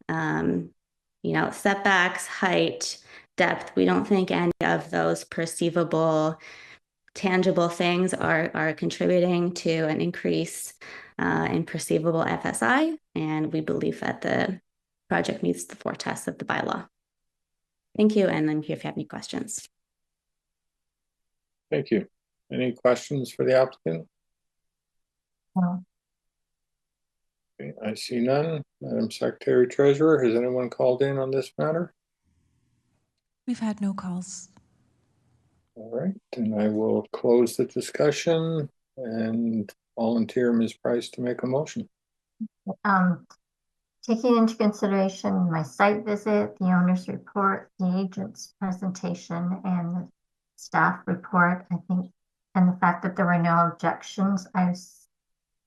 setbacks, height, depth, we don't think any of those perceivable, tangible things are contributing to an increase in perceivable FSI. And we believe that the project meets the 4 tests of the bylaw. Thank you, and I'm here if you have any questions. Thank you. Any questions for the applicant? No. Okay, I see none. Madam Secretary Treasurer, has anyone called in on this matter? We've had no calls. All right, then I will close the discussion and volunteer Ms. Price to make a motion. Taking into consideration my site visit, the owner's report, the agent's presentation, and the staff report, I think, and the fact that there were no objections, I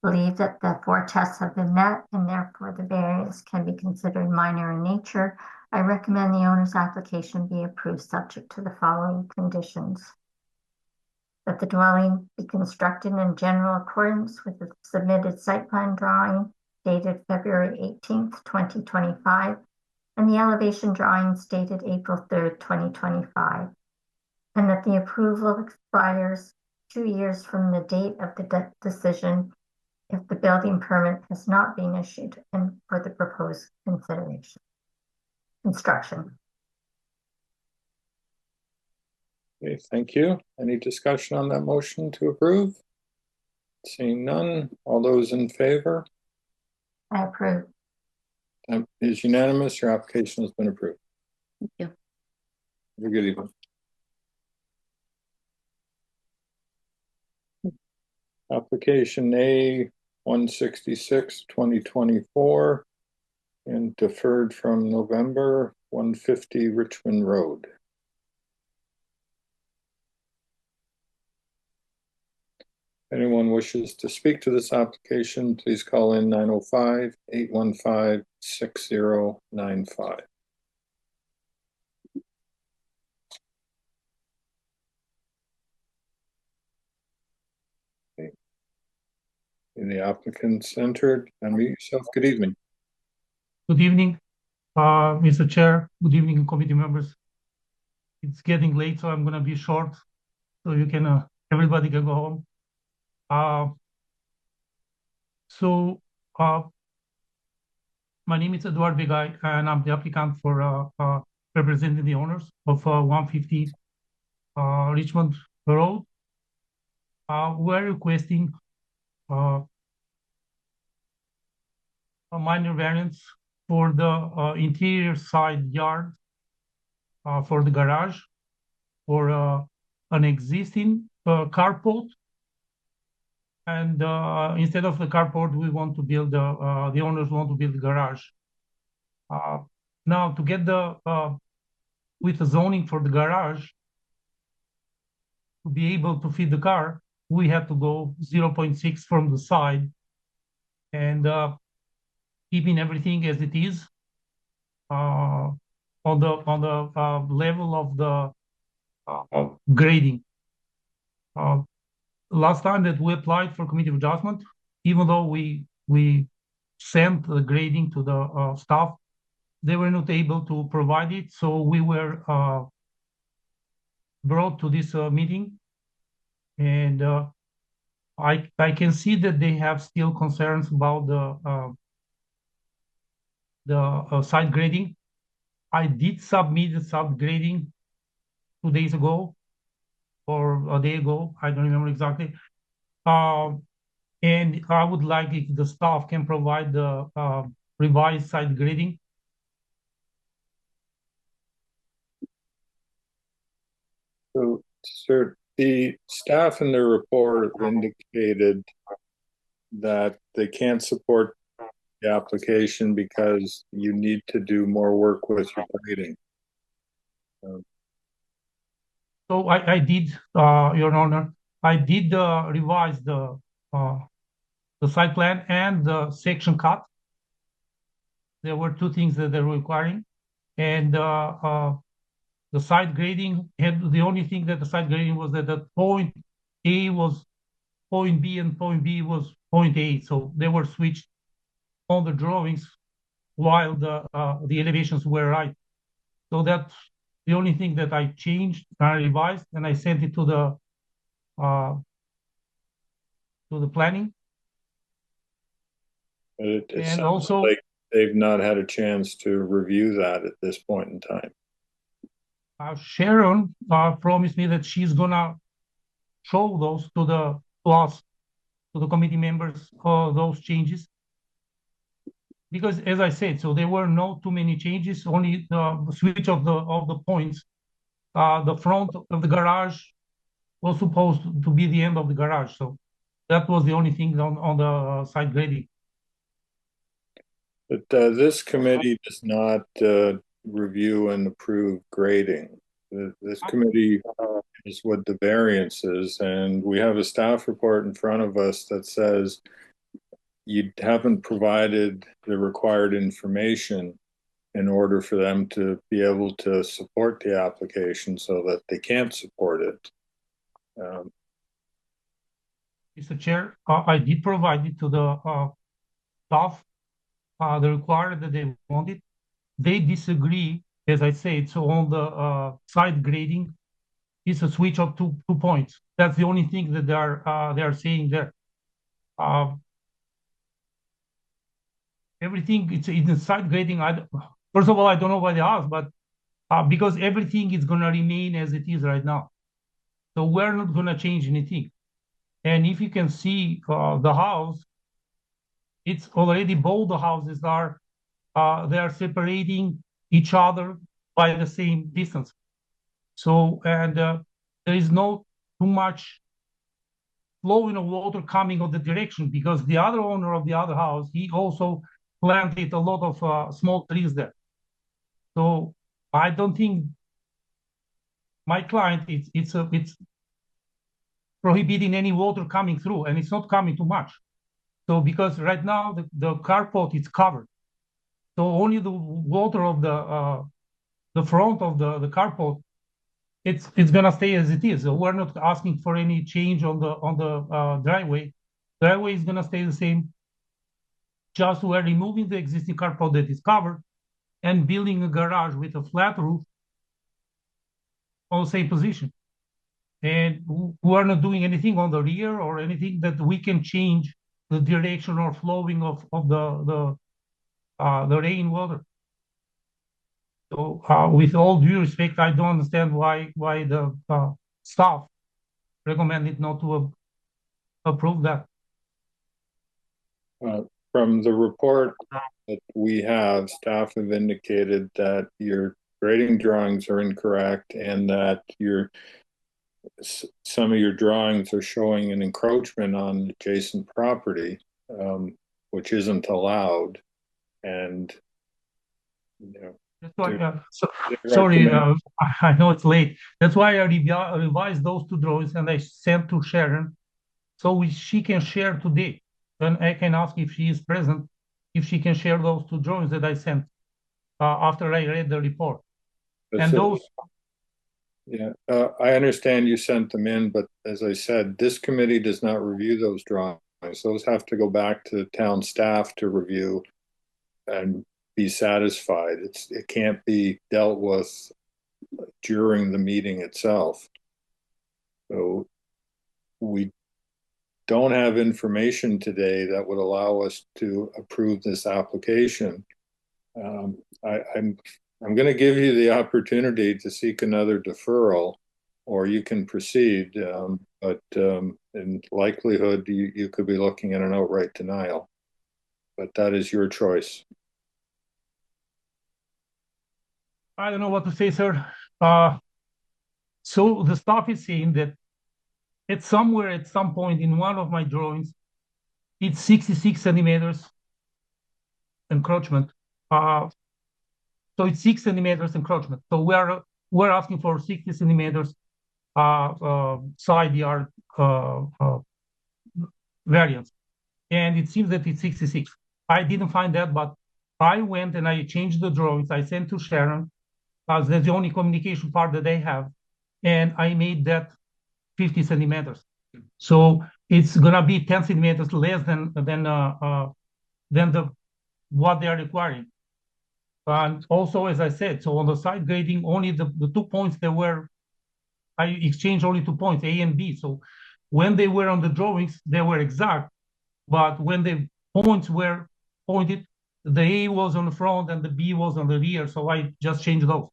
believe that the 4 tests have been met and therefore the variance can be considered minor in nature. I recommend the owner's application be approved subject to the following conditions. That the dwelling be constructed in general accordance with the submitted site plan drawing dated February 18th, 2025, and the elevation drawings dated April 3rd, 2025, and that the approval expires 2 years from the date of the decision if the building permit has not been issued and for the proposed construction. Okay, thank you. Any discussion on that motion to approve? Seeing none, all those in favor? I approve. That is unanimous. Your application has been approved. Thank you. Have a good evening. Application A 166 2024 and deferred from November, 150 Richmond Road. Anyone wishes to speak to this application, please call in 905-815-6095. Okay. And the applicants entered. Unmute yourself. Good evening. Good evening, Mr. Chair. Good evening, committee members. It's getting late, so I'm going to be short, so you can everybody can go home. My name is Eduard Begay, and I'm the applicant for representing the owners of 150 Richmond Road. We're requesting a minor variance for the interior side yard for the garage for an existing carport. And instead of the carport, we want to build the owners want to build the garage. Now, to get with the zoning for the garage, to be able to fit the car, we have to go 0.6 from the side and keeping everything as it is on the level of the grading. Last time that we applied for committee of adjustment, even though we sent the grading to the staff, they were not able to provide it. So we were brought to this meeting, and I can see that they have still concerns about the site grading. I did submit the site grading 2 days ago or a day ago. I don't remember exactly. And I would like if the staff can provide the revised site grading. So, sir, the staff in their report indicated that they can't support the application because you need to do more work with your grading. So I did, Your Honor, I did revise the site plan and the section cut. There were 2 things that they're requiring, and the site grading had the only thing that the site grading was that the point A was point B and point B was point A. So they were switched on the drawings while the elevations were right. So that's the only thing that I changed, I revised, and I sent it to the planning. It sounds also like they've not had a chance to review that at this point in time. Sharon promised me that she's gonna show those to the committee members, those changes. Because as I said, so there were not too many changes, only the switch of the points. The front of the garage was supposed to be the end of the garage. So that was the only thing on the side grading. But this committee does not review and approve grading. This committee is with the variances, and we have a staff report in front of us that says you haven't provided the required information in order for them to be able to support the application, so that they can't support it. Mr. Chair, I did provide it to the staff, the required that they wanted. They disagree, as I said, so on the side grading, it's a switch of 2 points. That's the only thing that they are saying there. Everything it's in the side grading. First of all, I don't know why they asked, but because everything is going to remain as it is right now, so we're not going to change anything. And if you can see the house, it's already both the houses are they are separating each other by the same distance. So, and there is no too much flowing of water coming of the direction, because the other owner of the other house, he also planted a lot of small trees there. So I don't think my client it's prohibiting any water coming through, and it's not coming too much. So because right now the carport is covered, so only the water of the front of the carport, it's gonna stay as it is. So we're not asking for any change on the driveway. Driveway is gonna stay the same. Just we're removing the existing carport that is covered and building a garage with a flat roof on the same position. And we're not doing anything on the rear or anything that we can change the direction or flowing of the rainwater. So with all due respect, I don't understand why the staff recommended not to approve that. From the report that we have, staff have indicated that your grading drawings are incorrect, and that some of your drawings are showing an encroachment on adjacent property, which isn't allowed. And that's why, sorry, I know it's late. That's why I revised those two drawings and I sent to Sharon, so she can share today. Then I can ask if she is present, if she can share those two drawings that I sent after I read the report. And those. Yeah, I understand you sent them in, but as I said, this committee does not review those drawings. Those have to go back to town staff to review and be satisfied. It can't be dealt with during the meeting itself. So we don't have information today that would allow us to approve this application. I'm going to give you the opportunity to seek another deferral, or you can proceed, but in likelihood, you could be looking at an outright denial. But that is your choice. I don't know what to say, sir. So the staff is saying that it's somewhere at some point in one of my drawings, it's 66 centimeters encroachment. So it's 6 centimeters encroachment. So we're asking for 60 centimeters side yard variance, and it seems that it's 66. I didn't find that, but I went and I changed the drawings. I sent to Sharon, as that's the only communication part that they have, and I made that 50 centimeters. So it's gonna be 10 centimeters less than what they are requiring. And also, as I said, so on the side grading, only the 2 points that were, I exchanged only 2 points, A and B. So when they were on the drawings, they were exact. But when the points were pointed, the A was on the front and the B was on the rear. So I just changed those.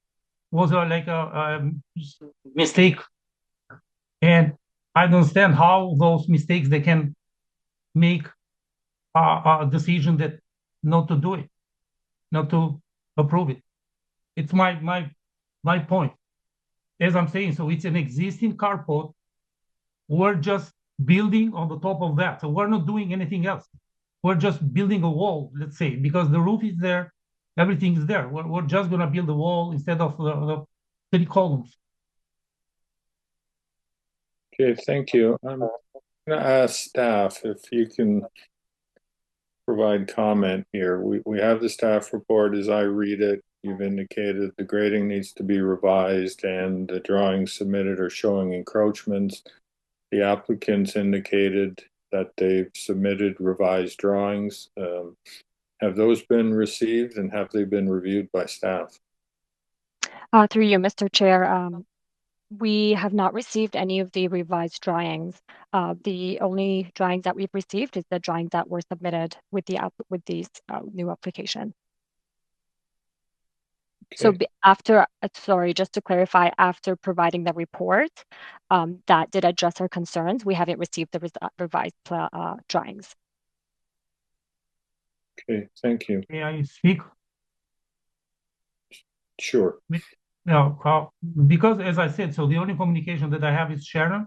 It was like a mistake. And I don't understand how those mistakes, they can make a decision that not to do it, not to approve it. It's my point. As I'm saying, so it's an existing carport. We're just building on the top of that. So we're not doing anything else. we're just building a wall, let's say, because the roof is there, everything is there. We're just gonna build a wall instead of the 3 columns. Okay, thank you. I'm going to ask staff if you can provide comment here. We have the staff report as I read it. You've indicated the grading needs to be revised and the drawings submitted are showing encroachments. The applicants indicated that they've submitted revised drawings. Have those been received and have they been reviewed by staff? Through you, Mr. Chair, we have not received any of the revised drawings. The only drawings that we've received is the drawings that were submitted with these new application. So after, sorry, just to clarify, after providing the report that did address our concerns, we haven't received the revised drawings. Okay, thank you. May I speak? Sure. No, because as I said, so the only communication that I have is Sharon,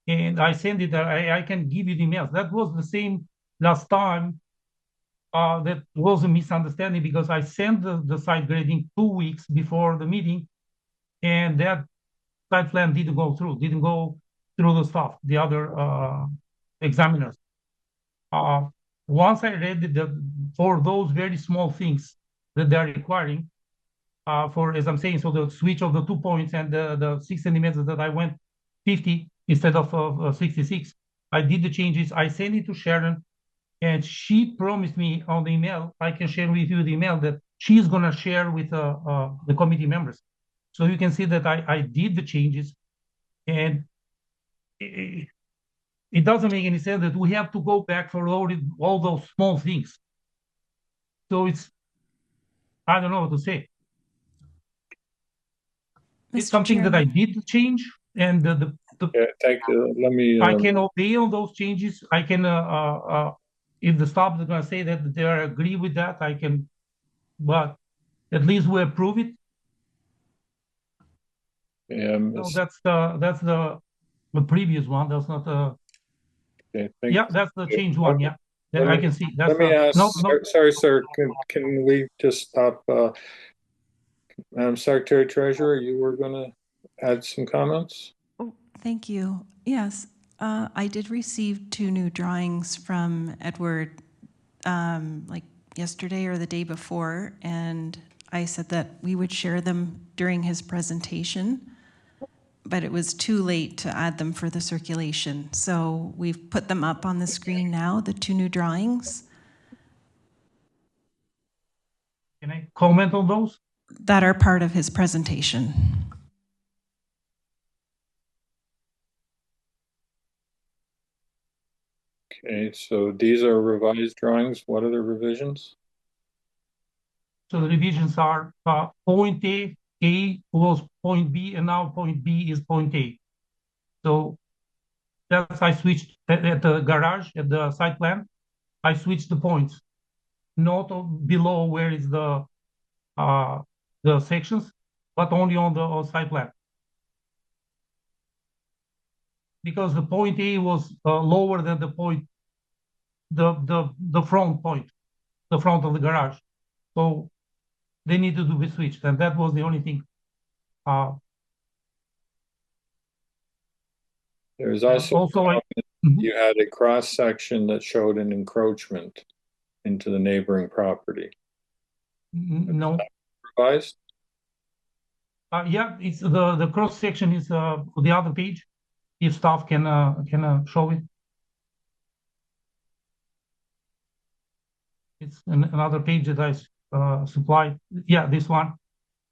and I send it. I can give you the emails. That was the same last time. That was a misunderstanding because I sent the site grading 2 weeks before the meeting, and that site plan didn't go through the stuff, the other examiners. Once I read for those very small things that they're requiring, for, as I'm saying, so the switch of the 2 points and the 6 centimeters that I went 50 instead of 66, I did the changes. I sent it to Sharon, and she promised me on the email, I can share with you the email that she's going to share with the committee members. So you can see that I did the changes, and it doesn't make any sense that we have to go back for all those small things. So I don't know what to say. It's something that I did change, and thank you. Let me. I can obey on those changes. I can, if the staff is going to say that they agree with that, I can. But at least we approve it. Yeah, no, that's the previous one. That's not the. Okay, yeah, that's the change one. Yeah, that I can see. That's let me ask. No. Sorry, sir. Can we just stop? Madam Secretary Treasurer, you were going to add some comments? Oh, thank you. Yes, I did receive 2 new drawings from Edward like yesterday or the day before, and I said that we would share them during his presentation, but it was too late to add them for the circulation. So we've put them up on the screen now, the 2 new drawings. Can I comment on those? That are part of his presentation. Okay, so these are revised drawings. What are the revisions? So the revisions are point A was point B, and now point B is point A. So that's I switched at the garage, at the site plan. I switched the points, not below where is the sections, but only on the site plan. Because the point A was lower than the point, the front point, the front of the garage. So they need to be switched, and that was the only thing. There's also you had a cross section that showed an encroachment into the neighboring property. No. Revised? Yeah, it's the cross section is the other page. If staff can show it. It's another page that I supplied. Yeah, this one.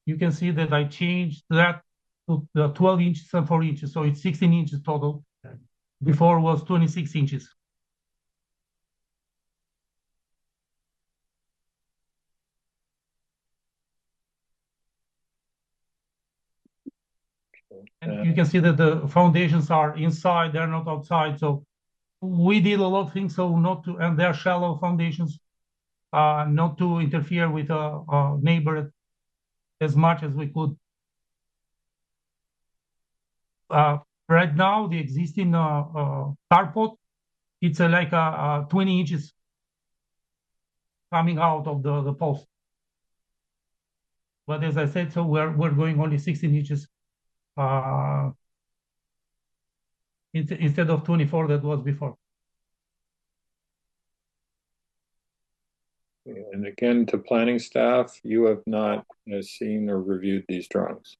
You can see that I changed that to 12 inches and 4 inches. So it's 16 inches total. Before was 26 inches. And you can see that the foundations are inside, they're not outside. So we did a lot of things, so not to, and they're shallow foundations, not to interfere with a neighbor as much as we could. Right now, the existing carport, it's like 20 inches coming out of the post. But as I said, so we're going only 16 inches instead of 24 that was before. And again, to planning staff, you have not seen or reviewed these drawings.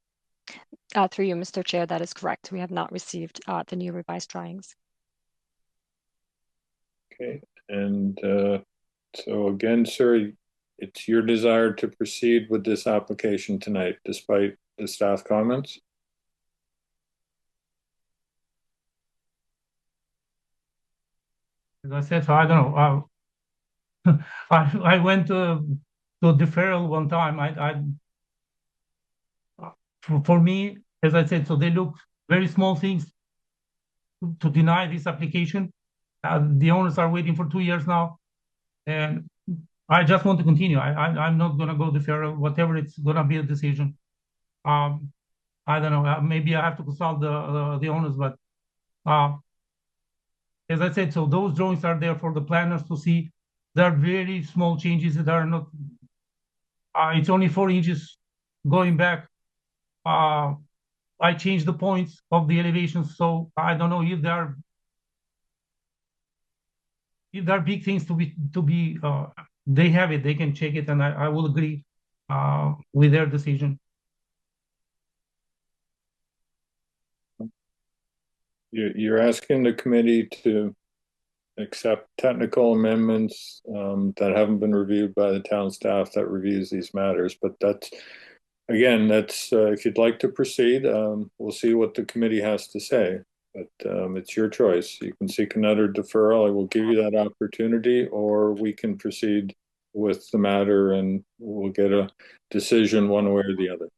Through you, Mr. Chair, that is correct. We have not received the new revised drawings. Okay, and so again, sir, it's your desire to proceed with this application tonight, despite the staff comments? As I said, so I don't know. I went to deferral one time. For me, as I said, so they look very small things to deny this application. The owners are waiting for 2 years now, and I just want to continue. I'm not gonna go deferral, whatever it's gonna be a decision. I don't know. Maybe I have to consult the owners, but as I said, so those drawings are there for the planners to see. There are very small changes that are not. It's only 4 inches going back. I changed the points of the elevations, so I don't know if there are big things to be. They have it. They can check it, and I will agree with their decision. You're asking the committee to accept technical amendments that haven't been reviewed by the town staff that reviews these matters. But that's, again, if you'd like to proceed, we'll see what the committee has to say. But it's your choice. You can seek another deferral. I will give you that opportunity, or we can proceed with the matter and we'll get a decision one way or the other.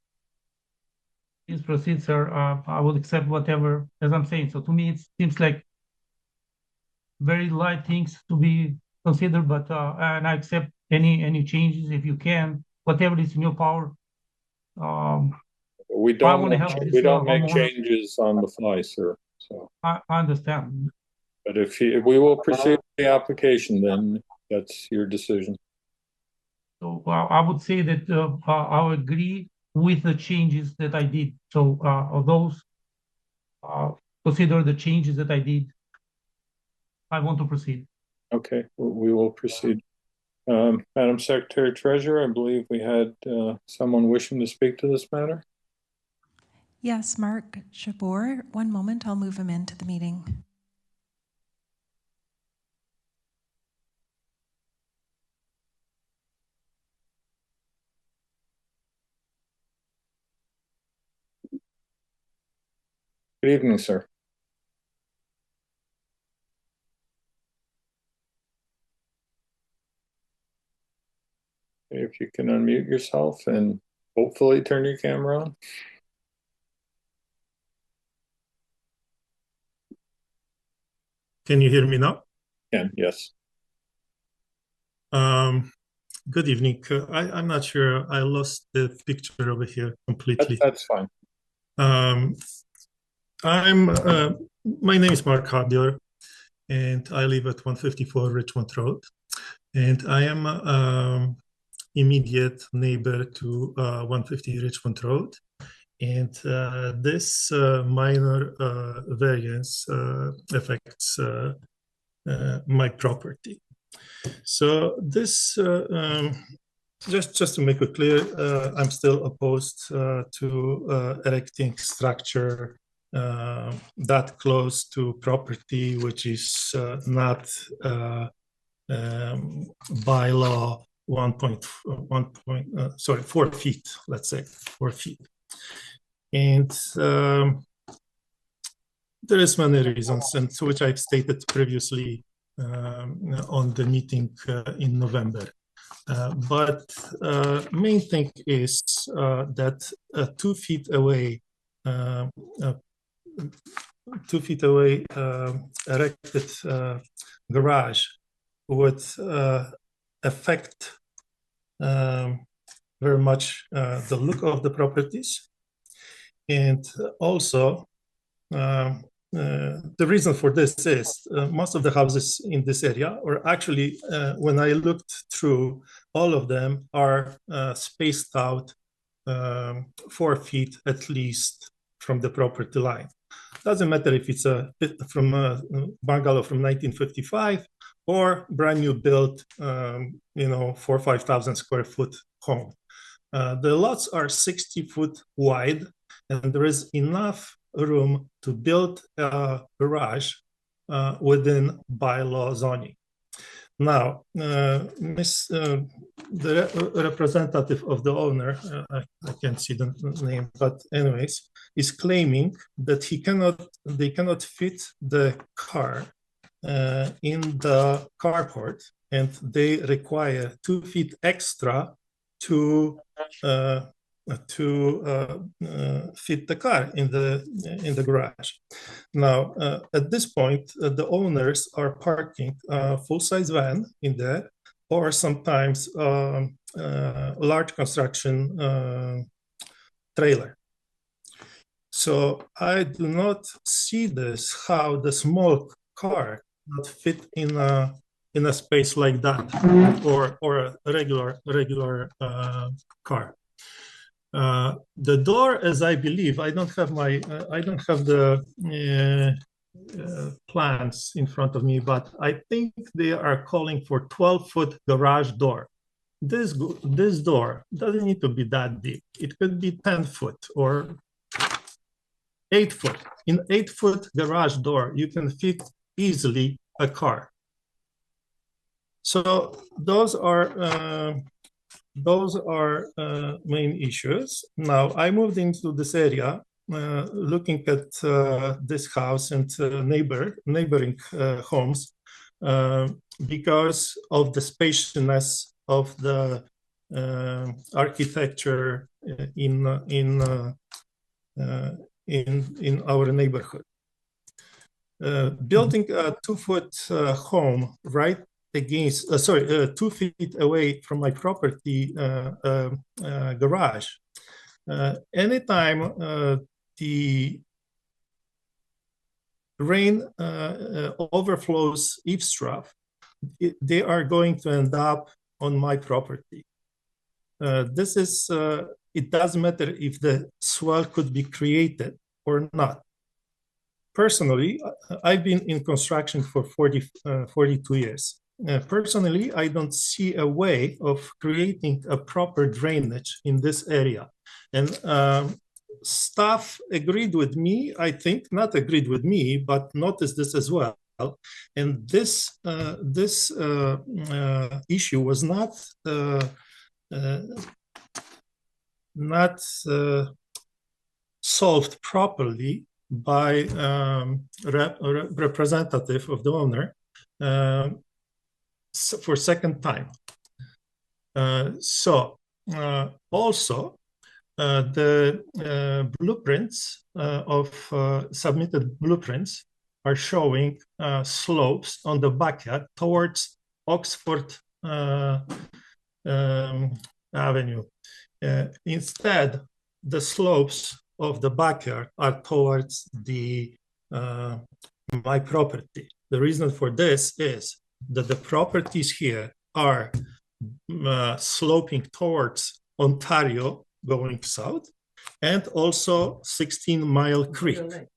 Please proceed, sir. I will accept whatever, as I'm saying. So to me, it seems like very light things to be considered, but and I accept any changes if you can, whatever is in your power. We don't make changes on the fly, sir. So I understand. But if we will proceed with the application, then that's your decision. So I would say that I would agree with the changes that I did. So of those, consider the changes that I did. I want to proceed. Okay, we will proceed. Madam Secretary Treasurer, I believe we had someone wishing to speak to this matter. Yes, Mark Jabor. One moment, I'll move him into the meeting. Good evening, sir. If you can unmute yourself and hopefully turn your camera on. Can you hear me now? Yes. Good evening. I'm not sure. I lost the picture over here completely. That's fine. My name is Mark Jabor, and I live at 154 Richmond Road, and I am immediate neighbor to 150 Richmond Road. And this minor variance affects my property. So this, just to make it clear, I'm still opposed to erecting structure that close to property, which is not by law 4 feet, let's say 4 feet. And there is many reasons, and to which I've stated previously on the meeting in November. But main thing is that 2 feet away, erected garage would affect very much the look of the properties. And also, the reason for this is most of the houses in this area, or actually, when I looked through, all of them are spaced out 4 feet at least from the property line. Doesn't matter if it's from a bungalow from 1955 or brand new built, 4,000 or 5,000 square foot home. The lots are 60 foot wide, and there is enough room to build a garage within bylaw zoning. Now, the representative of the owner, I can't see the name, but anyways, is claiming that they cannot fit the car in the carport, and they require 2 feet extra to fit the car in the garage. Now, at this point, the owners are parking a full-size van in there, or sometimes a large construction trailer. So I do not see this, how the small car not fit in a space like that, or a regular car. The door, as I believe, I don't have the plans in front of me, but I think they are calling for 12-foot garage door. This door doesn't need to be that big. It could be 10 foot or 8 foot. In 8-foot garage door, you can fit easily a car. So those are main issues. Now, I moved into this area looking at this house and neighboring homes because of the spaciousness of the architecture in our neighborhood. Building a 2-foot home right against, 2 feet away from my property garage. Anytime the rain overflows eavesdrop, they are going to end up on my property. It doesn't matter if the swell could be created or not. Personally, I've been in construction for 42 years. Personally, I don't see a way of creating a proper drainage in this area. And staff agreed with me, I think, not agreed with me, but noticed this as well. And this issue was not solved properly by representative of the owner for second time. Also, the blueprints submitted blueprints are showing slopes on the backyard towards Oxford Avenue. Instead, the slopes of the backyard are towards my property. The reason for this is that the properties here are sloping towards Ontario going south, and also 16 Mile Creek.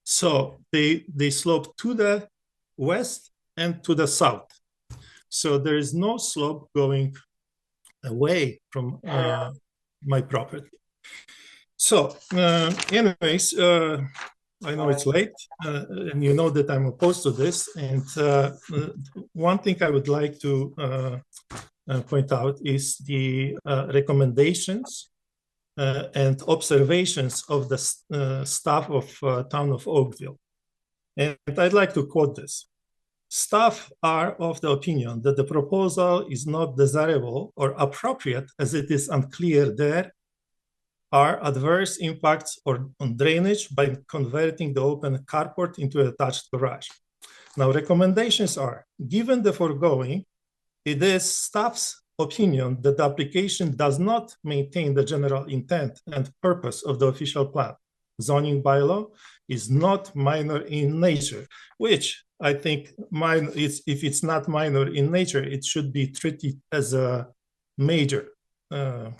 So they slope to the west and to the south. So there is no slope going away from my property. So anyways, I know it's late, and you know that I'm opposed to this. And one thing I would like to point out is the recommendations and observations of the staff of town of Oakville. And I'd like to quote this. Staff are of the opinion that the proposal is not desirable or appropriate, as it is unclear there are adverse impacts on drainage by converting the open carport into an attached garage. Now, recommendations are, given the foregoing, it is staff's opinion that the application does not maintain the general intent and purpose of the official plan. zoning bylaw is not minor in nature, which I think if it's not minor in nature, it should be treated as a major. And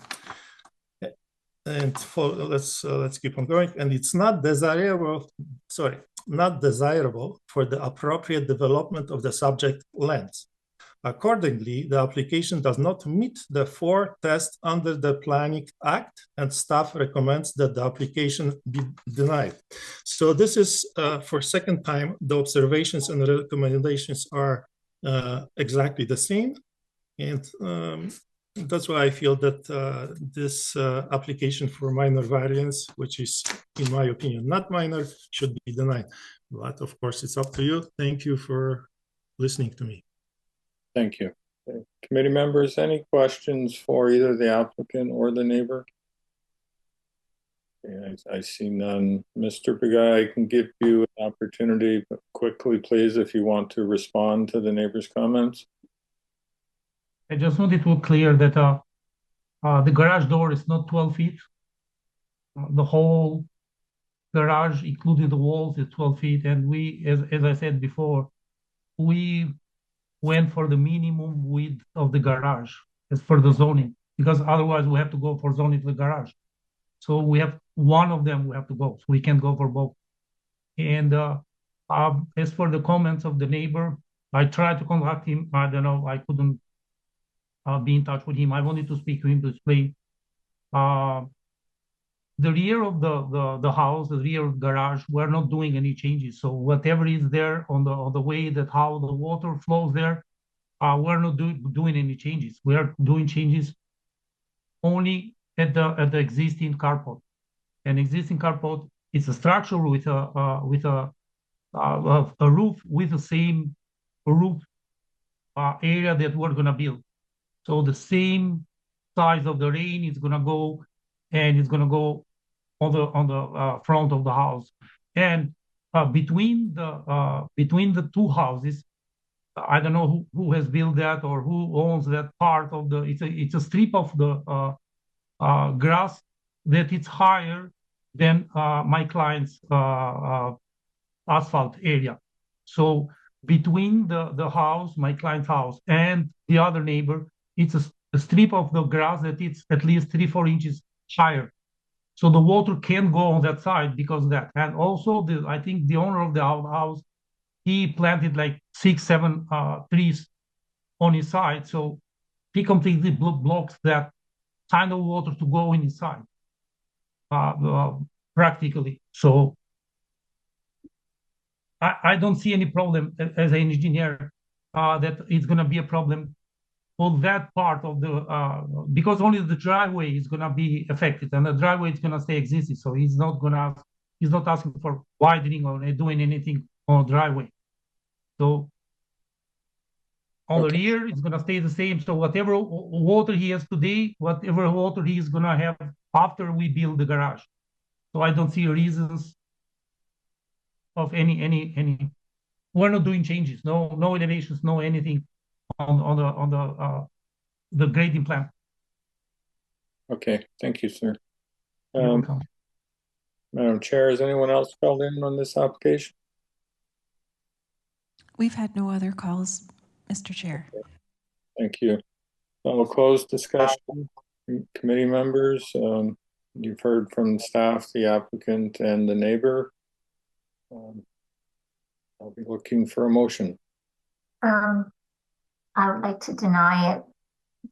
let's keep on going. And it's not desirable. Sorry, not desirable for the appropriate development of the subject lands. Accordingly, the application does not meet the 4 tests under the Planning Act, and staff recommends that the application be denied. So this is for second time, the observations and the recommendations are exactly the same. And that's why I feel that this application for minor variance, which is, in my opinion, not minor, should be denied. But of course, it's up to you. Thank you for listening to me. Thank you. Committee members, any questions for either the applicant or the neighbor? Okay, I see none. Mr. Begay, I can give you an opportunity, but quickly, please, if you want to respond to the neighbor's comments. I just wanted to clear that the garage door is not 12 feet. The whole garage, including the walls, is 12 feet. And we, as I said before, we went for the minimum width of the garage as for the zoning, because otherwise we have to go for zoning to the garage. So we have one of them we have to go. So we can go for both. And as for the comments of the neighbor, I tried to contact him. I don't know, I couldn't be in touch with him. I wanted to speak to him to explain the rear of the house, the rear garage, we're not doing any changes. So whatever is there on the way that how the water flows there, we're not doing any changes. We are doing changes only at the existing carport. An existing carport is a structure with a roof with the same roof area that we're gonna build. So the same size of the rain is gonna go, and it's gonna go on the front of the house. And between the two houses, I don't know who has built that or who owns that part of the. It's a strip of the grass that it's higher than my client's asphalt area. So between the house, my client's house, and the other neighbor, it's a strip of the grass that it's at least 3-4 inches higher. So the water can go on that side because of that. And also, I think the owner of the house, he planted like 6-7 trees on his side. So he completely blocks that kind of water to go inside, practically. So I don't see any problem as an engineer that it's going to be a problem for that part of the because only the driveway is going to be affected, and the driveway is going to stay existing. So he's not asking for widening or doing anything on the driveway. So on the rear, it's going to stay the same. So whatever water he has today, whatever water he is going to have after we build the garage. So I don't see reasons of any. We're not doing changes. No elevations, no anything on the grading plan. Okay, thank you, sir. Madam Chair, has anyone else called in on this application? We've had no other calls, Mr. Chair. Thank you. I'll close discussion. Committee members, you've heard from staff, the applicant, and the neighbor. I'll be looking for a motion. I would like to deny it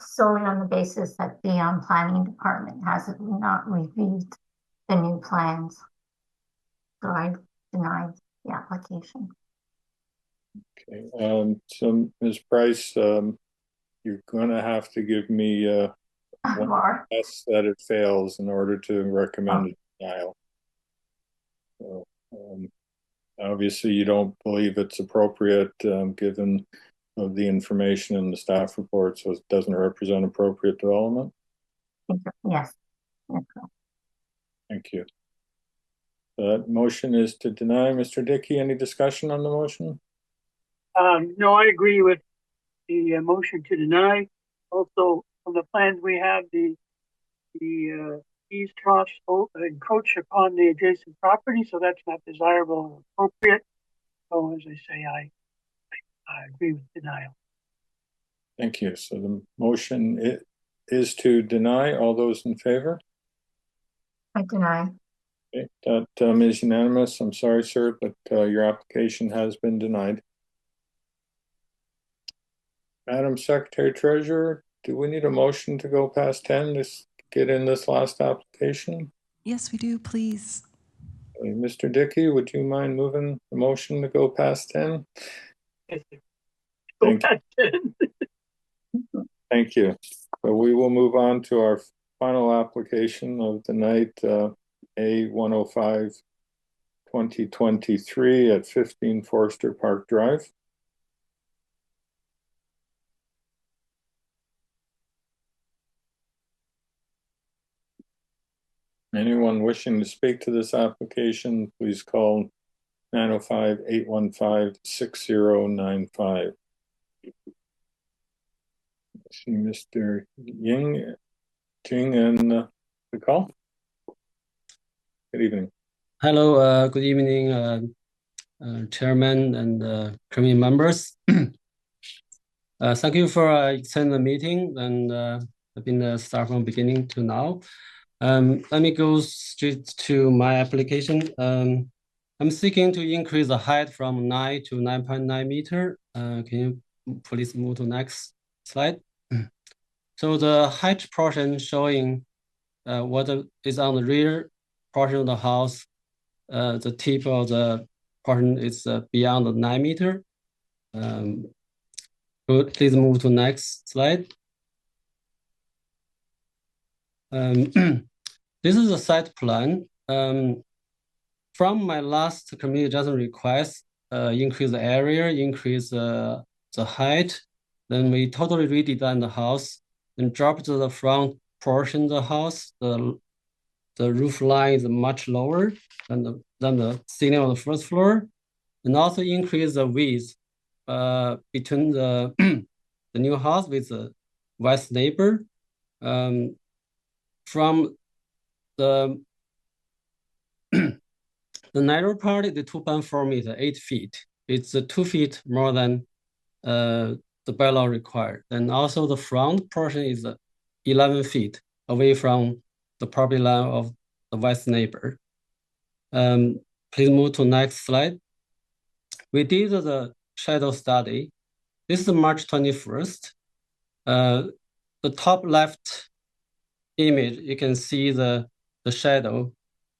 solely on the basis that the planning department has not reviewed the new plans. So I denied the application. Okay, so Ms. Price, you're gonna have to give me one test that it fails in order to recommend a denial. So, obviously you don't believe it's appropriate given the information in the staff report, so it doesn't represent appropriate development? Yes. Thank you. That motion is to deny. Mr. Dickey, any discussion on the motion? No, I agree with the motion to deny. Also, from the plans we have, the These troughs encroach upon the adjacent property, so that's not desirable or appropriate. So as I say, I agree with denial. Thank you. So the motion is to deny. All those in favor? I deny. Okay, that is unanimous. I'm sorry, sir, but your application has been denied. Madam Secretary Treasurer, do we need a motion to go past 10 to get in this last application? Yes, we do, please. Mr. Dickey, would you mind moving the motion to go past 10? Thank you. Thank you. So we will move on to our final application of the night, A105 2023 at 15 Forster Park Drive. Anyone wishing to speak to this application, please call 905-815-6095. I see Mr. Jing in the call. Good evening. Hello, good evening, Chairman and committee members. Thank you for extending the meeting, and I've been start from beginning to now. Let me go straight to my application. I'm seeking to increase the height from 9 to 9.9 meter. Can you please move to next slide? So the height portion showing what is on the rear portion of the house. The tip of the portion is beyond the 9 meter. Please move to next slide. This is a site plan. From my last community adjustment request, increase the area, increase the height. Then we totally redesigned the house and dropped the front portion of the house. The roof line is much lower than the ceiling on the first floor, and also increase the width between the the new house with the west neighbor. From the narrow part is the 2.4 meter, 8 feet. It's 2 feet more than the bylaw required. And also the front portion is 11 feet away from the property line of the west neighbor. Please move to next slide. We did the shadow study. This is March 21st. The top left image, you can see the shadow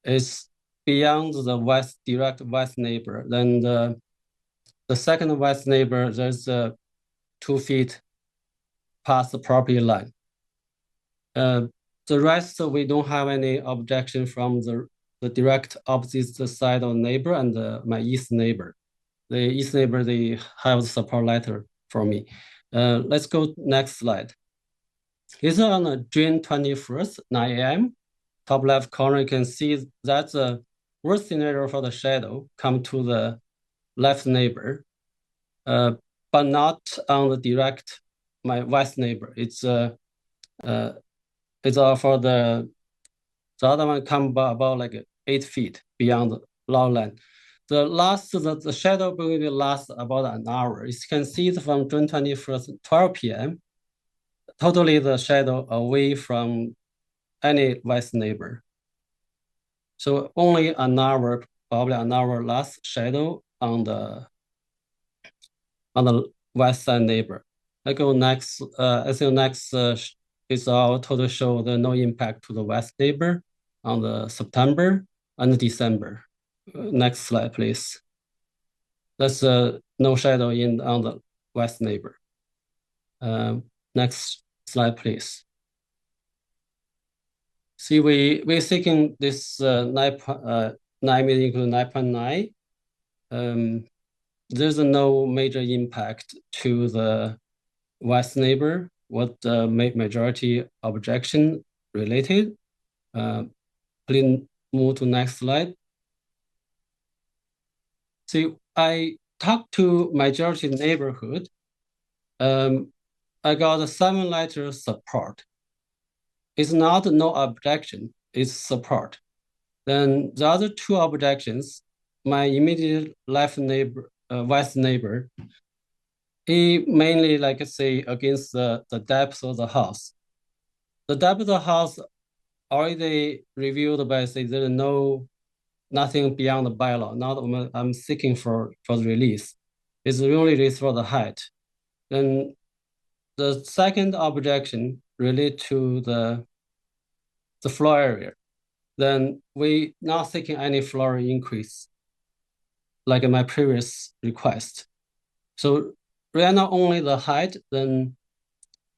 is beyond the direct west neighbor. Then the second west neighbor, there's 2 feet past the property line. The rest, we don't have any objection from the direct opposite side of neighbor and my east neighbor. The east neighbor, they have the support letter for me. Let's go next slide. It's on June 21st, 9 a.m. Top left corner, you can see that's the worst scenario for the shadow come to the left neighbor, but not on the direct, my west neighbor. It's for the other one come about like 8 feet beyond the lot line. The shadow will last about an hour. You can see it from June 21st, 12 p.m. Totally the shadow away from any west neighbor. So only an hour, probably an hour last shadow on the west side neighbor. I go next, I think next is our total show the no impact to the west neighbor on the September and December. Next slide, please. That's no shadow on the west neighbor. Next slide, please. See, we're seeking this 9 meter equal 9.9. There's no major impact to the west neighbor. What the majority objection related. Please move to next slide. See, I talked to majority neighborhood. I got a 7 letter support. It's not no objection, its support. Then the other two objections, my immediate left neighbor, west neighbor, he mainly, like I say, against the depth of the house. The depth of the house already reviewed by say there is nothing beyond the bylaw. Now I'm seeking for the release. It's really release for the height. Then the second objection relate to the floor area. Then we not seeking any floor increase like in my previous request. So right now only the height, then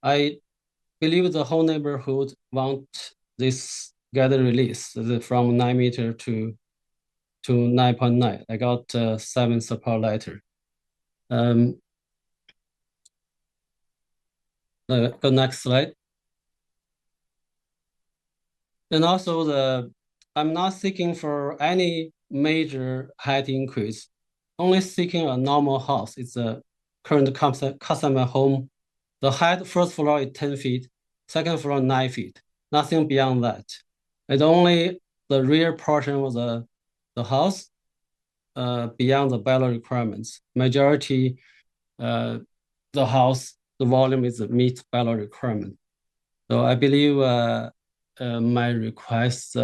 I believe the whole neighborhood want this gather release from 9 meter to 9.9. I got 7 support letter. The next slide. And also I'm not seeking for any major height increase, only seeking a normal house. It's a current customer home. The height first floor is 10 feet, second floor 9 feet, nothing beyond that. It's only the rear portion of the house beyond the bylaw requirements. Majority, the house, the volume is meet bylaw requirement. So I believe my request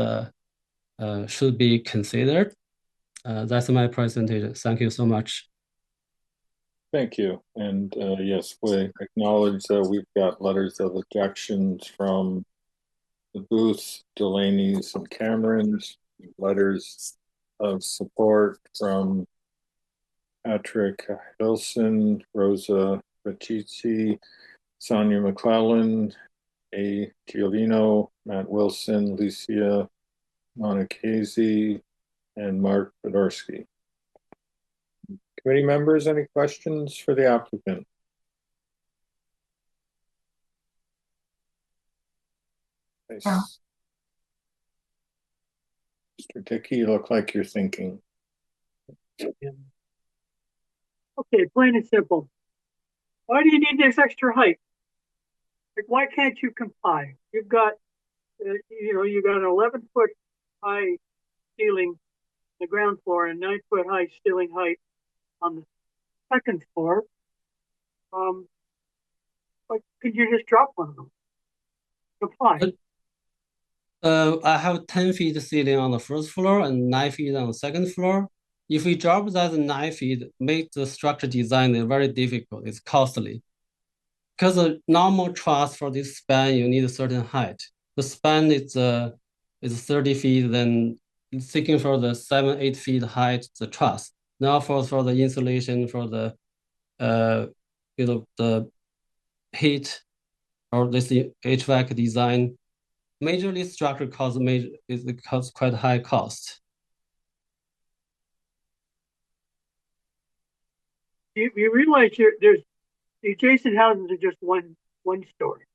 should be considered. That's my presentation. Thank you so much. Thank you. And yes, we acknowledge that we've got letters of objections from the Booths, Delaney's, and Cameron's, letters of support from Patrick Wilson, Rosa Pacici, Sonia McClellan, A. Giovino, Matt Wilson, Licia Monicasi, and Mark Fedorsky. Committee members, any questions for the applicant? No. Mr. Dickey, you look like you're thinking. Okay, plain and simple. Why do you need this extra height? Like, why can't you comply? You've got, you got an 11-foot high ceiling, the ground floor, and 9-foot high ceiling height on the second floor. Like, could you just drop one of them? Comply. I have 10 feet ceiling on the first floor and 9 feet on the second floor. If we drop that 9 feet, make the structure design very difficult. It's costly. Because the normal truss for this span, you need a certain height. The span is 30 feet, then seeking for the 7-8 feet height, the truss. Now for the insulation, for the the heat or this HVAC design, majorly structure costs quite high cost. You realize there's the adjacent houses are just one story.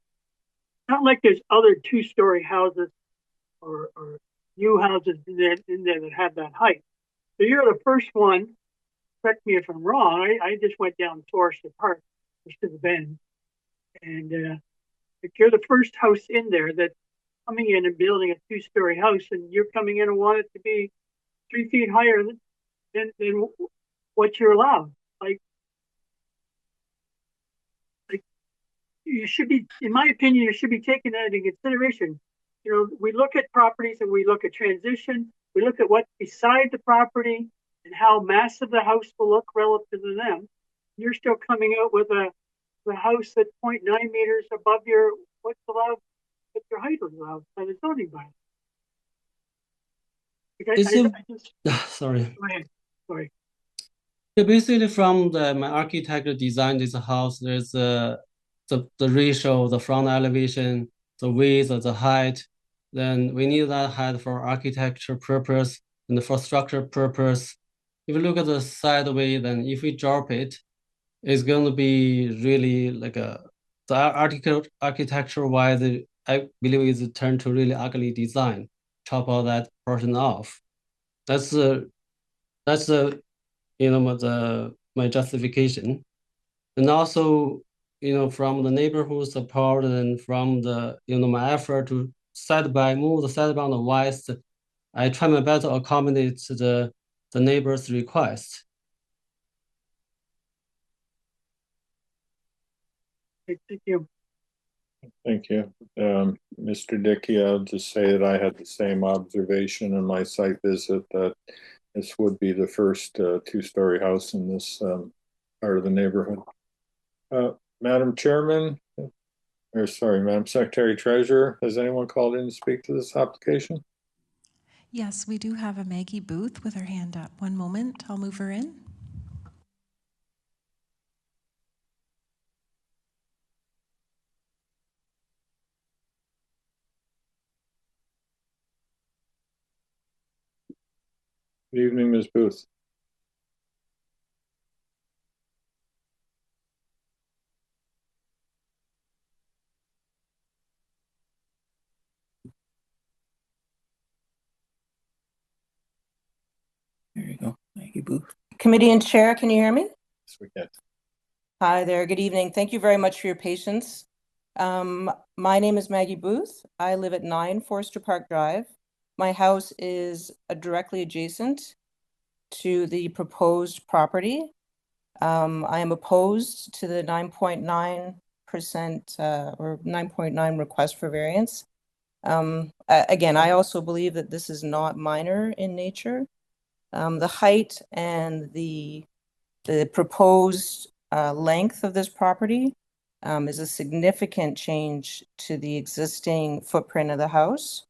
Not like there's other 2-story houses or new houses in there that have that height. So you're the first one. Correct me if I'm wrong. I just went down Forest Park, which to the bend, and if you're the first house in there that's coming in and building a 2-story house, and you're coming in and want it to be 3 feet higher than what you're allowed. Like you should be, in my opinion, you should be taking that into consideration. We look at properties and we look at transition. We look at what's beside the property and how massive the house will look relative to them. You're still coming out with a house that's 0.9 meters above what's allowed, what your height is allowed by the zoning bylaw. Sorry. Go ahead. Sorry. Basically, from my architect designed this house, there's the ratio, the front elevation, the width, the height. Then we need that height for architecture purpose and for structure purpose. If you look at the sideway, then if we drop it, it's going to be really like the architecture wise, I believe it's turned to really ugly design. Chop all that portion off. That's my justification. And also, from the neighborhood support and from the my effort to move the setback on the west. I try my best to accommodate the neighbor's request. Thank you. Thank you. Mr. Dickey, I'll just say that I had the same observation in my site visit that this would be the first two-story house in this part of the neighborhood. Madam Chairman, or sorry, Madam Secretary Treasurer, has anyone called in to speak to this application? Yes, we do have a Maggie Booth with her hand up. One moment, I'll move her in. Good evening, Ms. Booth. There you go. Maggie Booth. Committee and Chair, can you hear me? Yes, we can. Hi there, good evening. Thank you very much for your patience. My name is Maggie Booth. I live at 9 Forster Park Drive. My house is directly adjacent to the proposed property. I am opposed to the 9.9% or 9.9 request for variance. Again, I also believe that this is not minor in nature. The height and the proposed length of this property is a significant change to the existing footprint of the house.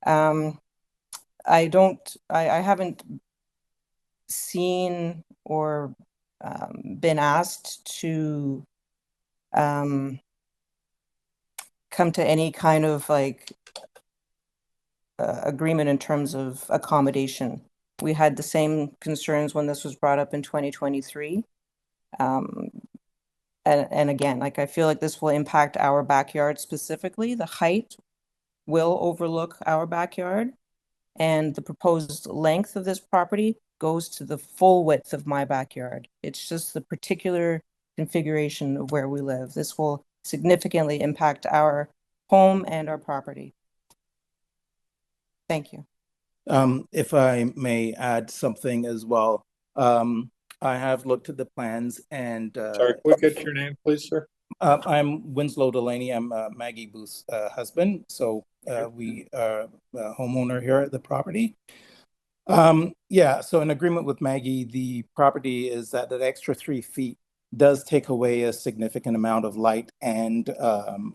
I haven't seen or been asked to come to any kind of like agreement in terms of accommodation. We had the same concerns when this was brought up in 2023. And again, like I feel like this will impact our backyard specifically. The height will overlook our backyard, and the proposed length of this property goes to the full width of my backyard. It's just the particular configuration of where we live. This will significantly impact our home and our property. Thank you. If I may add something as well. I have looked at the plans and sorry, can we get your name, please, sir? I'm Winslow Delaney. I'm Maggie Booth's husband. So we are a homeowner here at the property. Yeah, so in agreement with Maggie, the property is that extra 3 feet does take away a significant amount of light and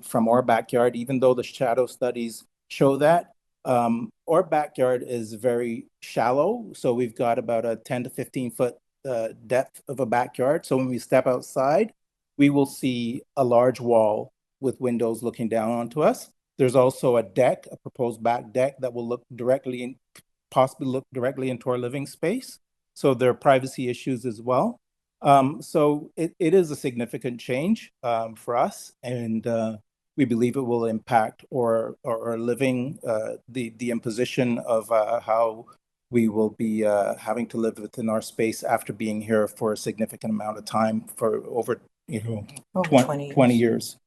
from our backyard, even though the shadow studies show that. Our backyard is very shallow, so we've got about a 10 to 15 foot depth of a backyard. So when we step outside, we will see a large wall with windows looking down onto us. There's also a deck, a proposed back deck that will possibly look directly into our living space. So there are privacy issues as well. So it is a significant change for us, and we believe it will impact our living, the imposition of how we will be having to live within our space after being here for a significant amount of time for over 20 years.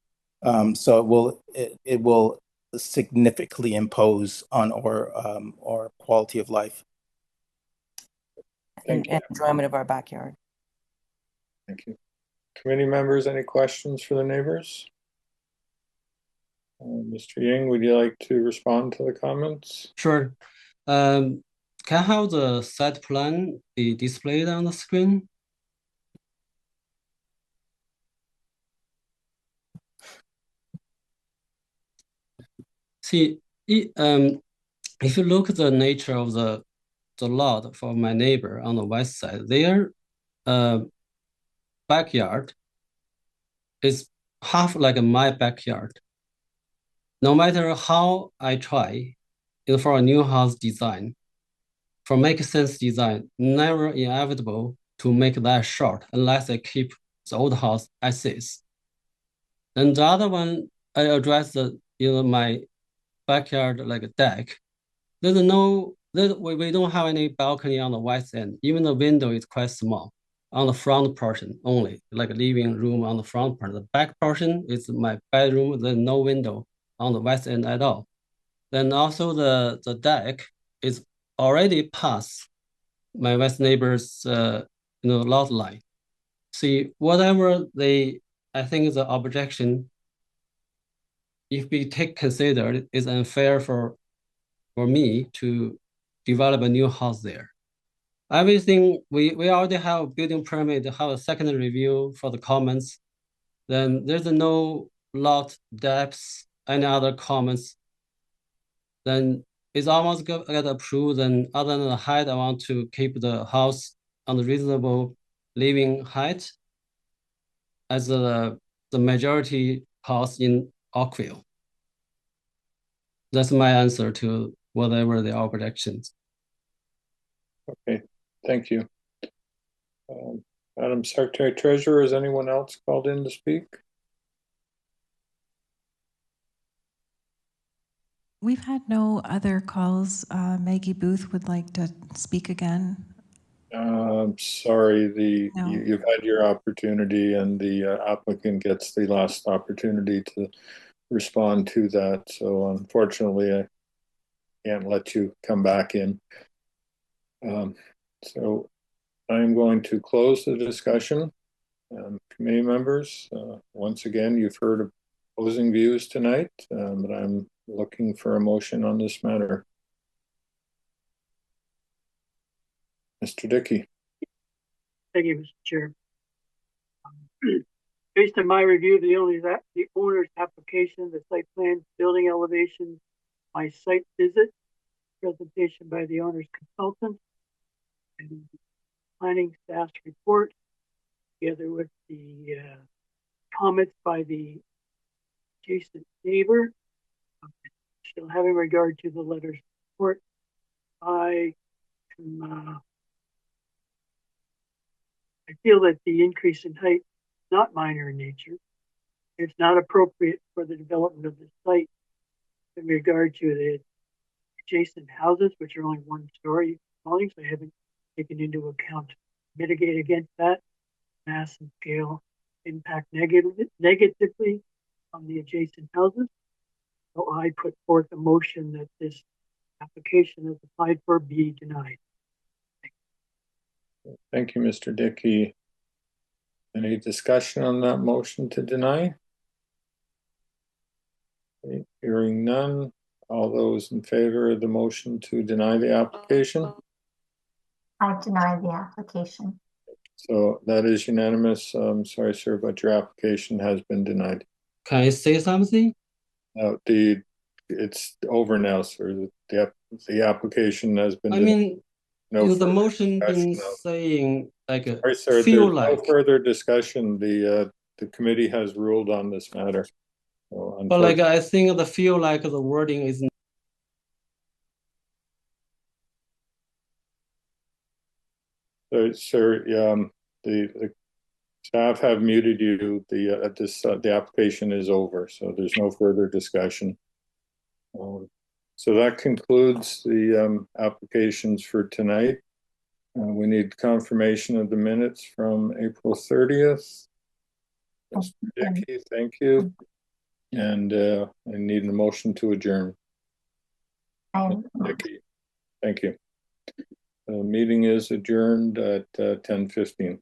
So it will significantly impose on our quality of life and enjoyment of our backyard. Thank you. Committee members, any questions for the neighbors? Mr. Ying, would you like to respond to the comments? Sure. Can I have the site plan be displayed on the screen? See, if you look at the nature of the lot for my neighbor on the west side, their backyard is half like my backyard. No matter how I try, for a new house design, for make sense design, never inevitable to make that short unless I keep the old house as is. And the other one, I address my backyard like a deck. We don't have any balcony on the west end. Even the window is quite small on the front portion only, like a living room on the front part. The back portion is my bedroom. There's no window on the west end at all. Then also the deck is already past my west neighbor's lot line. See, whatever I think the objection, if we take considered, is unfair for me to develop a new house there. Everything, we already have a building permit, have a second review for the comments. Then there's no lot depth, any other comments. Then it's almost get approved. And other than the height, I want to keep the house on the reasonable living height as the majority house in Oakville. That's my answer to whatever the objections. Okay, thank you. Madam Secretary Treasurer, is anyone else called in to speak? We've had no other calls. Maggie Booth would like to speak again. Sorry, No. you've had your opportunity, and the applicant gets the last opportunity to respond to that. So unfortunately, I can't let you come back in. So I'm going to close the discussion. Committee members, once again, you've heard opposing views tonight, but I'm looking for a motion on this matter. Mr. Dickey. Thank you, Mr. Chair. Based on my review of the owner's application, the site plan, building elevation, my site visit, presentation by the owner's consultant, and planning staff's report, together with the comments by the adjacent neighbor, still having regard to the letter's report, I feel that the increase in height is not minor in nature. It's not appropriate for the development of the site in regard to the adjacent houses, which are only one-story dwellings. I haven't taken into account mitigate against that mass and scale impact negatively on the adjacent houses. So I put forth a motion that this application as applied for be denied. Thank you, Mr. Dickey. Any discussion on that motion to deny? Okay, hearing none. All those in favor of the motion to deny the application? I deny the application. So that is unanimous. Sorry, sir, but your application has been denied. Can I say something? It's over now, sir. The application has been denied. I mean, the motion been saying like sorry, sir, feel there's like no further discussion. The committee has ruled on this matter. So but like I think the feel like the wording is so, sir, the staff have muted you. The application is over, so there's no further discussion. So that concludes the applications for tonight. We need confirmation of the minutes from April 30th. Mr. Dickey, thank you. And I need a motion to adjourn. Dickey, thank you. The meeting is adjourned at 10:15.